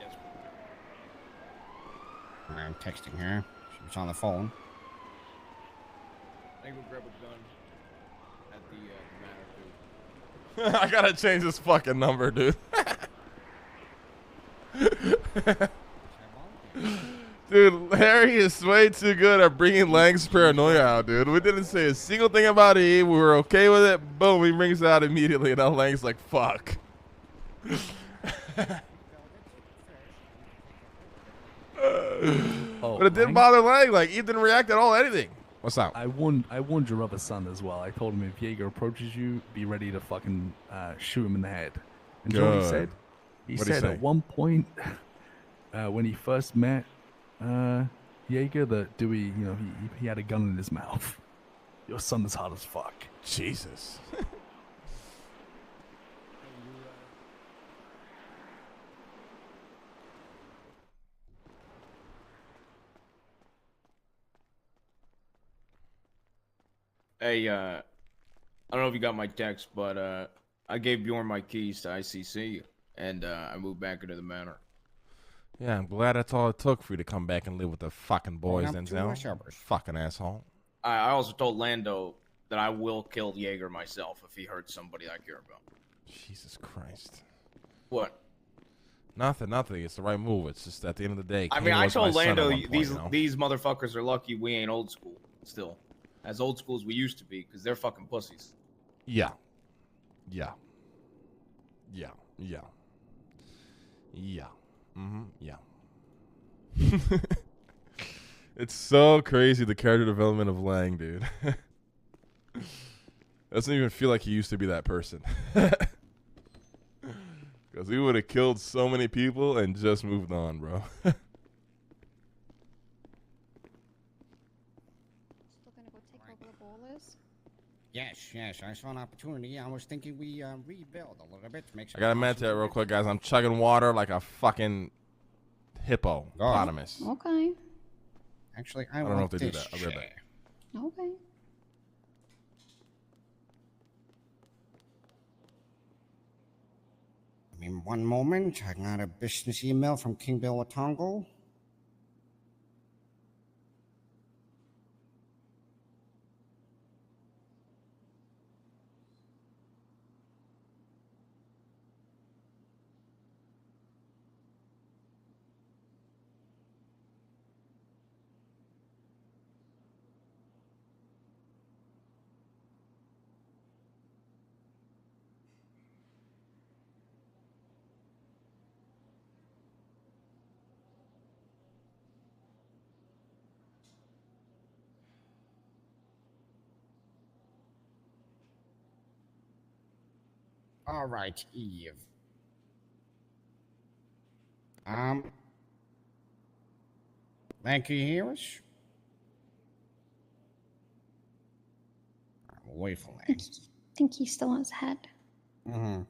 Yes. I'm texting her. She's on the phone. I go grab a gun at the manor, too. I gotta change this fucking number, dude. Dude, Harry is way too good at bringing Lang's paranoia out, dude. We didn't say a single thing about Eve. We were okay with it. Boom, he brings it out immediately, and now Lang's like, fuck. But it didn't bother Lang. Like, Eve didn't react at all to anything. What's up? I warned your other son as well. I told him if Jaeger approaches you, be ready to fucking shoot him in the head. And you know what he Good. said? He What'd he said say? at one point when he first met Jaeger that Dewey, he had a gun in his mouth. Your son is hot as fuck. Jesus. Hey, I don't know if you got my text, but I gave Bjorn my keys to ICC, and I moved back into the manor. Yeah, I'm glad that's all it took for you to come back and live with the fucking boys, up to Denzel. Cerberus. Fucking asshole. I also told Lando that I will kill Jaeger myself if he hurts somebody I care about. Jesus Christ. What? Nothing. It's the right move. It's just at the end of the day. I Kane mean, I was my told son at Lando one point, these you know? these motherfuckers are lucky we ain't old school still, as old school as we used to be, because they're fucking pussies. Yeah. It's so crazy, the character development of Lang, dude. Doesn't even feel like he used to be that person. Because he would have killed so many people and just moved on, bro. Still gonna go take over the ballers? Yes, I saw an opportunity. I was thinking we rebuild a little bit to make I some gotta meditate real quick, guys. I'm chugging water like a fucking hippopotamus. Okay. Actually, I don't know if they do that. I'll be right back. Okay. I mean, one moment. I got a business email from King Bill Watongo. All right, Eve. Thank you, hear us? I'm wait for I think he still has head. Mm-hmm.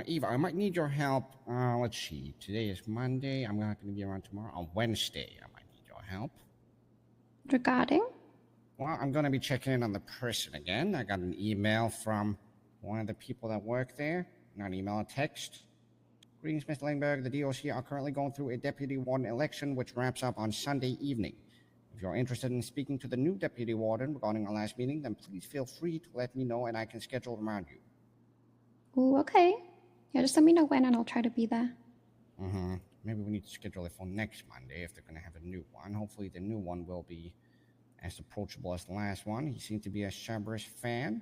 Eva, I might need your help. Let's see. Today is Monday. I'm not going to be around tomorrow. On Wednesday, I might need your help. Regarding? Well, I'm going to be checking in on the prison again. I got an email from one of the people that work there. Not an email, a text. Greetings, Mr. Langberg. The DOC are currently going through a deputy warden election, which wraps up on Sunday evening. If you're interested in speaking to the new deputy warden regarding our last meeting, then please feel free to let me know and I can schedule around you. Ooh, okay. Yeah, just let me know when and I'll try to be there. Mm-hmm. Maybe we need to schedule it for next Monday if they're going to have a new one. Hopefully the new one will be as approachable as the last one. He seemed to be a Cerberus fan.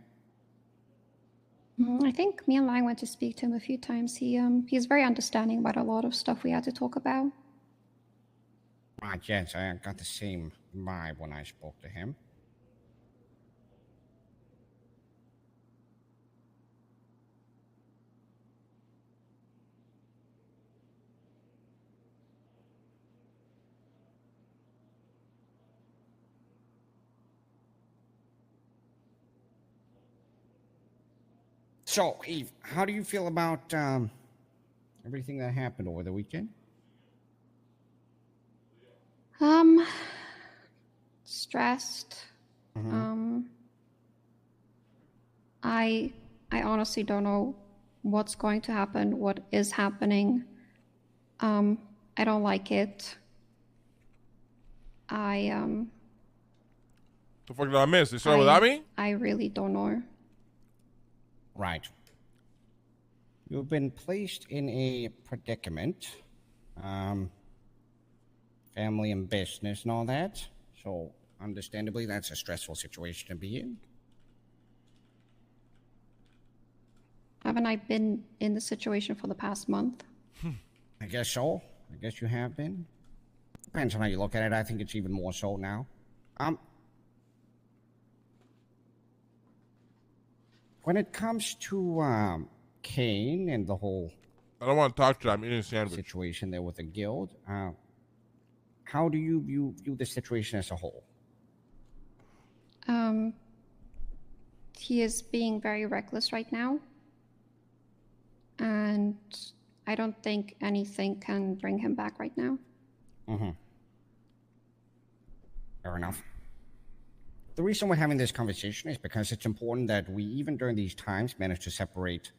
I think me and Lang went to speak to him a few times. He's very understanding about a lot of stuff we had to talk about. Yes, I got the same vibe when I spoke to him. So, Eve, how do you feel about everything that happened over the weekend? Stressed. I honestly don't know what's going to happen, what is happening. I don't like it. The fuck did I miss? You saw without me? I really don't know. Right. You've been placed in a predicament. Family and business and all that. So, understandably, that's a stressful situation to be in. Haven't I been in the situation for the past month? I guess so. I guess you have been. Depends on how you look at it. I think it's even more so now. When it comes to Kane and the whole I don't want to talk to you. I'm eating a sandwich. situation there with the guild, how do you view the situation as a whole? He is being very reckless right now. And I don't think anything can bring him back right now. Mm-hmm. Fair enough. The reason we're having this conversation is because it's important that we, even during these times, manage to separate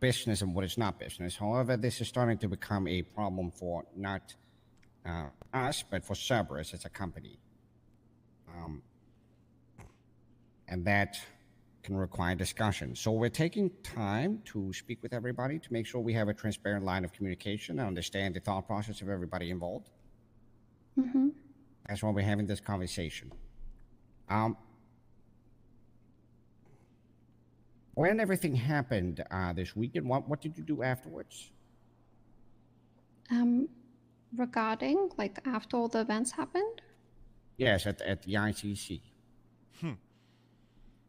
business and what is not business. However, this is starting to become a problem for not us, but for Cerberus as a company. And that can require discussion. So we're taking time to speak with everybody to make sure we have a transparent line of communication and understand the thought process of everybody involved. Mm-hmm. That's why we're having this conversation. When everything happened this weekend, what did you do afterwards? Regarding, like, after all the events happened? Yes, at the ICC.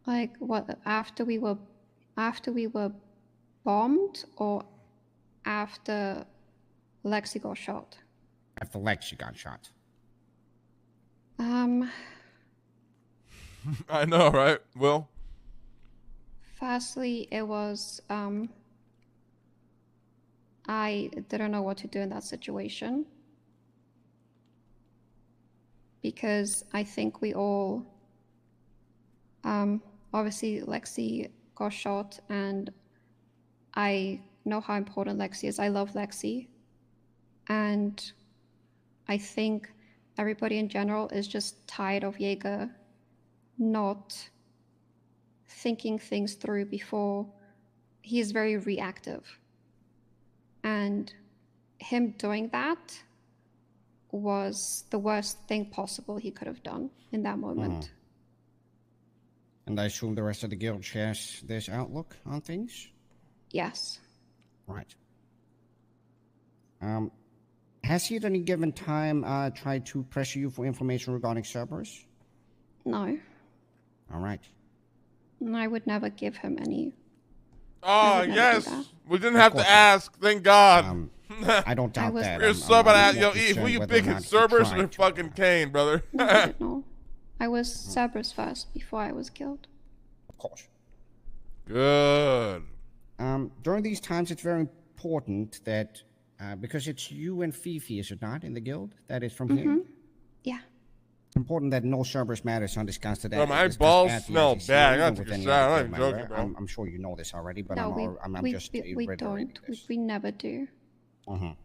Like, what, after we were bombed, or after Lexi got shot? After Lexi got shot. I know, right, Will? Firstly, it was, I didn't know what to do in that situation. Because I think we all, obviously Lexi got shot, and I know how important Lexi is. I love Lexi. And I think everybody in general is just tired of Jaeger not thinking things through before. He is very reactive. And him doing that was the worst thing possible he could have done in that moment. And I assume the rest of the guild shares this outlook on things? Yes. Right. Has he at any given time tried to pressure you for information regarding Cerberus? No. All right. And I would never give him any. Oh, yes. We didn't have to ask. Thank God. I don't doubt that. You're so bad. Yo, Eve, who you picking, Cerberus or fucking Kane, brother? No, I didn't know. I was Cerberus first before I was killed. Of course. Good. During these times, it's very important that, because it's you and Fifi, is it not, in the guild? That is from here? Yeah. It's important that no Cerberus matters are discussed today. Bro, my balls smell bad. I gotta take a shower. I'm not even joking, bro. I'm sure you know this already, but No, I'm we just don't. reiterating this. We never do. Obviously,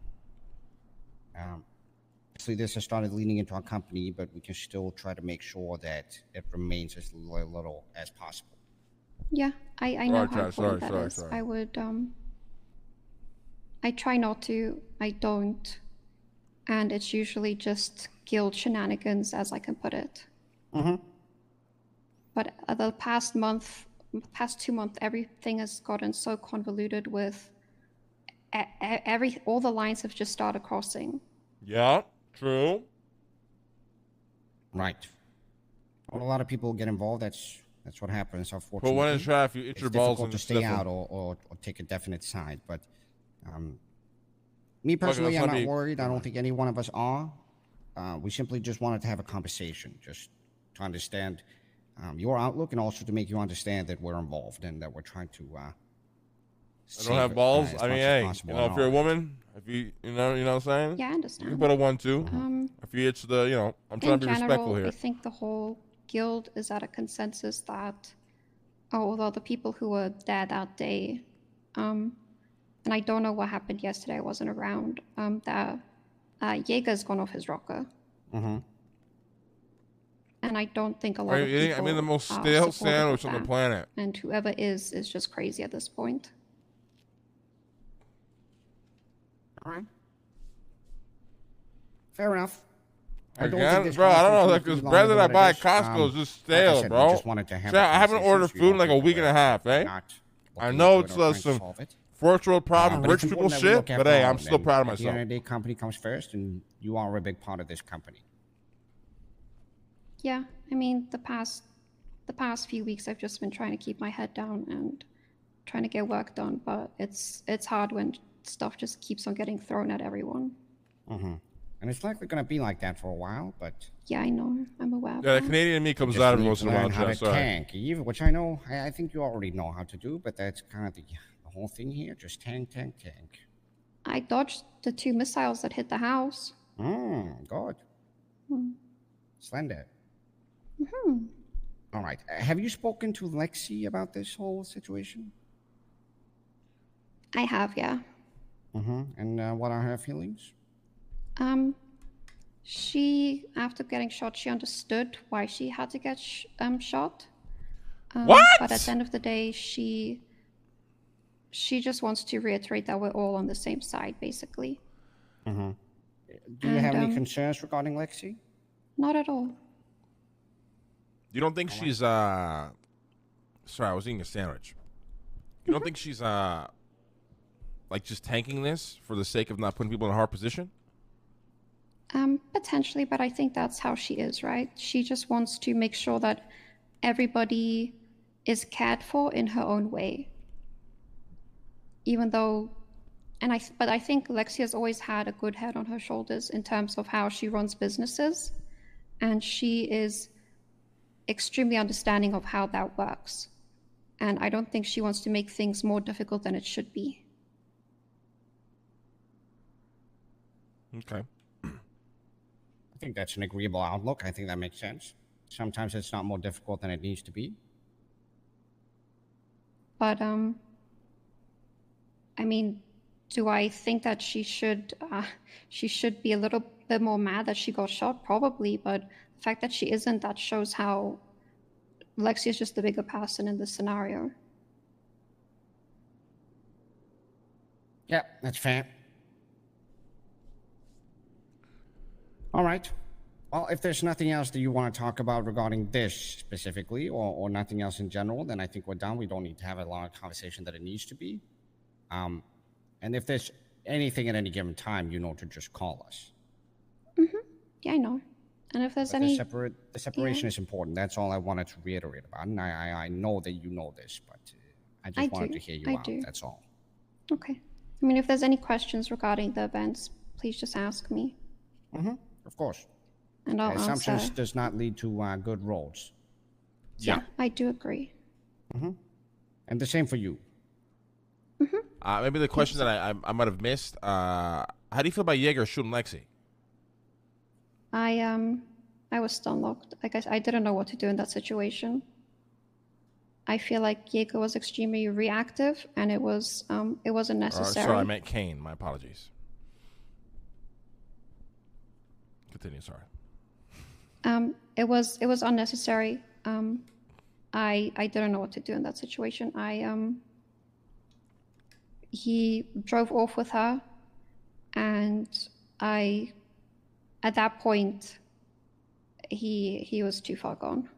this has started leaning into our company, but we can still try to make sure that it remains as little as possible. Yeah, I know how important that is. Sorry. I would, I try not to. I don't. And it's usually just guild shenanigans, as I can put it. But the past 2 months, everything has gotten so convoluted with all the lines have just started crossing. Yeah, true. Right. When a lot of people get involved, that's what happens, unfortunately. But when it's trap, you eat your balls difficult and to stay out or take a definite side. But me personally, I'm not worried. I don't think any one of us are. We simply just wanted to have a conversation, just to understand your outlook, and also to make you understand that we're involved and that we're trying to. I don't have balls. I mean, hey, if you're a woman, if you know what I'm saying? Yeah, I understand. You can put a 1-2. If you itch the, I'm trying to be respectful here. I think the whole guild is at a consensus that, although the people who were there that day, and I don't know what happened yesterday, I wasn't around, that Jaeger's gone off his rocker. And I don't think a lot of people I mean, the most are stale supportive sandwich of on the that. planet. And whoever is just crazy at this point. All right. Fair enough. Again, bro, I don't know, like this bread that I buy at Costco is just stale, like I said, we bro. just wanted to have See, a I haven't conversation ordered so you food in don't like a think week and a half, eh? not I looking know into it's it or trying to some solve it. first world problem, But rich it's people important that we shit, look but after hey, all I'm of still them. proud of At the end myself. of the day, company comes first, and you are a big part of this company. Yeah, I mean, the past few weeks I've just been trying to keep my head down and trying to get work done, but it's hard when stuff just keeps on getting thrown at everyone. Mm-hmm. And it's likely going to be like that for a while, but Yeah, I know. I'm aware of Yeah, the that. Canadian in me you comes just out every need once to in a while, learn how Chad, to sorry. tank, which I know. I think you already know how to do, but that's kind of the whole thing here. Just tank. I dodged the 2 missiles that hit the house. Good. Hmm. Slender. Hmm. All right. Have you spoken to Lexi about this whole situation? I have, yeah. Mm-hmm. And what are her feelings? She, after getting shot, she understood why she had to get shot. What? But at the end of the day, she just wants to reiterate that we're all on the same side, basically. Mm-hmm. Do you have any concerns regarding Lexi? Not at all. You don't think she's sorry, I was eating a sandwich. You don't think she's like just tanking this for the sake of not putting people in a hard position? Potentially, but I think that's how she is, right? She just wants to make sure that everybody is cared for in her own way. Even though, but I think Lexi has always had a good head on her shoulders in terms of how she runs businesses, and she is extremely understanding of how that works. And I don't think she wants to make things more difficult than it should be. Okay. I think that's an agreeable outlook. I think that makes sense. Sometimes it's not more difficult than it needs to be. But I mean, do I think that she should be a little bit more mad that she got shot? Probably, but the fact that she isn't, that shows how Lexi is just the bigger person in this scenario. Yeah, that's fair. All right. Well, if there's nothing else that you want to talk about regarding this specifically, or nothing else in general, then I think we're done. We don't need to have a long conversation that it needs to be. And if there's anything at any given time, you know to just call us. Mm-hmm. Yeah, I know. And if there's But any... the separation is important. That's all I wanted to reiterate about. And I know that you know this, but I just wanted to hear you out. That's all. Okay. I mean, if there's any questions regarding the events, please just ask me. Mm-hmm. Of course. And I'll Assumptions answer. does not lead to good roles. Yeah, I do agree. Mm-hmm. And the same for you. Mm-hmm. Maybe the question that I might have missed. How do you feel about Jaeger shooting Lexi? I was stun locked. Like I didn't know what to do in that situation. I feel like Jaeger was extremely reactive, and it wasn't necessary. Sorry, I meant Kane. My apologies. Continue. Sorry. It was unnecessary. I didn't know what to do in that situation. He drove off with her, and at that point, he was too far gone.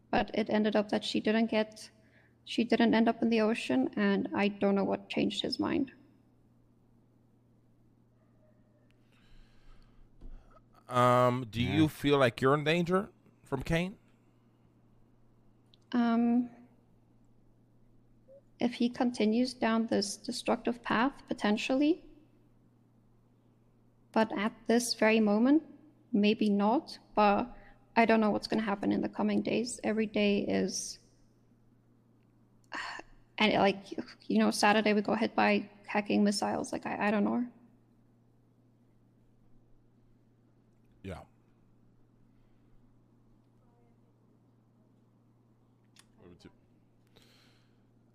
But it ended up that she didn't end up in the ocean, and I don't know what changed his mind. Do you feel like you're in danger from Kane? If he continues down this destructive path, potentially. But at this very moment, maybe not. But I don't know what's going to happen in the coming days. Every day is... And like, Saturday we got hit by hacking missiles. Like, I don't know. Yeah.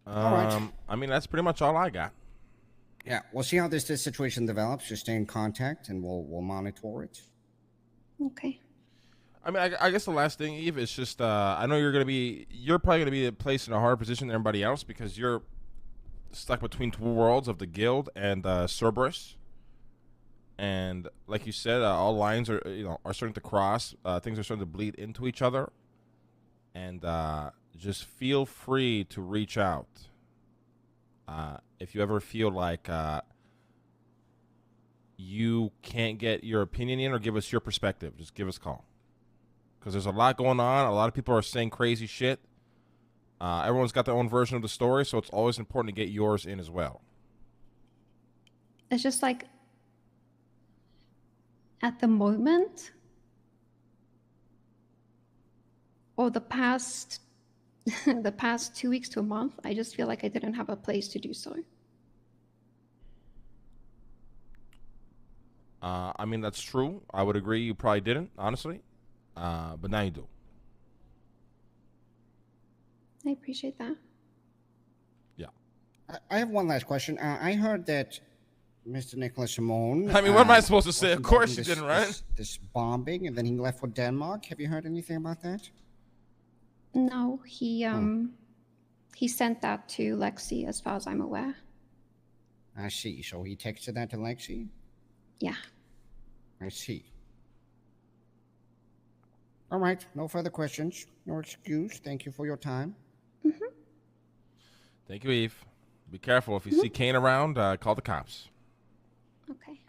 All right. I mean, that's pretty much all I got. Yeah, we'll see how this situation develops. Just stay in contact, and we'll monitor it. Okay. I mean, I guess the last thing, Eve, is just I know you're probably gonna be placed in a harder position than everybody else because you're stuck between two worlds of the guild and Cerberus. And like you said, all lines are starting to cross. Things are starting to bleed into each other. And just feel free to reach out if you ever feel like you can't get your opinion in or give us your perspective. Just give us a call because there's a lot going on. A lot of people are saying crazy shit. Everyone's got their own version of the story, so it's always important to get yours in as well. It's just like at the moment, or the past 2 weeks to a month, I just feel like I didn't have a place to do so. I mean, that's true. I would agree you probably didn't, honestly. But now you do. I appreciate that. Yeah. I have one last question. I heard that Mr. Nicholas Simone. I mean, what am I supposed to say? was Of course involved you in didn't, right? This bombing, and then he left for Denmark. Have you heard anything about that? No, he sent that to Lexi, as far as I'm aware. I see. So he texted that to Lexi? Yeah. I see. All right. No further questions. No excuse. Thank you for your time. Thank you, Eve. Be careful. If you see Kane around, call the cops. Okay.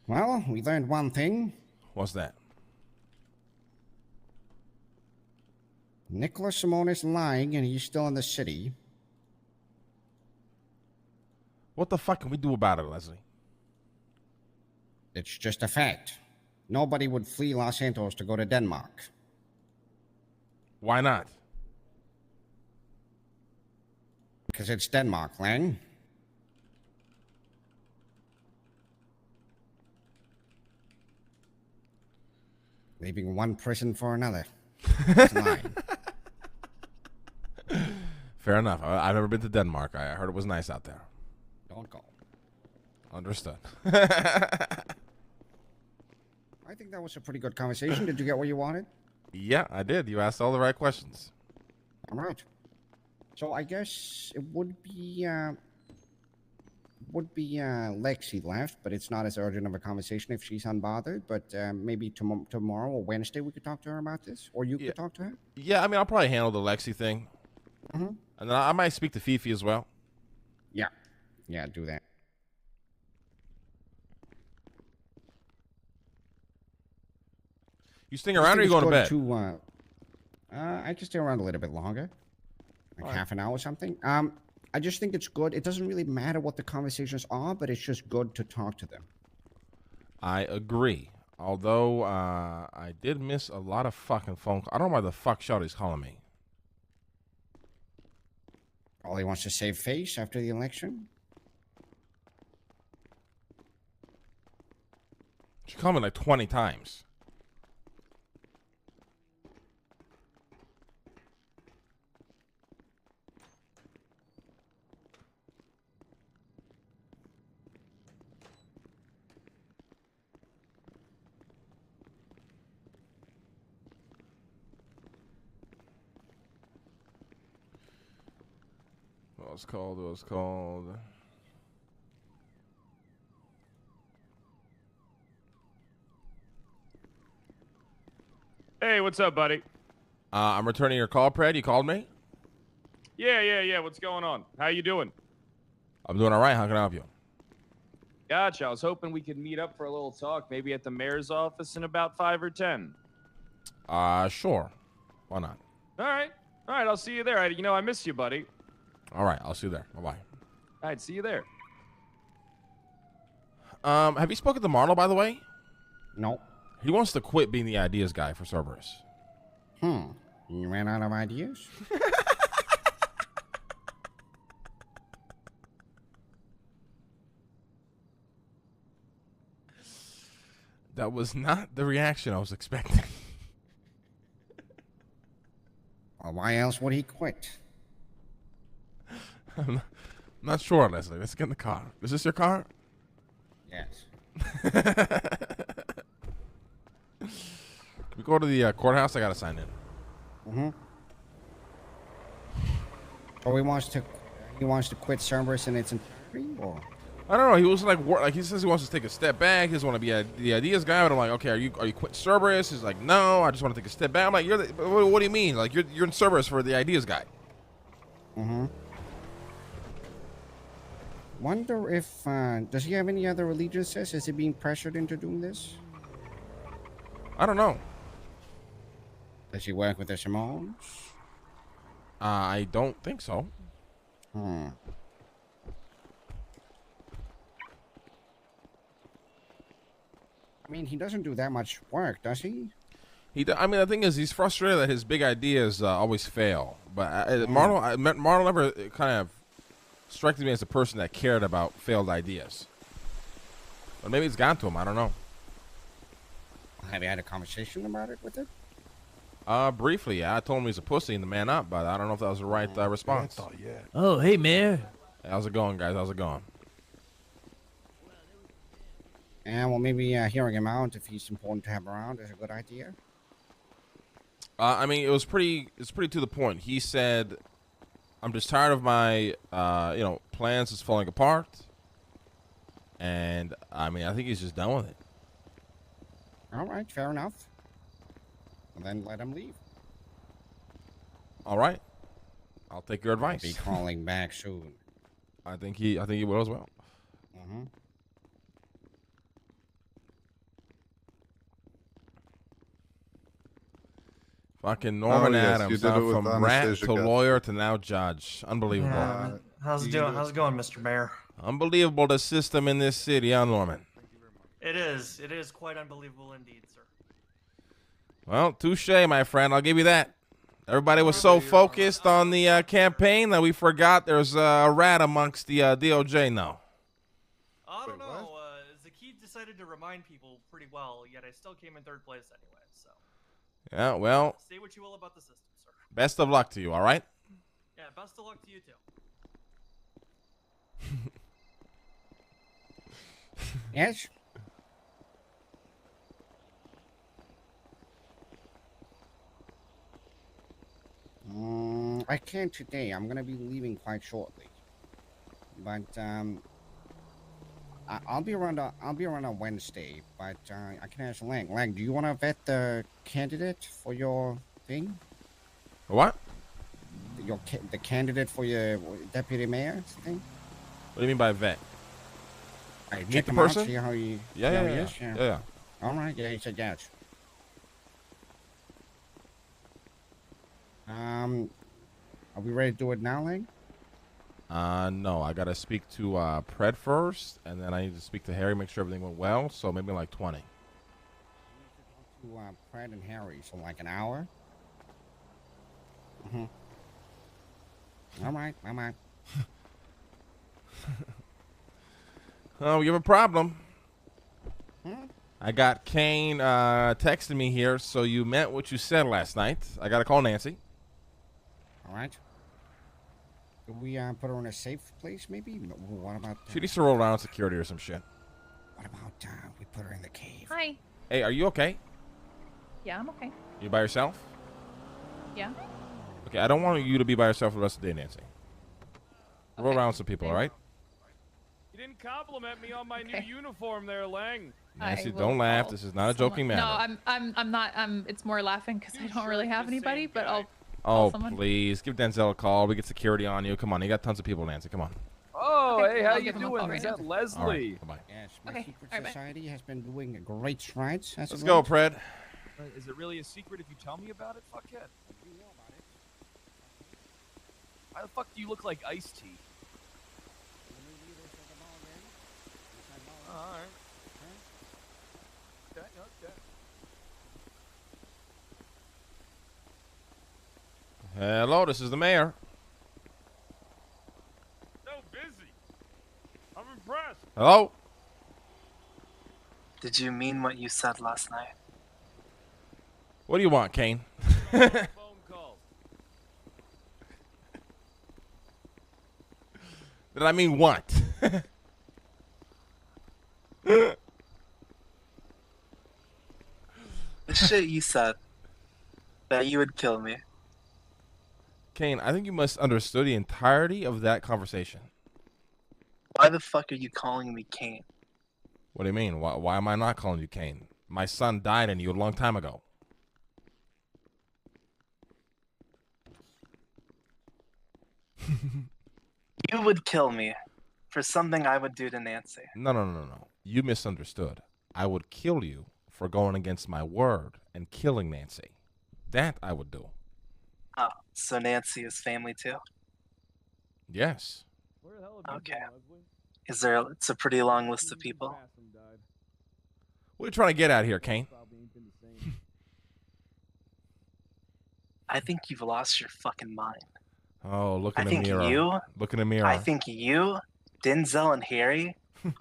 Well, we learned one thing. What's that? Nicholas Simone is lying, and he's still in the city. What the fuck can we do about it, Leslie? It's just a fact. Nobody would flee Los Santos to go to Denmark. Why not? Because it's Denmark, Lang. Leaving one prison for another. It's lying. Fair enough. I've never been to Denmark. I heard it was nice out there. Don't go. Understood. I think that was a pretty good conversation. Did you get what you wanted? Yeah, I did. You asked all the right questions. All right. So I guess it would be Lexi left, but it's not as urgent of a conversation if she's unbothered. But maybe tomorrow or Wednesday we could talk to her about this, or you could talk to her. Yeah, I mean, I'll probably handle the Lexi thing. Mhm. And then I might speak to Fifi as well. Yeah. Yeah, do that. You staying around or are you going to bed? I can stay around a little bit longer. Like All right. half an hour or something. I just think it's good. It doesn't really matter what the conversations are, but it's just good to talk to them. I agree. Although I did miss a lot of fucking phone calls. I don't know why the fuck Shawty's calling me. All he wants to save face after the election. She called me like 20 times. What was called? Hey, what's up, buddy? I'm returning your call, Pred. You called me? Yeah. What's going on? How you doing? I'm doing all right. How can I help you? Gotcha. I was hoping we could meet up for a little talk, maybe at the mayor's office in about 5 or 10. Sure. Why not? All right. I'll see you there. I miss you, buddy. All right. I'll see you there. Bye-bye. All right, see you there. Have you spoken to Marlo, by the way? No. He wants to quit being the ideas guy for Cerberus. You ran out of ideas? That was not the reaction I was expecting. Well, why else would he quit? I'm not sure, Leslie. Let's get in the car. Is this your car? Yes. We go to the courthouse. I gotta sign in. Or he wants to quit Cerberus in its entirety, or I don't know. He was like he says he wants to take a step back. He doesn't want to be the ideas guy. But I'm like, okay, are you quit Cerberus? He's like, no, I just want to take a step back. I'm like, what do you mean? Like you're in Cerberus for the ideas guy. Wonder if does he have any other allegiances? Is he being pressured into doing this? I don't know. Does he work with the Simones? I don't think so. I mean, he doesn't do that much work, does he? I mean, the thing is, he's frustrated that his big ideas always fail. But Marlo never kind of struck me as a person that cared about failed ideas. But maybe it's gone to him. I don't know. Have you had a conversation about it with it? Briefly, yeah. I told him he's a pussy and to man up, but I don't know if that was the right response. Oh, hey, Mayor. Hey, how's it going, guys? How's it going? Yeah, well, maybe hearing him out, if he's important to have around, is a good idea. I mean, it's pretty to the point. He said, "I'm just tired of my, plans just falling apart," and I mean, I think he's just done with it. All right, fair enough. And then let him leave. All right, I'll take your advice. Be calling back soon. I think he will as well. Fucking Norman Adams, from rat to lawyer to now judge. Unbelievable. How's it doing? How's it going, Mr. Mayor? Unbelievable, the system in this city, huh, Norman? It is. It is quite unbelievable indeed, sir. Well, touche, my friend. I'll give you that. Everybody was so focused on the campaign that we forgot there's a rat amongst the DOJ now. I don't know. Zakid decided to remind people pretty well, yet I still came in third place anyway, so. Yeah, well. Say what you will about the system, sir. Best of luck to you, all right? Yeah, best of luck to you, too. Yes? I can't today. I'm gonna be leaving quite shortly. But I'll be around. I'll be around on Wednesday. But I can ask Lang. Lang, do you want to vet the candidate for your thing? What? The candidate for your deputy mayor thing? What do you mean by vet? Right, Meet check the him out, person? see how he. Yeah. All right. Yeah, he said yes. Are we ready to do it now, Lang? No, I gotta speak to Pred first, and then I need to speak to Harry, make sure everything went well. So maybe like 20. To Pred and Harry, so like an hour. All right. Oh, you have a problem. Hmm? I got Kane texting me here, so you meant what you said last night. I gotta call Nancy. All right. Do we put her in a safe place, maybe? No, what about... She needs to roll around security or some shit. What about we put her in the cave? Hi. Hey, are you okay? Yeah, I'm okay. You by yourself? Yeah. Okay, I don't want you to be by yourself for the rest of the day, Nancy. Roll around some people, all right? You didn't compliment me on my new uniform there, Lang. Nancy, don't laugh. This is not a joking matter. No, I'm not. It's more laughing because I don't really have anybody, but I'll. Oh, someone. please. Give Denzel a call. We get security on you. Come on. You got tons of people, Nancy. Come on. Oh, Okay, hey, how I'll you give him a call doing? right Is now. that Leslie? All right, bye-bye. Yes, my Okay, secret all right, bye. society has been doing great strides. Let's go, Pred. Is it really a secret if you tell me about it? Fuck it. Why the fuck do you look like iced tea? All right. Okay. Hello, this is the mayor. So busy. I'm impressed. Hello? Did you mean what you said last night? What do you want, Kane? Did I mean what? The shit you said. That you would kill me. Kane, I think you misunderstood the entirety of that conversation. Why the fuck are you calling me Kane? What do you mean? Why am I not calling you Kane? My son died in you a long time ago. You would kill me for something I would do to Nancy. No. You misunderstood. I would kill you for going against my word and killing Nancy. That I would do. Oh, so Nancy is family too? Yes. Okay. It's a pretty long list of people. What are you trying to get at here, Kane? I think you've lost your fucking mind. Oh, look in the mirror. Look in the mirror. I think you, Denzel, and Harry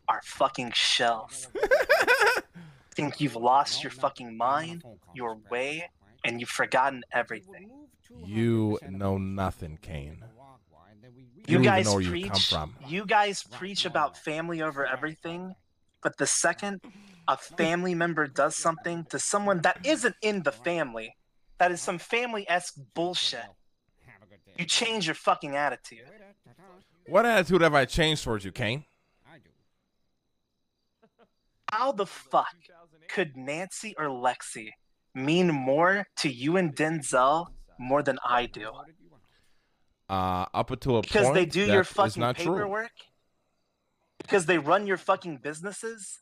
are fucking shells. I think you've lost your fucking mind, your way, and you've forgotten everything. You know nothing, Kane. You don't guys even know where preach. you come from. You guys preach about family over everything, but the second a family member does something to someone that isn't in the family, that is some family-esque bullshit, you change your fucking attitude. What attitude have I changed towards you, Kane? How the fuck could Nancy or Lexi mean more to you and Denzel more than I do? Up until a Because point, they do that your is fucking not true. paperwork? Because they run your fucking businesses?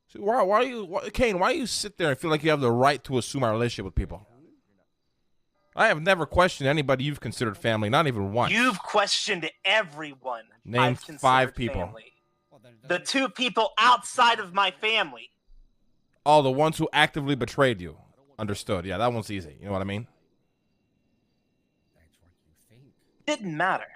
So Kane, why you sit there and feel like you have the right to assume our relationship with people? I have never questioned anybody you've considered family, not even once. You've questioned everyone. Name I've considered 5 people. family. The 2 people outside of my family. Oh, the ones who actively betrayed you. Understood. Yeah, that one's easy. You know what I mean? Didn't matter.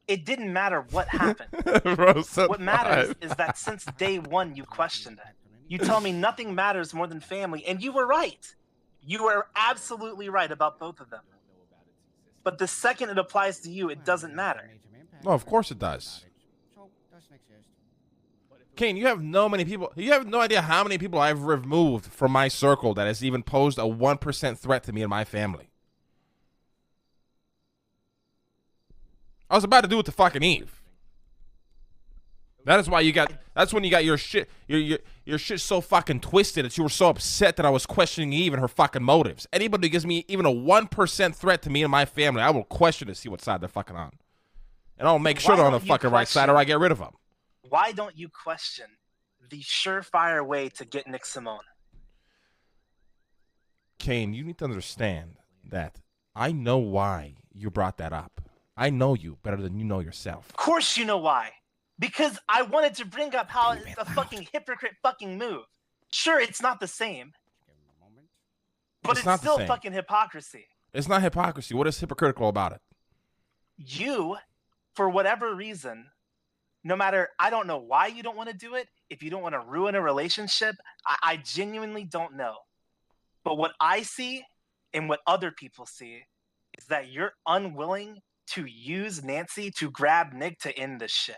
It didn't matter what happened. Bro, so What matters live. is that since day one you questioned it. You tell me nothing matters more than family, and you were right. You were absolutely right about both of them. But the second it applies to you, it doesn't matter. No, of course it does. Kane, you have no idea how many people I've removed from my circle that has even posed a 1% threat to me and my family. I was about to do it to fucking Eve. That's when you got your shit your shit so fucking twisted that you were so upset that I was questioning Eve and her fucking motives. Anybody who gives me even a 1% threat to me and my family, I will question to see what side they're fucking on. And I'll make sure they're on the fucking right side or I get rid of them. Why don't you question the surefire way to get Nick Simone? Kane, you need to understand that I know why you brought that up. I know you better than you know yourself. Of course you know why. Because I wanted to bring up how it's a fucking hypocrite fucking move. Sure, it's not the same. But it's not the still same. fucking hypocrisy. It's not hypocrisy. What is hypocritical about it? You, for whatever reason, no matter, I don't know why you don't want to do it. If you don't want to ruin a relationship, I genuinely don't know. But what I see and what other people see is that you're unwilling to use Nancy to grab Nick to end this shit.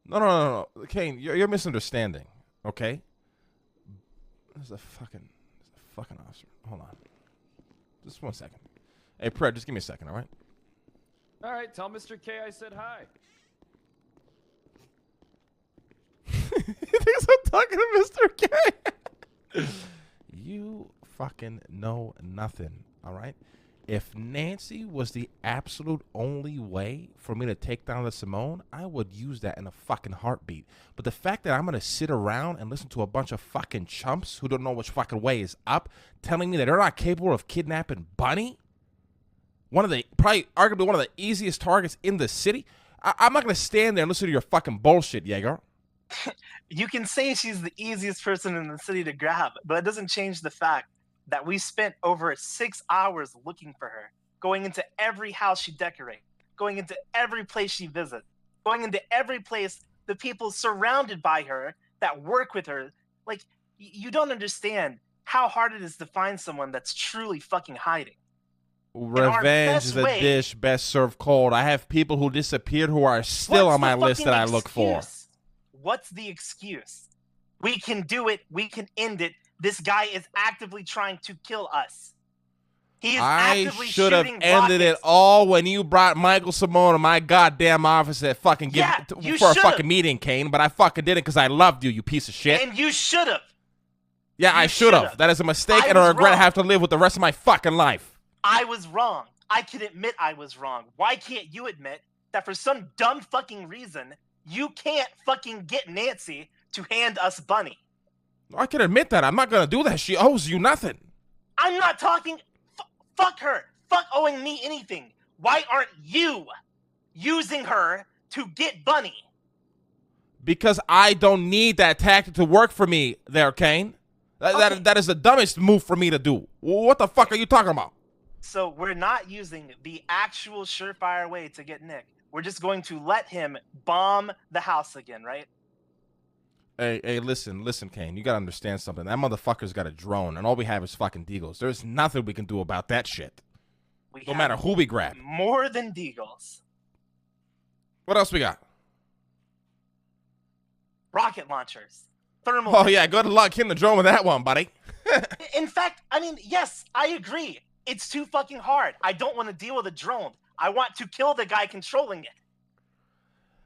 No. Kane, you're misunderstanding, okay? There's a fucking officer. Hold on. Just 1 second. Hey, Pred, just give me a second, all right? All right, tell Mr. K I said hi. He thinks I'm talking to Mr. K. You fucking know nothing, all right? If Nancy was the absolute only way for me to take down the Simone, I would use that in a fucking heartbeat. But the fact that I'm going to sit around and listen to a bunch of fucking chumps who don't know which fucking way is up, telling me that they're not capable of kidnapping Bunny, arguably one of the easiest targets in the city, I'm not going to stand there and listen to your fucking bullshit, Jaeger. You can say she's the easiest person in the city to grab, but it doesn't change the fact that we spent over 6 hours looking for her, going into every house she decorates, going into every place she visits, going into every place the people surrounded by her that work with her. Like, you don't understand how hard it is to find someone that's truly fucking hiding. Revenge is a dish best served cold. I have people who disappeared who are still on my list that I look for. What's the excuse? We can do it. We can end it. This guy is actively trying to kill us. He is I actively should have shooting ended it rockets. all when you brought Michael Simone to my goddamn office at fucking you for a should've. fucking meeting, Kane. But I fucking did it because I loved you, you piece of shit. And you should have. Yeah, I should have. That is a mistake and a regret I have to live with the rest of my fucking life. I was wrong. I can admit I was wrong. Why can't you admit that for some dumb fucking reason, you can't fucking get Nancy to hand us Bunny? I can admit that. I'm not going to do that. She owes you nothing. I'm not talking... fuck her. Fuck owing me anything. Why aren't you using her to get Bunny? Because I don't need that tactic to work for me there, Kane. That is the dumbest move for me to do. What the fuck are you talking about? So we're not using the actual surefire way to get Nick. We're just going to let him bomb the house again, right? Hey, listen, Kane. You gotta understand something. That motherfucker's got a drone, and all we have is fucking deagles. There's nothing we can do about that shit. No matter who we grab. More than deagles. What else we got? Rocket launchers. Thermal. Oh, yeah, good luck hitting the drone with that one, buddy. In fact, I mean, yes, I agree. It's too fucking hard. I don't want to deal with a drone. I want to kill the guy controlling it.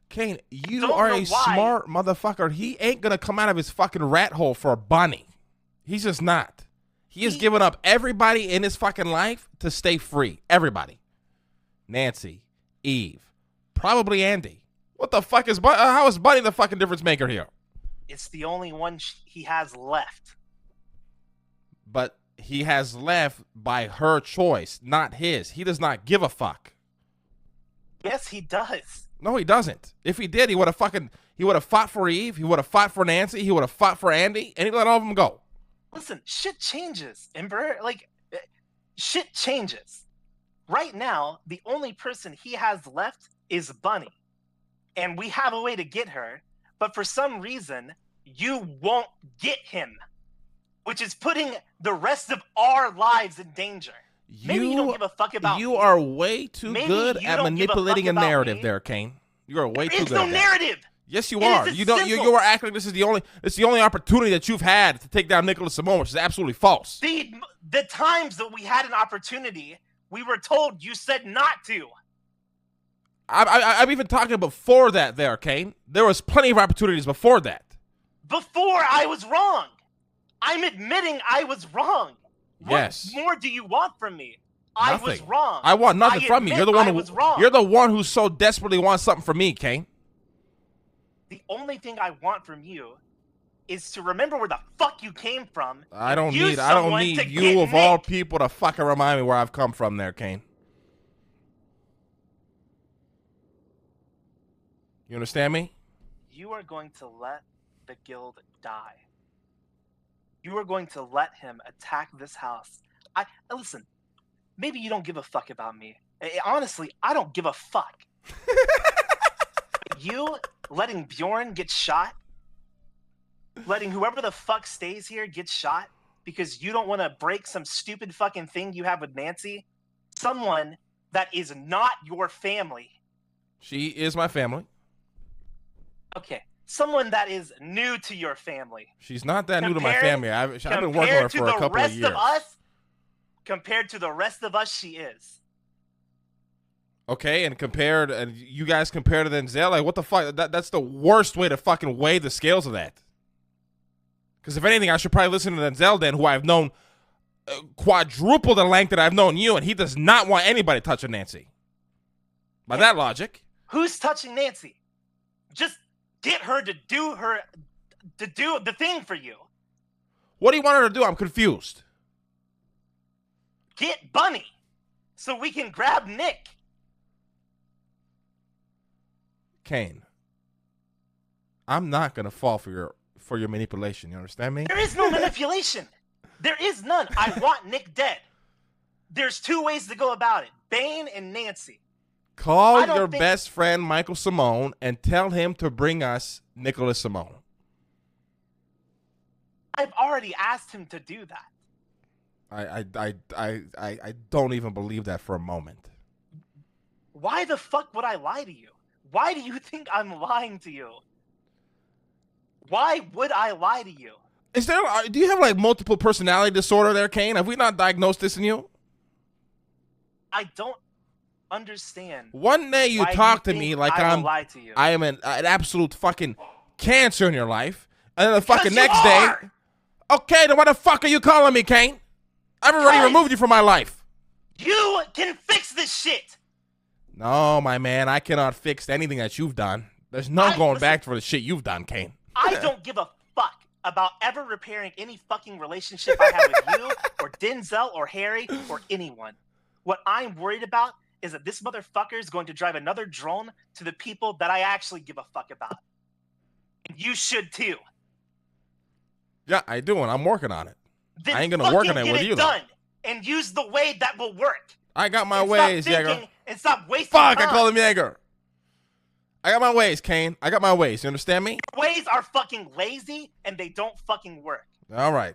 Kane, you are a smart motherfucker. He ain't gonna come out of his fucking rat hole for a bunny. He's just not. He has given up everybody in his fucking life to stay free. Everybody. Nancy, Eve, probably Andy. What the fuck is how is Bunny the fucking difference maker here? It's the only one he has left. But he has left by her choice, not his. He does not give a fuck. Yes, he does. No, he doesn't. If he did, he would have fought for Eve. He would have fought for Nancy. He would have fought for Andy, and he let all of them go. Listen, shit changes, Ember. Like, shit changes. Right now, the only person he has left is Bunny. And we have a way to get her, but for some reason, you won't get him. Which is putting the rest of our lives in danger. Maybe you don't give a fuck about You me. are way too Maybe good you at don't give a manipulating fuck a about narrative me. there, Kane. You are way There too is good no at that. narrative. Yes, you It are. is You don't. You are acting like this is the only opportunity that you've had to take down Nicholas Simone, which is absolutely false. The times that we had an opportunity, we were told you said not to. I'm even talking before that there, Kane. There was plenty of opportunities before that. Before I was wrong. I'm admitting I was wrong. Yes. What more do you want from me? I was wrong. I want nothing from you. admit You're the one I who was wrong. You're the one who so desperately wants something from me, Kane. The only thing I want from you is to remember where the fuck you came from. I don't use need someone to you get of all people to fucking remind me where I've come from there, Kane. You understand me? You are going to let the guild die. You are going to let him attack this house. Listen, maybe you don't give a fuck about me. Honestly, I don't give a fuck. You letting Bjorn get shot, letting whoever the fuck stays here get shot because you don't want to break some stupid fucking thing you have with Nancy, someone that is not your family. She is my family. Okay, someone that is new to your family. She's not that new to my family. I've been working with her for a couple of years. Compared to the rest of us, she is. Okay, and you guys compared to Denzel, like what the fuck? That's the worst way to fucking weigh the scales of that. Because if anything, I should probably listen to Denzel then, who I've known quadruple the length that I've known you, and he does not want anybody touching Nancy. By that logic. Who's touching Nancy? Just get her to do the thing for you. What do you want her to do? I'm confused. Get Bunny so we can grab Nick. Kane, I'm not gonna fall for your manipulation. You understand me? There is no manipulation. There is none. I want Nick dead. There's two ways to go about it: Bane and Nancy. Call your best friend Michael Simone and tell him to bring us Nicholas Simone. I've already asked him to do that. I don't even believe that for a moment. Why the fuck would I lie to you? Why do you think I'm lying to you? Why would I lie to you? Is there? Do you have like multiple personality disorder there, Kane? Have we not diagnosed this in you? I don't understand. One day you why talk to think me like I will lie to you. I am an absolute fucking cancer in your life, and then the fucking you next day, are! okay, then why the fuck are you calling me, Kane? I've already removed you from my life. You can fix this shit. No, my man, I cannot fix anything that you've done. There's no going back for the shit you've done, Kane. I don't give a fuck about ever repairing any fucking relationship I have with you or Denzel or Harry or anyone. What I'm worried about is that this motherfucker is going to drive another drone to the people that I actually give a fuck about. And you should too. Yeah, I do, and I'm working on it. Then I ain't gonna work on fucking it get with it you, though. done and use the way that will work. I got my And ways, stop Jaeger. thinking and stop wasting Fuck, time. I call him Jaeger. I got my ways, Kane. I got my ways. You understand me? Your ways are fucking lazy and they don't fucking work. All right.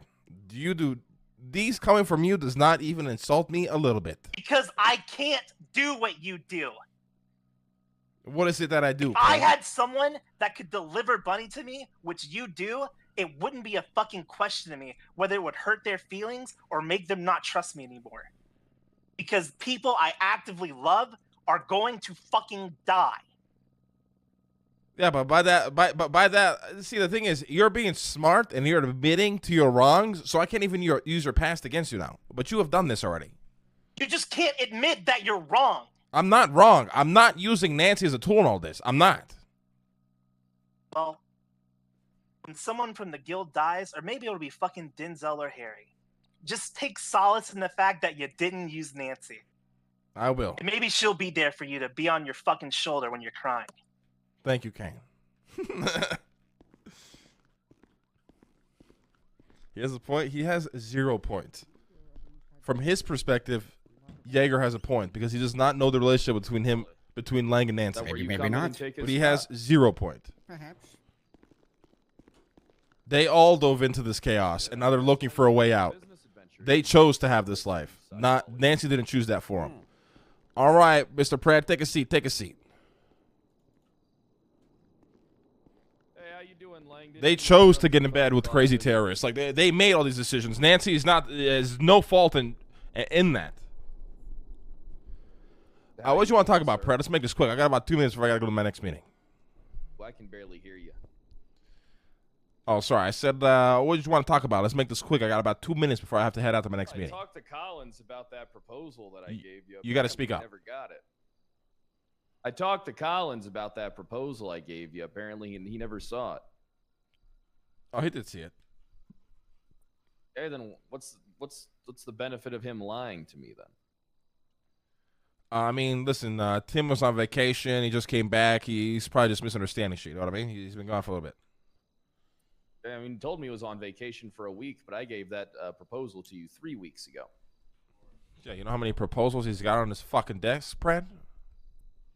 These coming from you does not even insult me a little bit. Because I can't do what you do. What is it that I do? If I Kane? had someone that could deliver bunny to me, which you do, it wouldn't be a fucking question to me whether it would hurt their feelings or make them not trust me anymore. Because people I actively love are going to fucking die. Yeah, but by that, see, the thing is, you're being smart and you're admitting to your wrongs, so I can't even use your past against you now. But you have done this already. You just can't admit that you're wrong. I'm not wrong. I'm not using Nancy as a tool in all this. I'm not. Well, when someone from the guild dies, or maybe it'll be fucking Denzel or Harry, just take solace in the fact that you didn't use Nancy. I will. And maybe she'll be there for you to be on your fucking shoulder when you're crying. Thank you, Kane. He has a point. He has 0 points. From his perspective, Jaeger has a point because he does not know the relationship between Lang and Nancy. Maybe not. But he has 0 points. Perhaps. They all dove into this chaos, and now they're looking for a way out. They chose to have this life. Not Nancy didn't choose that for him. All right, Mr. Pratt, take a seat. Take a seat. They chose to get in bed with crazy terrorists. Like they made all these decisions. Nancy is no fault in that. What do you want to talk about, Pratt? Let's make this quick. I got about 2 minutes before I got to go to my next meeting. Well, I can barely hear you. Oh, sorry. I said, what did you want to talk about? Let's make this quick. I got about 2 minutes before I have to head out to my next meeting. I talked to Collins about that proposal that I gave you. You got to speak up. Never got it. I talked to Collins about that proposal I gave you. Apparently, he never saw it. Oh, he did see it. Okay, then what's the benefit of him lying to me then? I mean, listen, Tim was on vacation. He just came back. He's probably just misunderstanding shit. You know what I mean? He's been gone for a little bit. I mean, he told me he was on vacation for a week, but I gave that proposal to you 3 weeks ago. Yeah, you know how many proposals he's got on his fucking desk, Brad?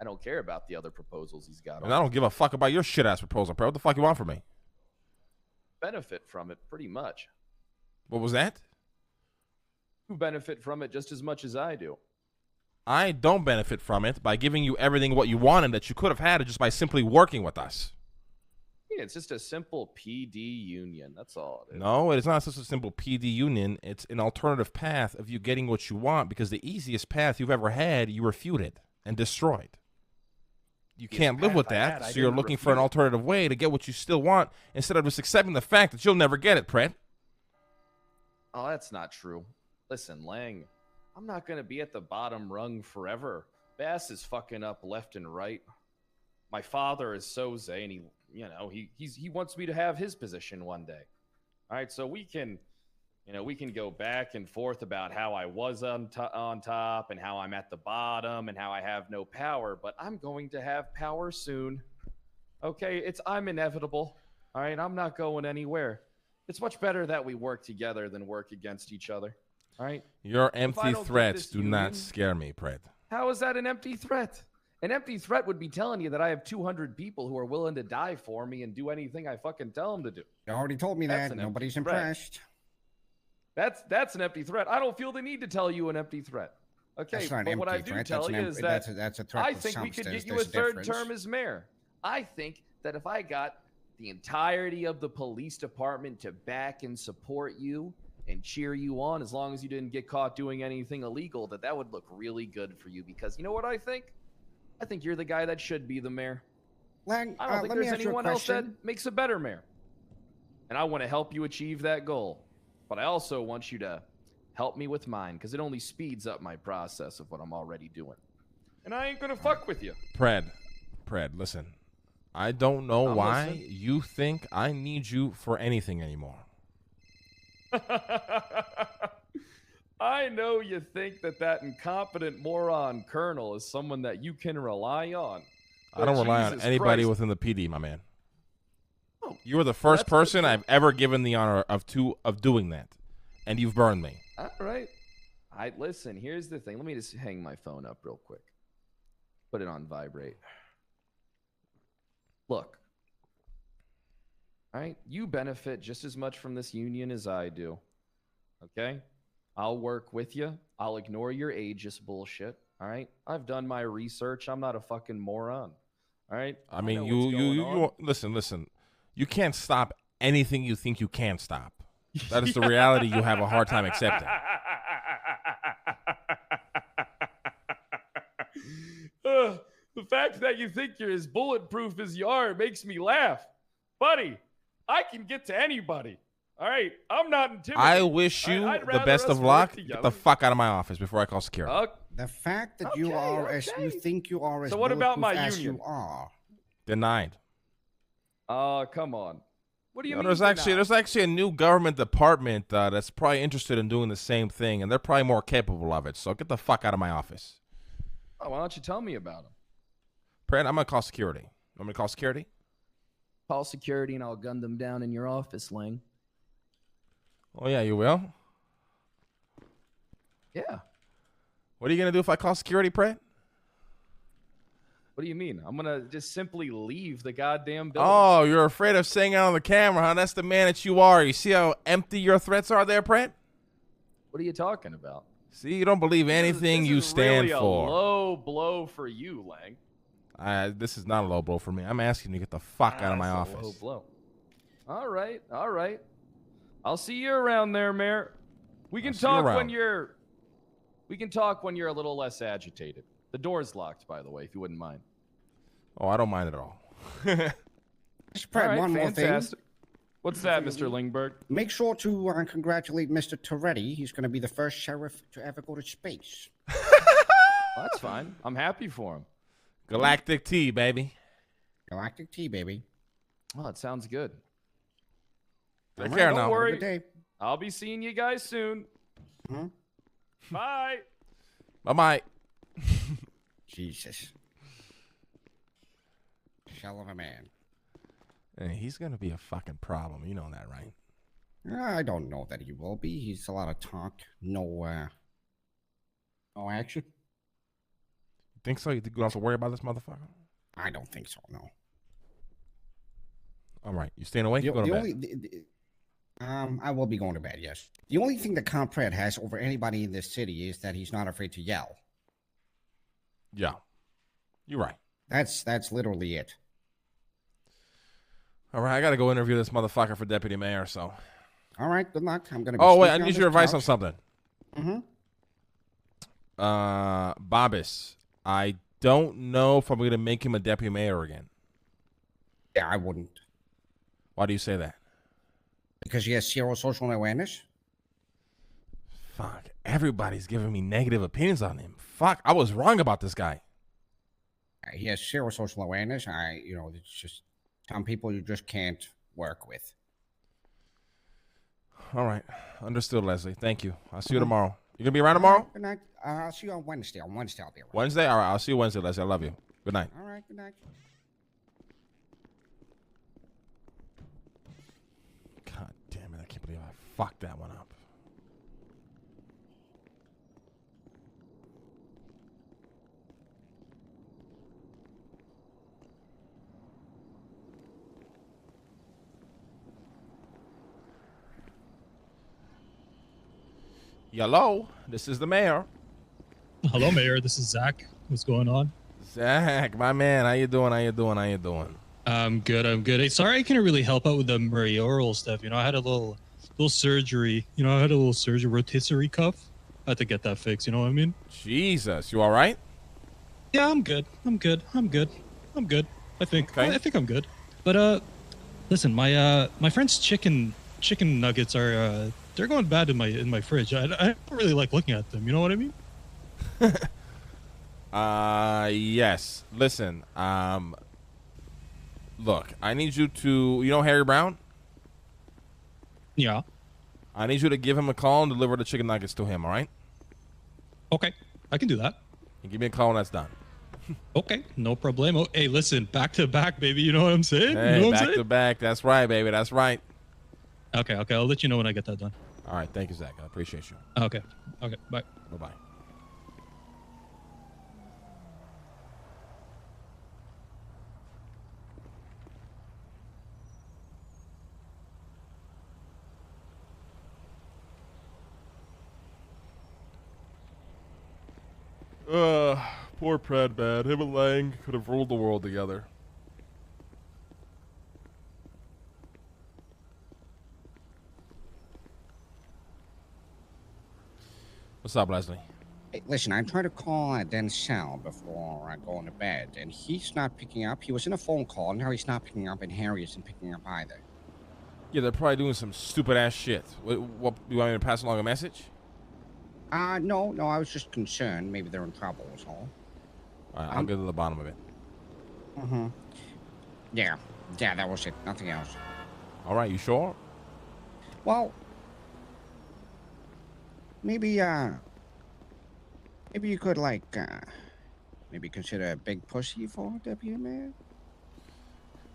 I don't care about the other proposals he's got. And I don't give a fuck about your shit-ass proposal, Brad. What the fuck you want from me? Benefit from it pretty much. What was that? You benefit from it just as much as I do. I don't benefit from it by giving you everything what you wanted that you could have had just by simply working with us. Yeah, it's just a simple PD union. That's all it is. No, it is not such a simple PD union. It's an alternative path of you getting what you want because the easiest path you've ever had, you refuted and destroyed. You can't live with that, so you're looking for an alternative way to get what you still want instead of just accepting the fact that you'll never get it, Pratt. Oh, that's not true. Listen, Lang, I'm not going to be at the bottom rung forever. Bass is fucking up left and right. My father is Soze, and he wants me to have his position one day. All right, so we can go back and forth about how I was on top and how I'm at the bottom and how I have no power, but I'm going to have power soon. Okay, I'm inevitable. All right, I'm not going anywhere. It's much better that we work together than work against each other. All right? Your empty threats do not scare me, Pratt. How is that an empty threat? An empty threat would be telling you that I have 200 people who are willing to die for me and do anything I fucking tell them to do. You already told me that. Nobody's impressed. That's an empty threat. I don't feel the need to tell you an empty threat. Okay, That's not but an what I empty do threat. tell you is that that's a threat I with think we could substance. get you a There's third difference. term as mayor. I think that if I got the entirety of the police department to back and support you and cheer you on, as long as you didn't get caught doing anything illegal, that would look really good for you. Because you know what I think? I think you're the guy that should be the mayor. Lang, I don't think let me there's ask you a anyone else that question. makes a better mayor. And I want to help you achieve that goal. But I also want you to help me with mine, because it only speeds up my process of what I'm already doing. And I ain't going to fuck with you. Pred, listen. I don't know I'm why listening. you think I need you for anything anymore. I know you think that incompetent moron colonel is someone that you can rely on. I don't rely on Jesus anybody Christ. within the PD, my man. Oh, You were the first that's person good. I've ever given the honor of doing that, and you've burned me. All right. Listen, here's the thing. Let me just hang my phone up real quick. Put it on vibrate. Look. All right. You benefit just as much from this union as I do. Okay? I'll work with you. I'll ignore your ageist bullshit. All right? I've done my research. I'm not a fucking moron. All right? I mean, know you what's going on. listen. You can't stop anything you think you can stop. That is the reality you have a hard time accepting. The fact that you think you're as bulletproof as you are makes me laugh. Buddy, I can get to anybody. All right? I'm not intimidated. I wish All you right? I'd the rather best us of work luck. Get together. the fuck out of my office before I call security. The fact that you are as you think you are as So what about my bulletproof as union? you are. Denied. Come on. What do you mean? There's actually a new government department that's probably interested in doing the same thing, and they're probably more capable of it. So get the fuck out of my office. Oh, why don't you tell me about them? Brad, I'm gonna call security. I'm gonna call security. Call security and I'll gun them down in your office, Lang. Oh yeah, you will. Yeah. What are you gonna do if I call security, Brad? What do you mean? I'm gonna just simply leave the goddamn building. Oh, you're afraid of saying it on the camera, huh? That's the man that you are. You see how empty your threats are there, Brent? What are you talking about? See, you don't believe anything This you is stand really for. a low blow for you, Lang. This is not a low blow for me. I'm asking you to get the fuck out of my That's a office. low blow. All right. I'll see you around there, Mayor. We can I'll see you talk when around. you're. We can talk when you're a little less agitated. The door's locked, by the way, if you wouldn't mind. Oh, I don't mind at all. Mr. Pratt, All right, one more thing. fantastic. What's that, Mr. Lingberg? Make sure to congratulate Mr. Toretti. He's going to be the first sheriff to ever go to space. That's fine. I'm happy for him. Galactic Tea, baby. Galactic Tea, baby. Oh, it sounds good. Take care Don't now. worry. Good day. I'll be seeing you guys soon. Bye. Bye-bye. Jesus. Shell of a man. Hey, he's gonna be a fucking problem. You know that, right? I don't know that he will be. He's a lot of talk. No action. Think so? You think we don't have to worry about this motherfucker? I don't think so, no. All right. You staying awake? You going to bed? I will be going to bed, yes. The only thing that Compred has over anybody in this city is that he's not afraid to yell. Yeah. You're right. That's literally it. All right. I got to go interview this motherfucker for deputy mayor, so. All right, good luck. I'm going to Oh, wait. I need your advice on something. Mm-hmm. Bobbis, I don't know if I'm going to make him a deputy mayor again. Yeah, I wouldn't. Why do you say that? Because he has zero social awareness? Fuck. Everybody's giving me negative opinions on him. Fuck. I was wrong about this guy. He has zero social awareness. It's just some people you just can't work with. All right. Understood, Leslie. Thank you. I'll see you tomorrow. You going to be around tomorrow? Good night. I'll see you on Wednesday. On Wednesday, I'll be around. Wednesday? All right. I'll see you Wednesday, Leslie. I love you. Good night. All right, good night. God damn it. I can't believe I fucked that one up. Hello, this is the mayor. Hello, Mayor. This is Zach. What's going on? Zach, my man, how you doing? I'm good. I'm good. Hey, sorry I couldn't really help out with the mayoral stuff. You know, I had a little surgery. You know, I had a little surgery, rotisserie cuff. I had to get that fixed. You know what I mean? Jesus, you all right? Yeah, I'm good. I'm good. I'm good. I'm good. I think. Okay. I think I'm good. But listen, my friend's chicken nuggets are they're going bad in my fridge. I don't really like looking at them. You know what I mean? Yes. Listen, look, I need you to, you know Harry Brown? Yeah. I need you to give him a call and deliver the chicken nuggets to him, all right? Okay, I can do that. And give me a call when that's done. Okay, no problemo. Hey, listen, back to back, baby. You know what I'm saying? Hey, you know what I'm back saying? to back. That's right, baby. That's right. Okay, I'll let you know when I get that done. All right, thank you, Zach. I appreciate you. Okay, bye. Bye-bye. Poor Pred, man. Him and Lang could have ruled the world together. What's up, Leslie? Hey, listen, I tried to call Denzel before going to bed, and he's not picking up. He was in a phone call, and now he's not picking up, and Harry isn't picking up either. Yeah, they're probably doing some stupid ass shit. What you want me to pass along a message? No, I was just concerned. Maybe they're in trouble, is all. All right, I'll get to the bottom of it. Mm-hmm. Yeah, that was it. Nothing else. All right, you sure? Well, maybe you could, maybe consider a big pussy for Deputy Mayor?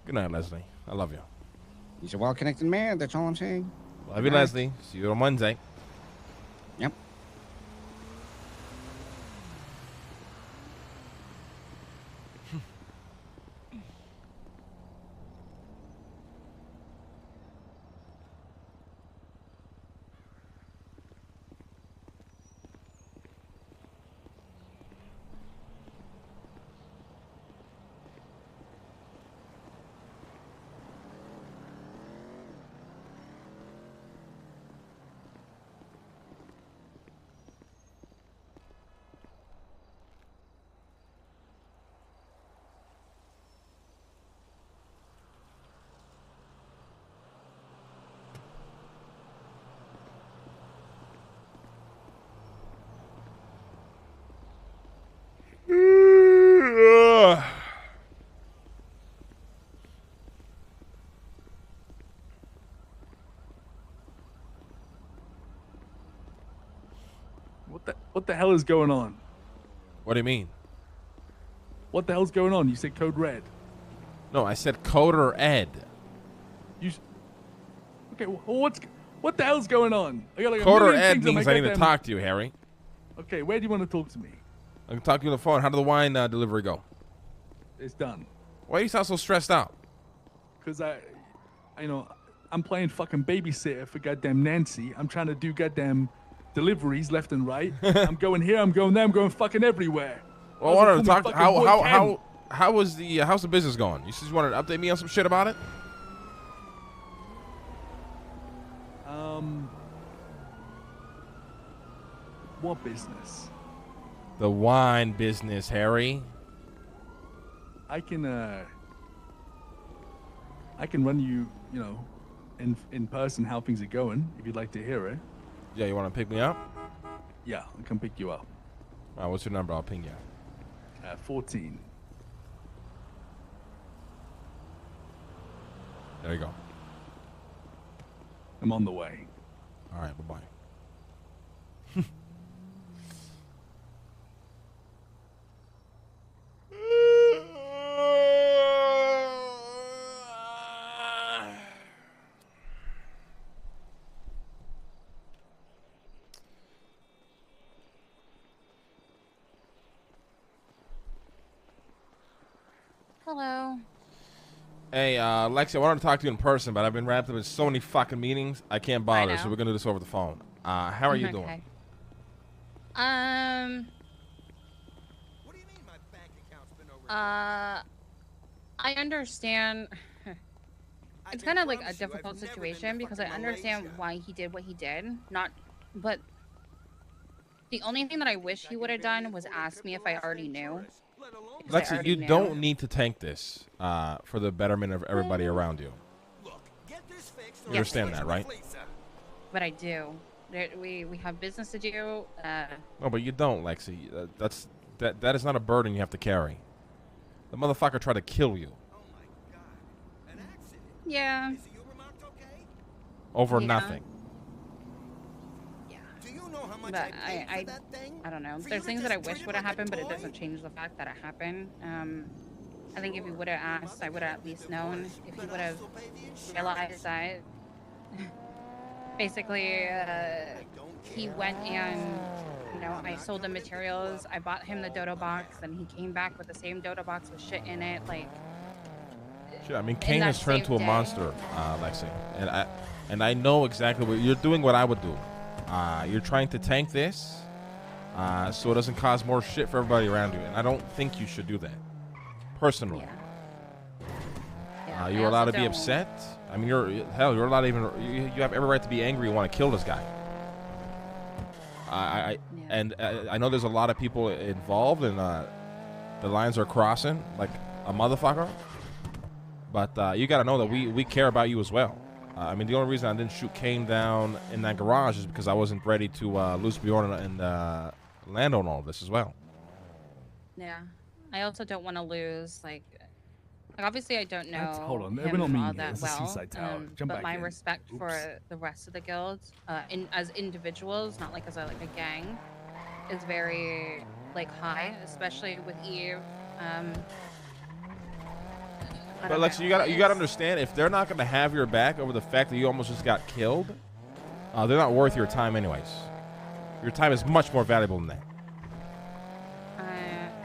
Good night, Leslie. I love you. He's a well-connected man, that's all I'm saying. Love you, Leslie. See you on Wednesday. Yep. What the hell is going on? What do you mean? What the hell's going on? You said code red. No, I said Coder Ed. Okay, well, what the hell's going on? I got, Coder Ed means I need to talk to you, Harry. Okay, where do you want to talk to me? I can talk to you on the phone. How did the wine delivery go? It's done. Why do you sound so stressed out? Because I'm playing fucking babysitter for goddamn Nancy. I'm trying to do goddamn deliveries left and right. I'm going here, I'm going there, I'm going fucking everywhere. Well, I wanted to talk to how's the business going? You said you wanted to update me on some shit about it? What business? The wine business, Harry. I can run you, in person how things are going if you'd like to hear it. Yeah, you want to pick me up? Yeah, I'll come pick you up. All right, what's your number? I'll ping you. 14. There you go. I'm on the way. All right, bye-bye. Hello. Hey, Lexi, I wanted to talk to you in person, but I've been wrapped up in so many fucking meetings, I can't bother, so we're going to do this over the phone. How are you doing? What do you mean my bank account's been over? I understand. It's kind of like a difficult situation because I understand why he did what he did. But the only thing that I wish he would have done was ask me if I already knew. Lexi, you don't need to tank this for the betterment of everybody around you. You understand that, right? But I do. We have business to do. No, but you don't, Lexi. That is not a burden you have to carry. The motherfucker tried to kill you. Yeah. Over nothing. But I don't know. There's things that I wish would have happened, but it doesn't change the fact that it happened. I think if he would have asked, I would have at least known. If he would have realized that, basically, he went and, I sold the materials. I bought him the dodo box, and he came back with the same dodo box with shit in it, like. Shit, I mean, Kane has turned into a monster, Lexi, and I know exactly what you're doing. What I would do. You're trying to tank this so it doesn't cause more shit for everybody around you. And I don't think you should do that. Personally. You're allowed to be upset. I mean, you're allowed to even... You have every right to be angry and want to kill this guy. I know there's a lot of people involved and the lines are crossing like a motherfucker. But you got to know that we care about you as well. I mean, the only reason I didn't shoot Kane down in that garage is because I wasn't ready to lose Bjorn and land on all of this as well. Yeah. I also don't want to lose, like obviously I don't know Hold on, him we don't mean all you. that It's a well, seaside tower. Jump but back my in. respect Oops. for the rest of the guilds, as individuals, not like as a gang, is very high, especially with Eve. But Alexa, you gotta understand, if they're not gonna have your back over the fact that you almost just got killed, they're not worth your time anyways. Your time is much more valuable than that.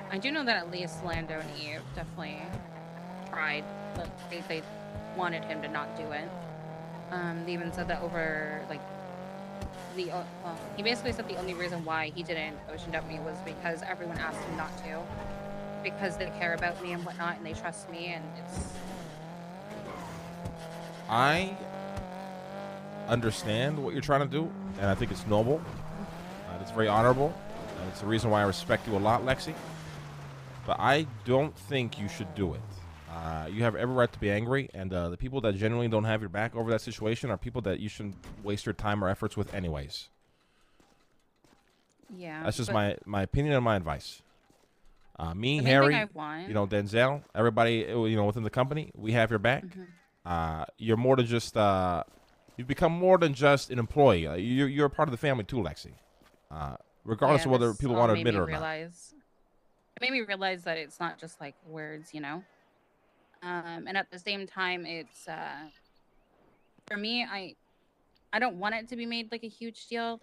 I do know that at least Lando and Eve definitely tried. They wanted him to not do it. They even said that over he basically said the only reason why he didn't ocean dump me was because everyone asked him not to. Because they care about me and whatnot, and they trust me, and it's... I understand what you're trying to do, and I think it's noble. It's very honorable, and it's the reason why I respect you a lot, Lexi. But I don't think you should do it. You have every right to be angry, and the people that genuinely don't have your back over that situation are people that you shouldn't waste your time or efforts with anyways. Yeah. That's just my opinion and my advice. Me, Harry, Denzel, everybody, within the company, we have your back. You're more than just, you've become more than just an employee. You're a part of the family too, Lexi. Regardless of whether people want to admit it or not. It made me realize that it's not just words, and at the same time, it's, for me, I don't want it to be made a huge deal.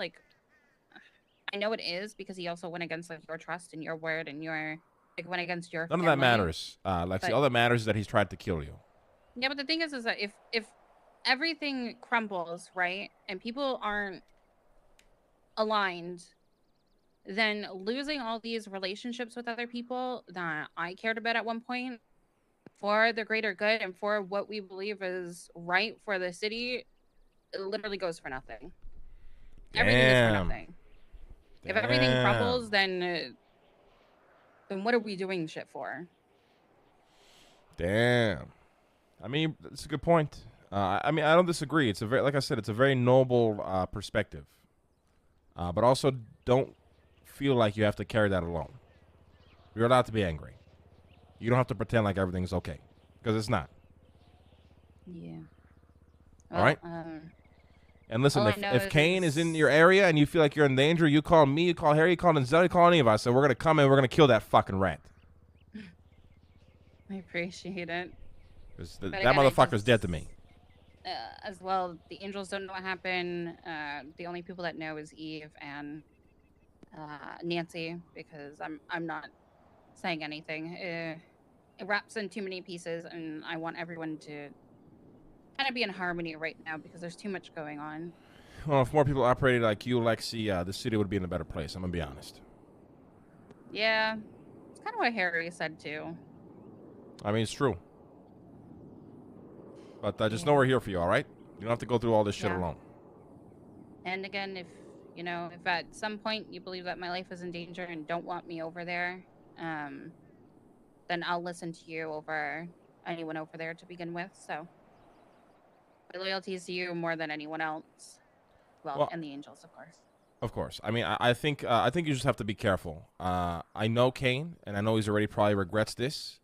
I know it is because he also went against your trust and your word and your went against your None family. of that matters, Lexi. All that matters is that he's tried to kill you. Yeah, but the thing is that if everything crumbles, right, and people aren't aligned, then losing all these relationships with other people that I cared about at one point for the greater good and for what we believe is right for the city, it literally goes for nothing. Everything is for nothing. If everything crumbles, then what are we doing shit for? Damn. I mean, that's a good point. I mean, I don't disagree. It's like I said, it's a very noble perspective. But also, don't feel like you have to carry that alone. You're allowed to be angry. You don't have to pretend like everything's okay, because it's not. Yeah. All right. And listen, if Kane is in your area and you feel like you're in danger, you call me, you call Harry, you call Denzel, you call any of us, and we're going to come in, we're going to kill that fucking rat. I appreciate it. That motherfucker's dead to me. As well, the angels don't know what happened. The only people that know is Eve and Nancy, because I'm not saying anything. It wraps in too many pieces, and I want everyone to kind of be in harmony right now because there's too much going on. Well, if more people operated like you, Lexi, the city would be in a better place. I'm gonna be honest. Yeah, it's kind of what Harry said too. I mean, it's true. But just know we're here for you, all right? You don't have to go through all this shit Yeah. alone. And again, if if at some point you believe that my life is in danger and don't want me over there, then I'll listen to you over anyone over there to begin with. So my loyalty is to you more than anyone else. Well, and the angels, of course. Of course. I mean, I think you just have to be careful. I know Kane, and I know he's already probably regrets this.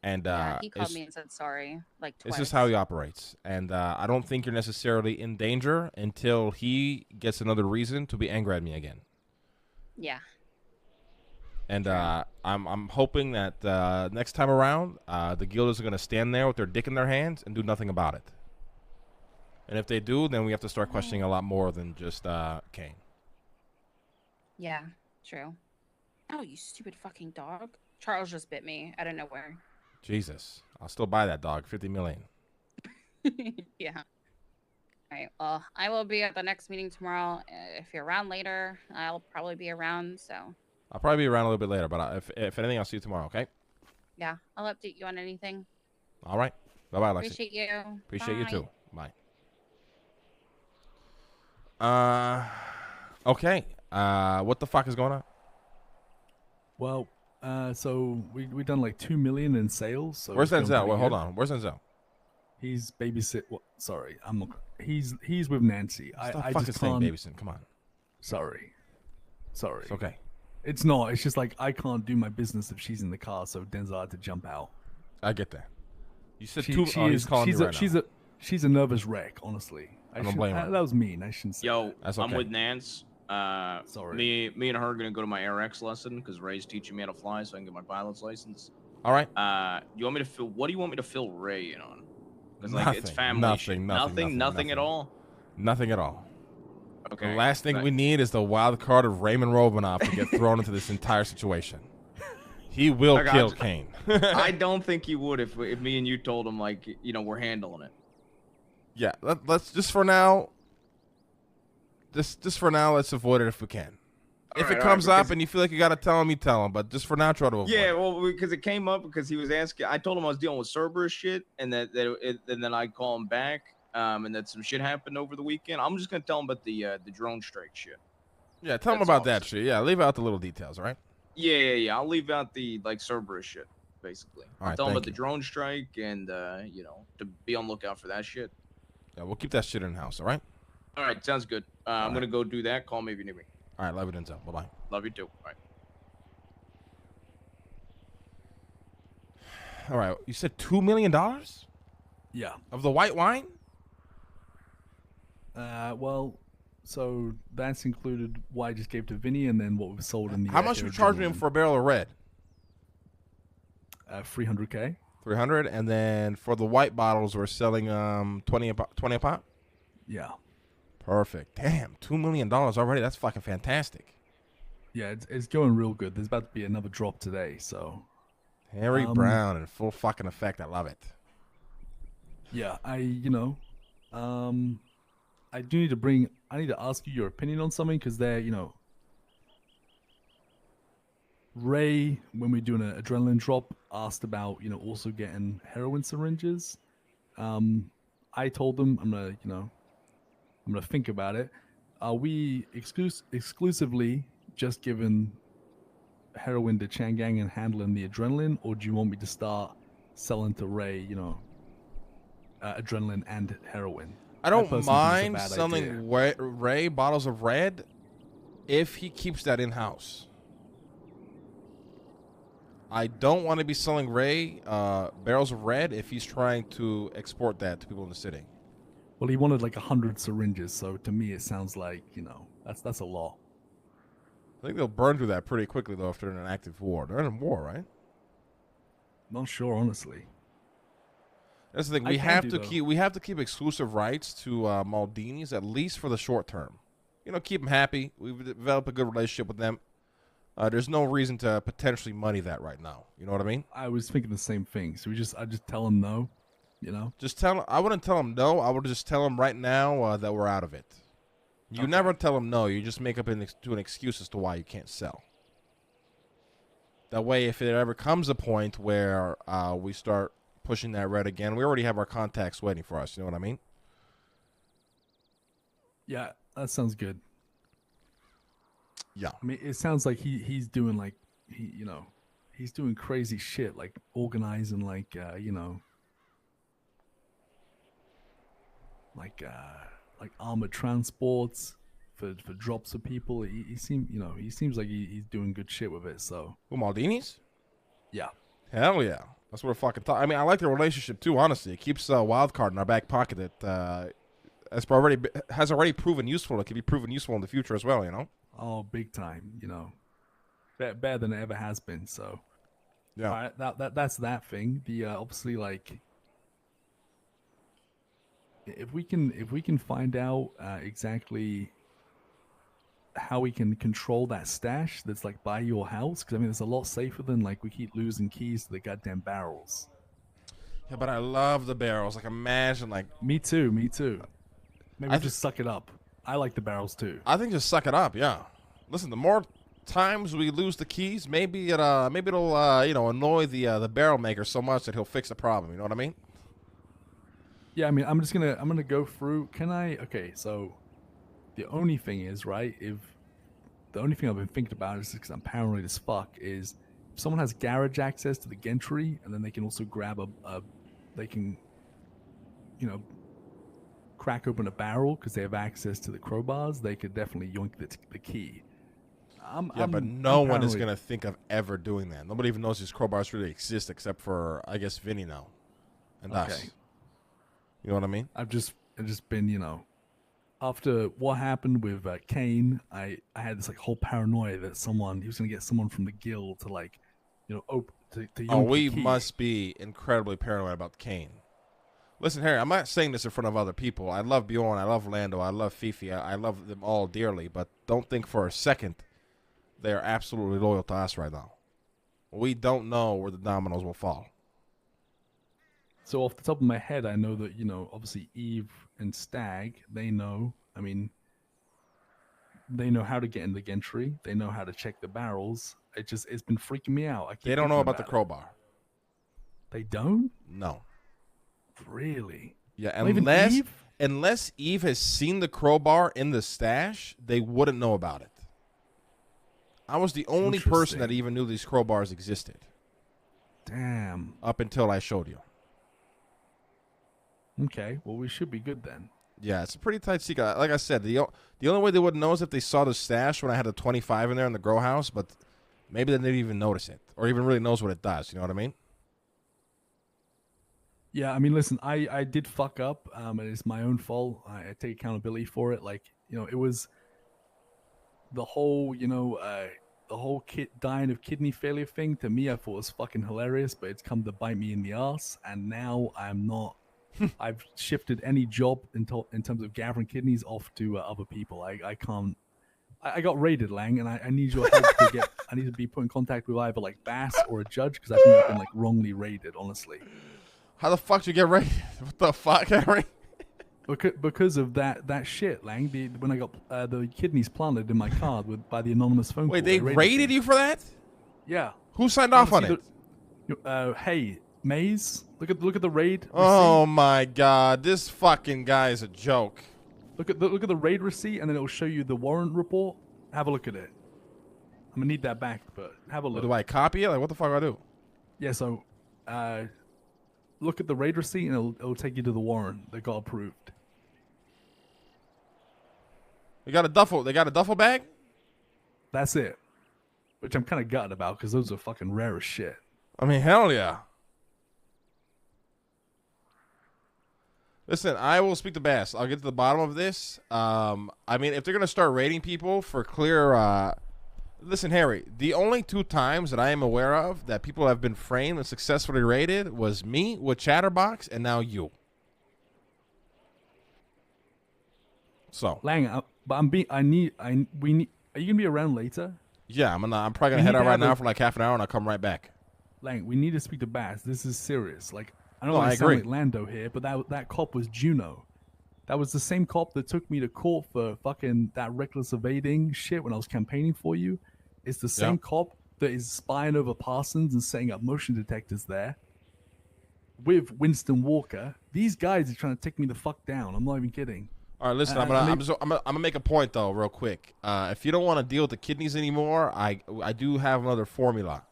And Yeah, he called me and said sorry like twice. This is how he operates. And I don't think you're necessarily in danger until he gets another reason to be angry at me again. Yeah. And I'm hoping that next time around, the guilders are going to stand there with their dick in their hands and do nothing about it. And if they do, then we have to start questioning a lot more than just Kane. Yeah, true. Oh, you stupid fucking dog. Charles just bit me out of nowhere. Jesus. I'll still buy that dog. $50 million. Yeah. All right. Well, I will be at the next meeting tomorrow. If you're around later, I'll probably be around. So. I'll probably be around a little bit later, but if anything, I'll see you tomorrow, okay? Yeah, I'll update you on anything. All right. Bye-bye, Lexi. Appreciate you. Appreciate you, Bye. too. Bye. Okay. What the fuck is going on? Well, so we done like 2 million in sales. So Where's it's going Denzel? pretty Wait, hold good. on. Where's Denzel? He's babysit. Well, sorry, I'm not. He's with Nancy. Stop I fucking just saying can't. babysitting. Come on. Sorry. It's okay. It's not. It's just like I can't do my business if she's in the car. So Denzel had to jump out. I get that. You said She- two. she Oh, he's is- calling she's me a, right she's now. she's a nervous wreck. Honestly, I don't blame her. That was mean. I shouldn't say. Yo, That's I'm okay. with Nance. Sorry. Me and her are gonna go to my RX lesson because Ray's teaching me how to fly, so I can get my pilot's license. All right. You want me to fill? What do you want me to fill Ray in on? Because like it's Nothing, family nothing, shit. nothing, Nothing at all. Nothing at all. Okay. The last thing Right. we need is the wild card of Raymond Robinoff to get thrown into this entire situation. He will Like, kill Kane. I don't think he would if me and you told him like we're handling it. Yeah, let's just for now. Just for now, let's avoid it if we can. If Alright, it comes alright, up because- and you feel like you gotta tell him, you tell him. But just for now, try to avoid. Yeah, it. well, because it came up because he was asking. I told him I was dealing with Cerberus shit, and and then I call him back, and that some shit happened over the weekend. I'm just gonna tell him about the drone strike shit. Yeah, tell him That's about all. that shit. Yeah, leave out the little details, all right? Yeah. I'll leave out the Cerberus shit, basically. All I'll right, tell him thank about the drone strike and to be on lookout for that shit. Yeah, we'll keep that shit in house, all right? All right, sounds good. I'm right. gonna go do that. Call me if you need me. All right, love you, Denzel. Bye bye. Love you too. All right. All right, you said $2 million Yeah. of the white wine. Well, so that's included what I just gave to Vinny, and then what was sold in the. How much you charging him for a barrel of red? 300K. 300, and then for the white bottles, we're selling 20 a pop. Yeah. Perfect. Damn, $2 million already. That's fucking fantastic. Yeah, it's going real good. There's about to be another drop today, so. Harry Brown in full fucking effect. I love it. Yeah, I do need to I need to ask you your opinion on something because they're, Ray, when we're doing an adrenaline drop, asked about, also getting heroin syringes. I told them I'm gonna think about it. Are we exclusively just giving heroin to Changang and handling the adrenaline, or do you want me to start selling to Ray, adrenaline and heroin? I don't personally think it's a mind bad selling idea. Ray bottles of red if he keeps that in house. I don't want to be selling Ray barrels of red if he's trying to export that to people in the city. Well, he wanted like 100 syringes, so to me it sounds like, that's a lot. I think they'll burn through that pretty quickly though if they're in an active war. They're in a war, right? Not sure, honestly. That's the thing. I We can have do, to though. keep exclusive rights to Maldini's at least for the short term. Keep them happy. We've developed a good relationship with them. There's no reason to potentially money that right now. You know what I mean? I was thinking the same thing. So I just tell him no, Just tell him. I wouldn't tell him no. I would just tell him right now that we're out of it. You never tell him no. You just make up an excuse as to why you can't sell. That way, if it ever comes a point where we start pushing that red again. We already have our contacts waiting for us. You know what I mean? Yeah, that sounds good. Yeah. I mean, it sounds like he's doing like he's doing crazy shit, like organizing like like armored transports for drops of people. He seems like he's doing good shit with it. So Who, Maldini's? yeah. Hell yeah. That's what we're fucking talking. I mean, I like the relationship too, honestly. It keeps a wild card in our back pocket that has already proven useful. It could be proven useful in the future as well, you know? Oh, big time, better than it ever has been. So yeah. All right, that's that thing. The obviously, like, if we can find out exactly how we can control that stash that's like by your house, because I mean it's a lot safer than like we keep losing keys to the goddamn barrels. Yeah, but I love the barrels. Like, imagine, like... Me too. Maybe just suck it up. I like the barrels too. I think just suck it up, yeah. Listen, the more times we lose the keys, maybe it'll annoy the barrel maker so much that he'll fix the problem. You know what I mean? Yeah, I mean, I'm gonna go through. Can I? Okay, so the only thing is, right? The only thing I've been thinking about is because I'm paranoid as fuck is if someone has garage access to the gantry, and then they can also grab they can, crack open a barrel because they have access to the crowbars. They could definitely yoink the key. But no one is gonna think of ever doing that. Nobody even knows these crowbars really exist except for, I guess, Vinny now, and us. You know what I mean? I've just been, after what happened with Kane, I had this like whole paranoia that he was gonna get someone from the guild to like, to yoink we the key. must be incredibly paranoid about Kane. Listen, Harry, I'm not saying this in front of other people. I love Bjorn, I love Lando, I love Fifi, I love them all dearly, but don't think for a second they are absolutely loyal to us right now. We don't know where the dominoes will fall. So off the top of my head, I know that, obviously Eve and Stag, they know how to get in the gantry. They know how to check the barrels. It's been freaking me out. They don't know about the crowbar. They don't? No. Really? Yeah, Not even Eve? Unless Eve has seen the crowbar in the stash, they wouldn't know about it. I was the only person that even knew these crowbars existed. Damn. Up until I showed you. Okay, well, we should be good then. Yeah, it's a pretty tight secret. Like I said, the only way they would know is if they saw the stash when I had a 25 in there in the grow house, but maybe they didn't even notice it or even really knows what it does. You know what I mean? Yeah, I mean, listen, I did fuck up, and it's my own fault. I take accountability for it. Like, it was the whole, dying of kidney failure thing. To me, I thought was fucking hilarious, but it's come to bite me in the ass, and now I'm not. I've shifted any job in terms of gathering kidneys off to other people. I can't. I got raided, Lang, and I need your help to get. I need to be put in contact with either like Bass or a judge because I think I've been like wrongly raided. Honestly. How the fuck did you get raided? What the fuck, Harry? Because of that shit, Lang. When I got the kidneys planted in my card by the anonymous phone call. Wait, they raided you for that? Yeah. Who signed off on it? Hey, Maze. Look at the raid receipt. Oh my god, this fucking guy is a joke. Look at the raid receipt, and then it'll show you the warrant report. Have a look at it. I'm gonna need that back, but have a look. Do I copy it? Like, what the fuck do I do? Yeah. So, look at the raid receipt, and it'll take you to the warrant that got approved. They got a duffel bag? That's it. Which I'm kind of gutted about because those are fucking rare as shit. I mean, hell yeah. Listen, I will speak to Bass. I'll get to the bottom of this. I mean, if they're going to start rating people for clear... listen, Harry, the only 2 times that I am aware of that people have been framed and successfully rated was me with Chatterbox and now you. So. Lang, but we need... Are you going to be around later? Yeah, I'm probably going to head out right now for like half an hour and I'll come right back. Lang, we need to speak to Bass. This is serious. Like, I don't I want to agree. sound like Lando here, but that cop was Juno. That was the same cop that took me to court for fucking that reckless evading shit when I was campaigning for you. It's the same cop that is spying over Parsons and setting up motion detectors there. with Winston Walker. These guys are trying to take me the fuck down. I'm not even kidding. All right, listen. I'm gonna make a point though, real quick. If you don't want to deal with the kidneys anymore, I do have another formula.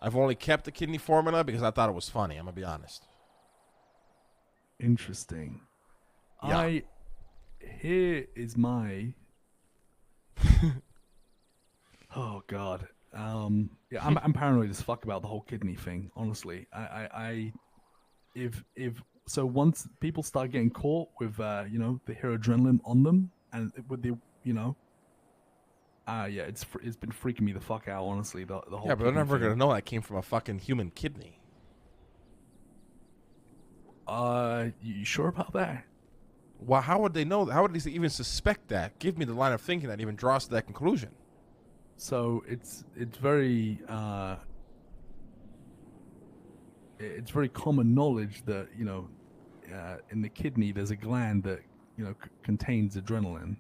I've only kept the kidney formula because I thought it was funny. I'm gonna be honest. Interesting. Yeah. Here is my. Oh God. Yeah, I'm paranoid as fuck about the whole kidney thing. Honestly, so once people start getting caught with the hero adrenaline on them, and with the yeah, it's been freaking me the fuck out. Honestly, the whole. Yeah, but they're never thing. gonna know that came from a fucking human kidney. You sure about that? Well, how would they know? How would they even suspect that? Give me the line of thinking that even draws to that conclusion. So it's very common knowledge that in the kidney there's a gland that contains adrenaline.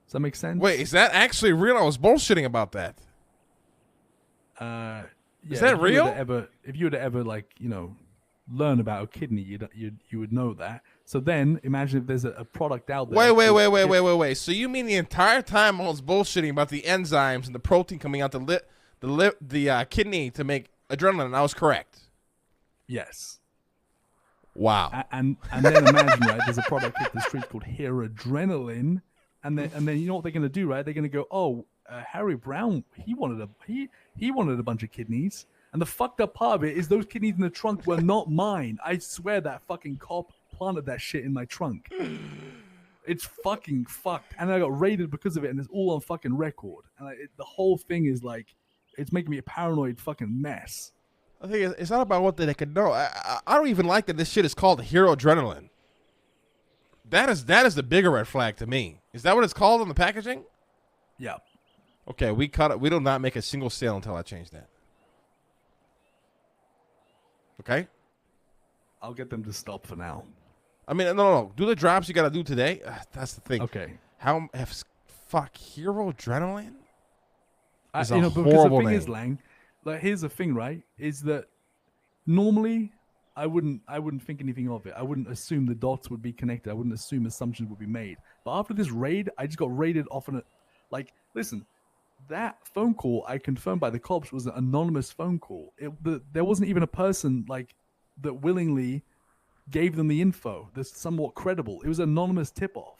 Does that make sense? Wait, is that actually real? I was bullshitting about that. Yeah, is that real? If you were to ever learn about a kidney, you would know that. So then imagine if there's a product out there. Wait. So you mean the entire time I was bullshitting about the enzymes and the protein coming out the kidney to make adrenaline, and I was correct? Yes. Wow. And then imagine, right, there's a product hit the street called Adrenaline, and then you know what they're gonna do, right? They're gonna go, Harry Brown, he wanted a bunch of kidneys. And the fucked up part of it is those kidneys in the trunk were not mine. I swear that fucking cop planted that shit in my trunk. It's fucking fucked. And I got raided because of it, and it's all on fucking record. And the whole thing is like, it's making me a paranoid fucking mess. I think it's not about what they can know. I don't even like that this shit is called Hero Adrenaline. That is the bigger red flag to me. Is that what it's called on the packaging? Yeah. Okay, we cut it. We do not make a single sale until I change that. Okay? I'll get them to stop for now. I mean, no. Do the drops you got to do today. That's the thing. Okay. Hero Adrenaline? Is because the horrible thing name. is, Lang, like here's the thing, right? Is that normally I wouldn't think anything of it. I wouldn't assume the dots would be connected. I wouldn't assume assumptions would be made. But after this raid, I just got raided off listen, that phone call I confirmed by the cops was an anonymous phone call. There wasn't even a person that willingly gave them the info that's somewhat credible. It was an anonymous tip-off.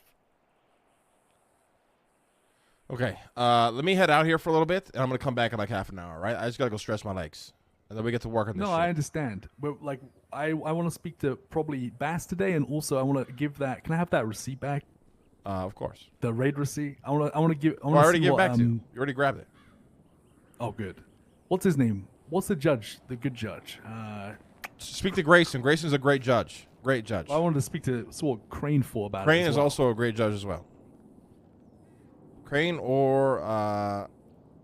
Okay, let me head out here for a little bit, and I'm going to come back in like half an hour, right? I just got to go stretch my legs, and then we get to work on this No, shit. I understand. But I want to speak to probably Bass today, and also I want to give that. Can I have that receipt back? Of course. The raid receipt. I want to give. I I already gave it back to you. You already grabbed it. Oh, good. What's his name? What's the judge? The good judge. Speak to Grayson. Grayson's a great judge. Great judge. I wanted to speak to Crane for about Crane it. is also a great judge as well. Crane or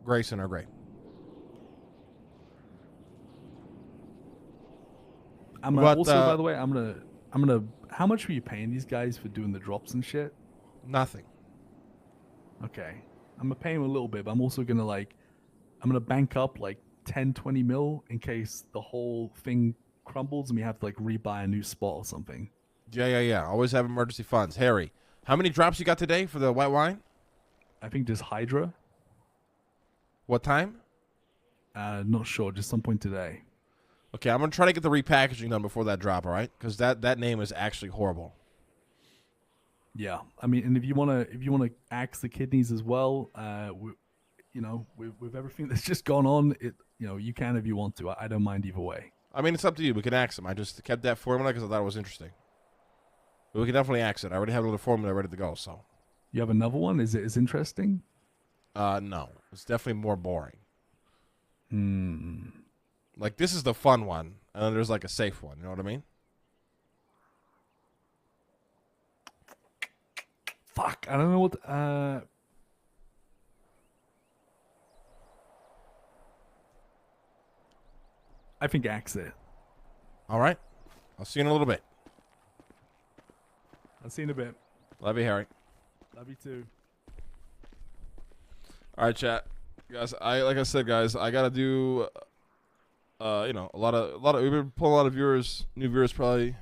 Grayson are great. By the way, I'm gonna. How much were you paying these guys for doing the drops and shit? Nothing. Okay, I'm gonna pay him a little bit, but I'm also gonna I'm gonna bank up 10-20 mil in case the whole thing crumbles and we have to rebuy a new spot or something. Yeah. Always have emergency funds. Harry, how many drops you got today for the white wine? I think just Hydra. What time? Not sure. Just some point today. Okay, I'm gonna try to get the repackaging done before that drop. All right, because that name is actually horrible. Yeah, I mean, and if you wanna axe the kidneys as well, with everything that's just gone on, you can if you want to. I don't mind either way. I mean, it's up to you. We can axe them. I just kept that formula because I thought it was interesting. But we can definitely axe it. I already have another formula ready to go. So. You have another one? Is it as interesting? No, it's definitely more boring. Hmm. This is the fun one, and then there's a safe one. You know what I mean? Fuck, I don't know what. I think axe it. All right, I'll see you in a little bit. I'll see you in a bit. Love you, Harry. Love you too. All right, chat, guys. Like I said, guys, I gotta do you know, a lot of we've been pulling a lot of viewers, new viewers probably